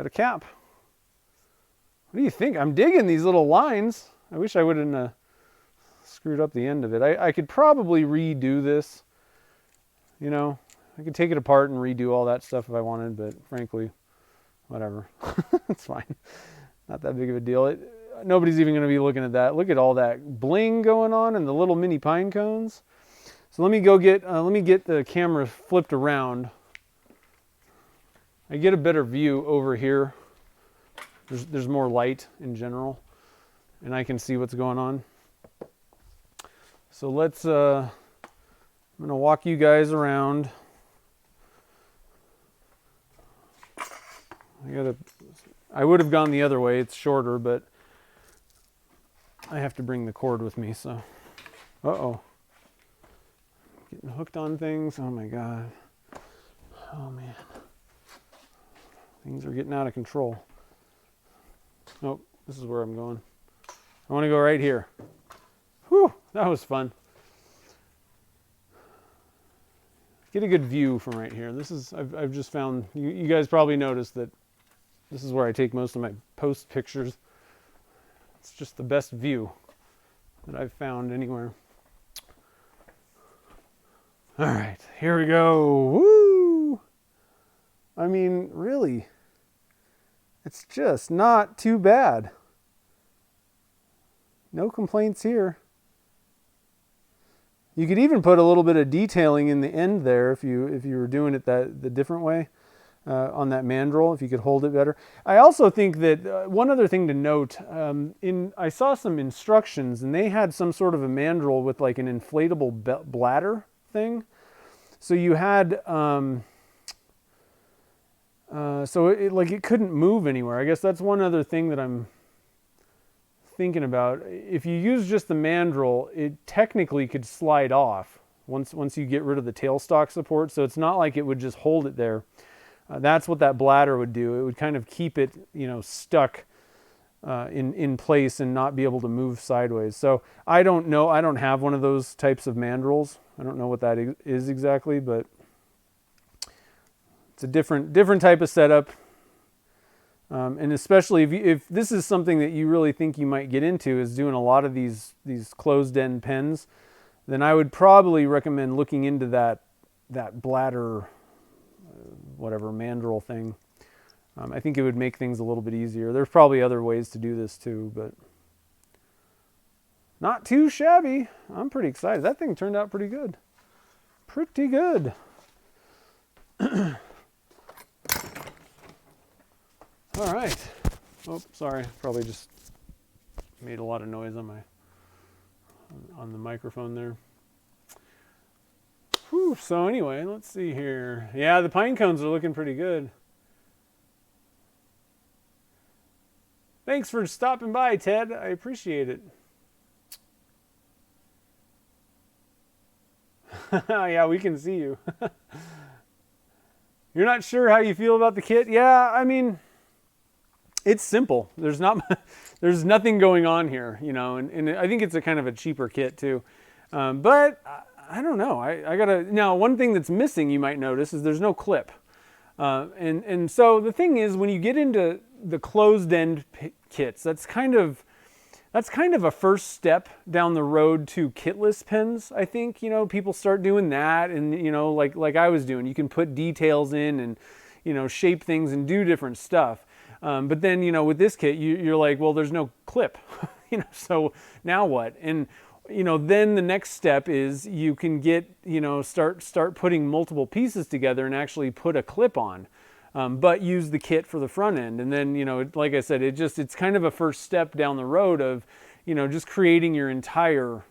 a cap. What do you think? I'm digging these little lines. I wish I wouldn't screwed up the end of it. I could probably redo this. You know, I could take it apart and redo all that stuff if I wanted, but frankly, whatever. It's fine. Not that big of a deal. Nobody's even going to be looking at that. Look at all that bling going on and the little mini pine cones. So let me get the camera flipped around. I get a better view over here. There's more light in general, and I can see what's going on. So let's, I'm going to walk you guys around. I would have gone the other way. It's shorter, but I have to bring the cord with me, so. Uh-oh. Getting hooked on things. Oh my God. Oh man. Things are getting out of control. Oh, this is where I'm going. I want to go right here. Whew, that was fun. Get a good view from right here. I've just found, you guys probably noticed that this is where I take most of my post pictures. It's just the best view that I've found anywhere. All right, here we go. Woo! I mean, really, it's just not too bad. No complaints here. You could even put a little bit of detailing in the end there if you were doing it the different way on that mandrel, if you could hold it better. I also think that one other thing to note, I saw some instructions and they had some sort of a mandrel with like an inflatable bladder thing. So you had, so it couldn't move anywhere. I guess that's one other thing that I'm thinking about. If you use just the mandrel, it technically could slide off once you get rid of the tailstock support. So it's not like it would just hold it there. That's what that bladder would do. It would kind of keep it, stuck in place and not be able to move sideways. So I don't know. I don't have one of those types of mandrels. I don't know what that is exactly, but it's a different type of setup. And especially if this is something that you really think you might get into, is doing a lot of these closed end pens, then I would probably recommend looking into that bladder, whatever mandrel thing. I think it would make things a little bit easier. There's probably other ways to do this too, but not too shabby. I'm pretty excited. That thing turned out pretty good. Pretty good. All right. Oh, sorry. Probably just made a lot of noise on the microphone there. Whew, so anyway, let's see here. Yeah, the pine cones are looking pretty good. Thanks for stopping by, Ted. I appreciate it. Yeah, we can see you. You're not sure how you feel about the kit? Yeah, I mean, it's simple. There's nothing going on here, and I think it's a kind of a cheaper kit too. But I don't know. Now one thing that's missing, you might notice, is there's no clip. And so the thing is, when you get into the closed end kits, that's kind of a first step down the road to kitless pens. I think, people start doing that, and, like I was doing, you can put details in and, shape things and do different stuff. But then, with this kit, you're like, well, there's no clip, so now what? And, then the next step is you can get, start putting multiple pieces together and actually put a clip on. But use the kit for the front end. And then, like I said, it's kind of a first step down the road of, just creating your entire,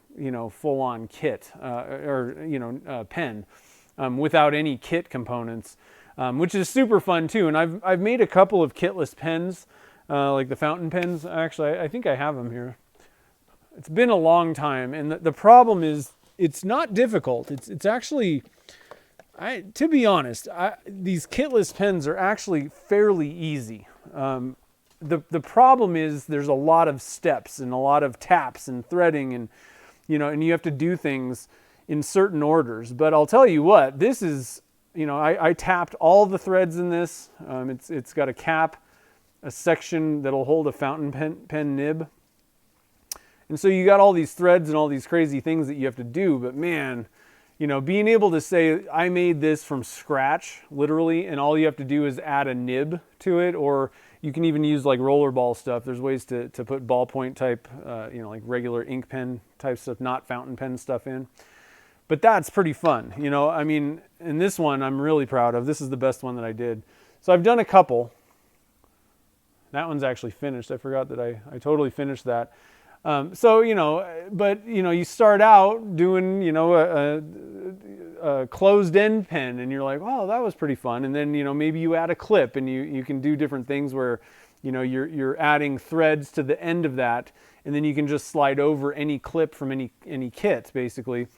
full-on kit, pen, without any kit components, which is super fun too. And I've made a couple of kitless pens, like the fountain pens. Actually, I think I have them here. it's been a long time, and the problem is it's not difficult. It's actually, to be honest, these kitless pens are actually fairly easy. The problem is there's a lot of steps and a lot of taps and threading, and and you have to do things in certain orders. But I'll tell you what, this is, I tapped all the threads in this. It's got a cap, a section that'll hold a fountain pen nib. And so you got all these threads and all these crazy things that you have to do, but man, being able to say, I made this from scratch, literally, and all you have to do is add a nib to it, or you can even use like rollerball stuff. There's ways to put ballpoint type, like regular ink pen type stuff, not fountain pen stuff in. But that's pretty fun, I mean, and this one I'm really proud of. This is the best one that I did. So I've done a couple. That one's actually finished. I forgot that I totally finished that. So, but, you start out doing, a closed end pen, and you're like, oh, that was pretty fun. And then, maybe you add a clip, and you can do different things where, you're adding threads to the end of that, and then you can just slide over any clip from any kit, basically.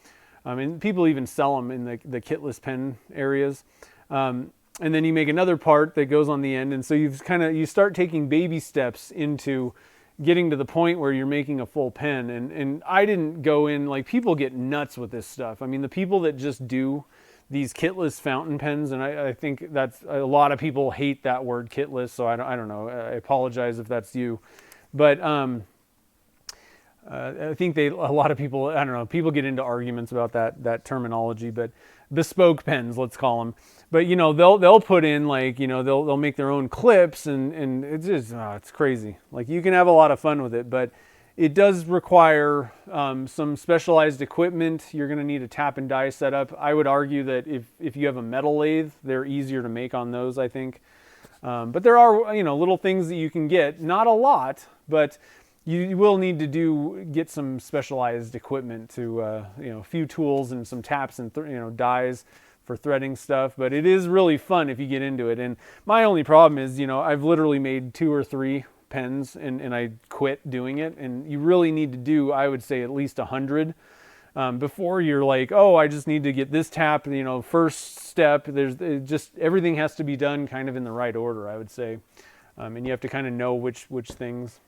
And people even sell them in the kitless pen areas. And then you make another part that goes on the end. And so you start taking baby steps into getting to the point where you're making a full pen. And I didn't go in, like, people get nuts with this stuff. I mean, the people that just do these kitless fountain pens, and I think that's, a lot of people hate that word kitless, so I don't know. I apologize if that's you. But I think a lot of people, I don't know, people get into arguments about that terminology, but bespoke pens, let's call them. But they'll put in, like, they'll make their own clips, and it's just, it's crazy. Like, you can have a lot of fun with it, but it does require some specialized equipment. You're going to need a tap and die setup. I would argue that if you have a metal lathe, they're easier to make on those, I think. But there are, little things that you can get, not a lot, but you will need to get some specialized equipment to, a few tools and some taps and, dies for threading stuff. But it is really fun if you get into it. And my only problem is, I've literally made 2 or 3 pens and I quit doing it. And you really need to do, I would say, at least 100 before you're like, oh, I just need to get this tap, first step. Everything has to be done kind of in the right order, I would say. And you have to kind of know which things.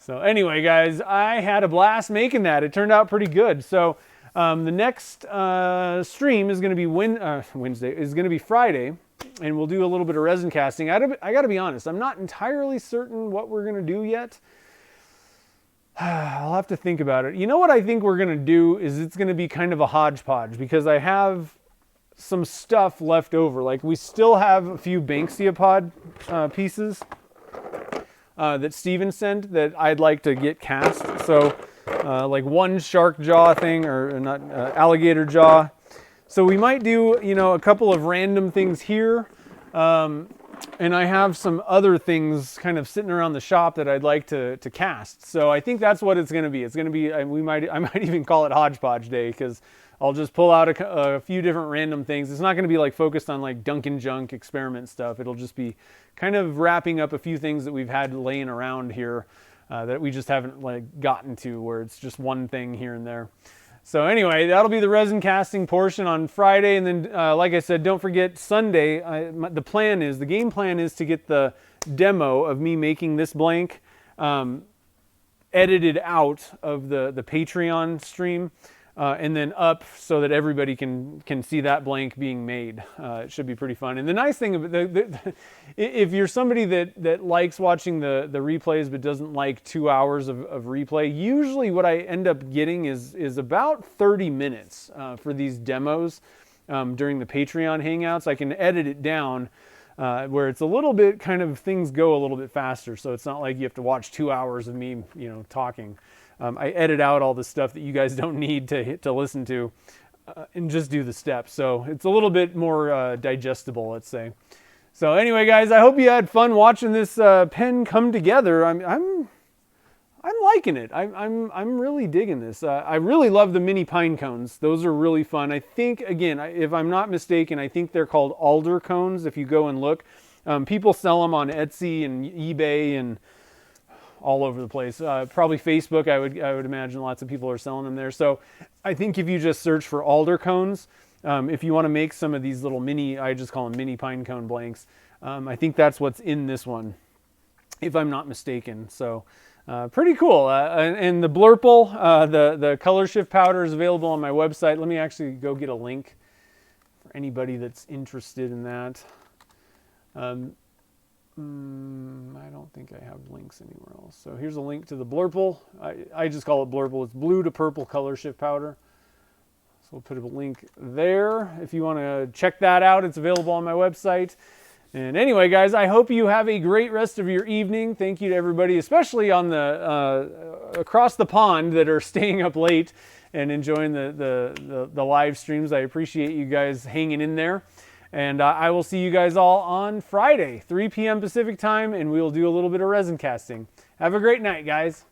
So anyway, guys, I had a blast making that. It turned out pretty good. So the next stream is going to be Wednesday. Is going to be Friday, and we'll do a little bit of resin casting. I got to be honest, I'm not entirely certain what we're going to do yet. I'll have to think about it. You know what I think we're going to do is it's going to be kind of a hodgepodge, because I have some stuff left over. Like, we still have a few Banksia pod pieces that Steven sent that I'd like to get cast. So like one shark jaw thing, or not, alligator jaw. So we might do, a couple of random things here. And I have some other things kind of sitting around the shop that I'd like to cast. So I think that's what it's going to be. It's going to be, I might even call it Hodgepodge Day, because I'll just pull out a few different random things. It's not going to be like focused on like Dunkin' Junk experiment stuff. It'll just be kind of wrapping up a few things that we've had laying around here that we just haven't like gotten to, where it's just one thing here and there. So anyway, that'll be the resin casting portion on Friday. And then, like I said, don't forget Sunday. The game plan is to get the demo of me making this blank edited out of the Patreon stream. And then up so that everybody can see that blank being made. It should be pretty fun. And the nice thing about if you're somebody that likes watching the replays but doesn't like 2 hours of replay, usually what I end up getting is about 30 minutes for these demos during the Patreon hangouts. I can edit it down where it's a little bit kind of, things go a little bit faster. So it's not like you have to watch 2 hours of me, talking. I edit out all the stuff that you guys don't need to listen to and just do the steps. So it's a little bit more digestible, let's say. So anyway, guys, I hope you had fun watching this pen come together. I'm liking it. I'm really digging this. I really love the mini pine cones. Those are really fun. I think, again, if I'm not mistaken, I think they're called alder cones if you go and look. People sell them on Etsy and eBay and all over the place. Probably Facebook, I would imagine lots of people are selling them there. So I think if you just search for alder cones, if you want to make some of these little mini, I just call them mini pine cone blanks, I think that's what's in this one, if I'm not mistaken. So pretty cool. And the blurple, the color shift powder is available on my website. Let me actually go get a link for anybody that's interested in that. I don't think I have links anywhere else. So here's a link to the blurple. I just call it blurple. It's blue to purple color shift powder. So we'll put a link there. If you want to check that out, it's available on my website. And anyway, guys, I hope you have a great rest of your evening. Thank you to everybody, especially on the across the pond, that are staying up late and enjoying the live streams. I appreciate you guys hanging in there. And I will see you guys all on Friday, 3 p.m. Pacific time, and we'll do a little bit of resin casting. Have a great night, guys.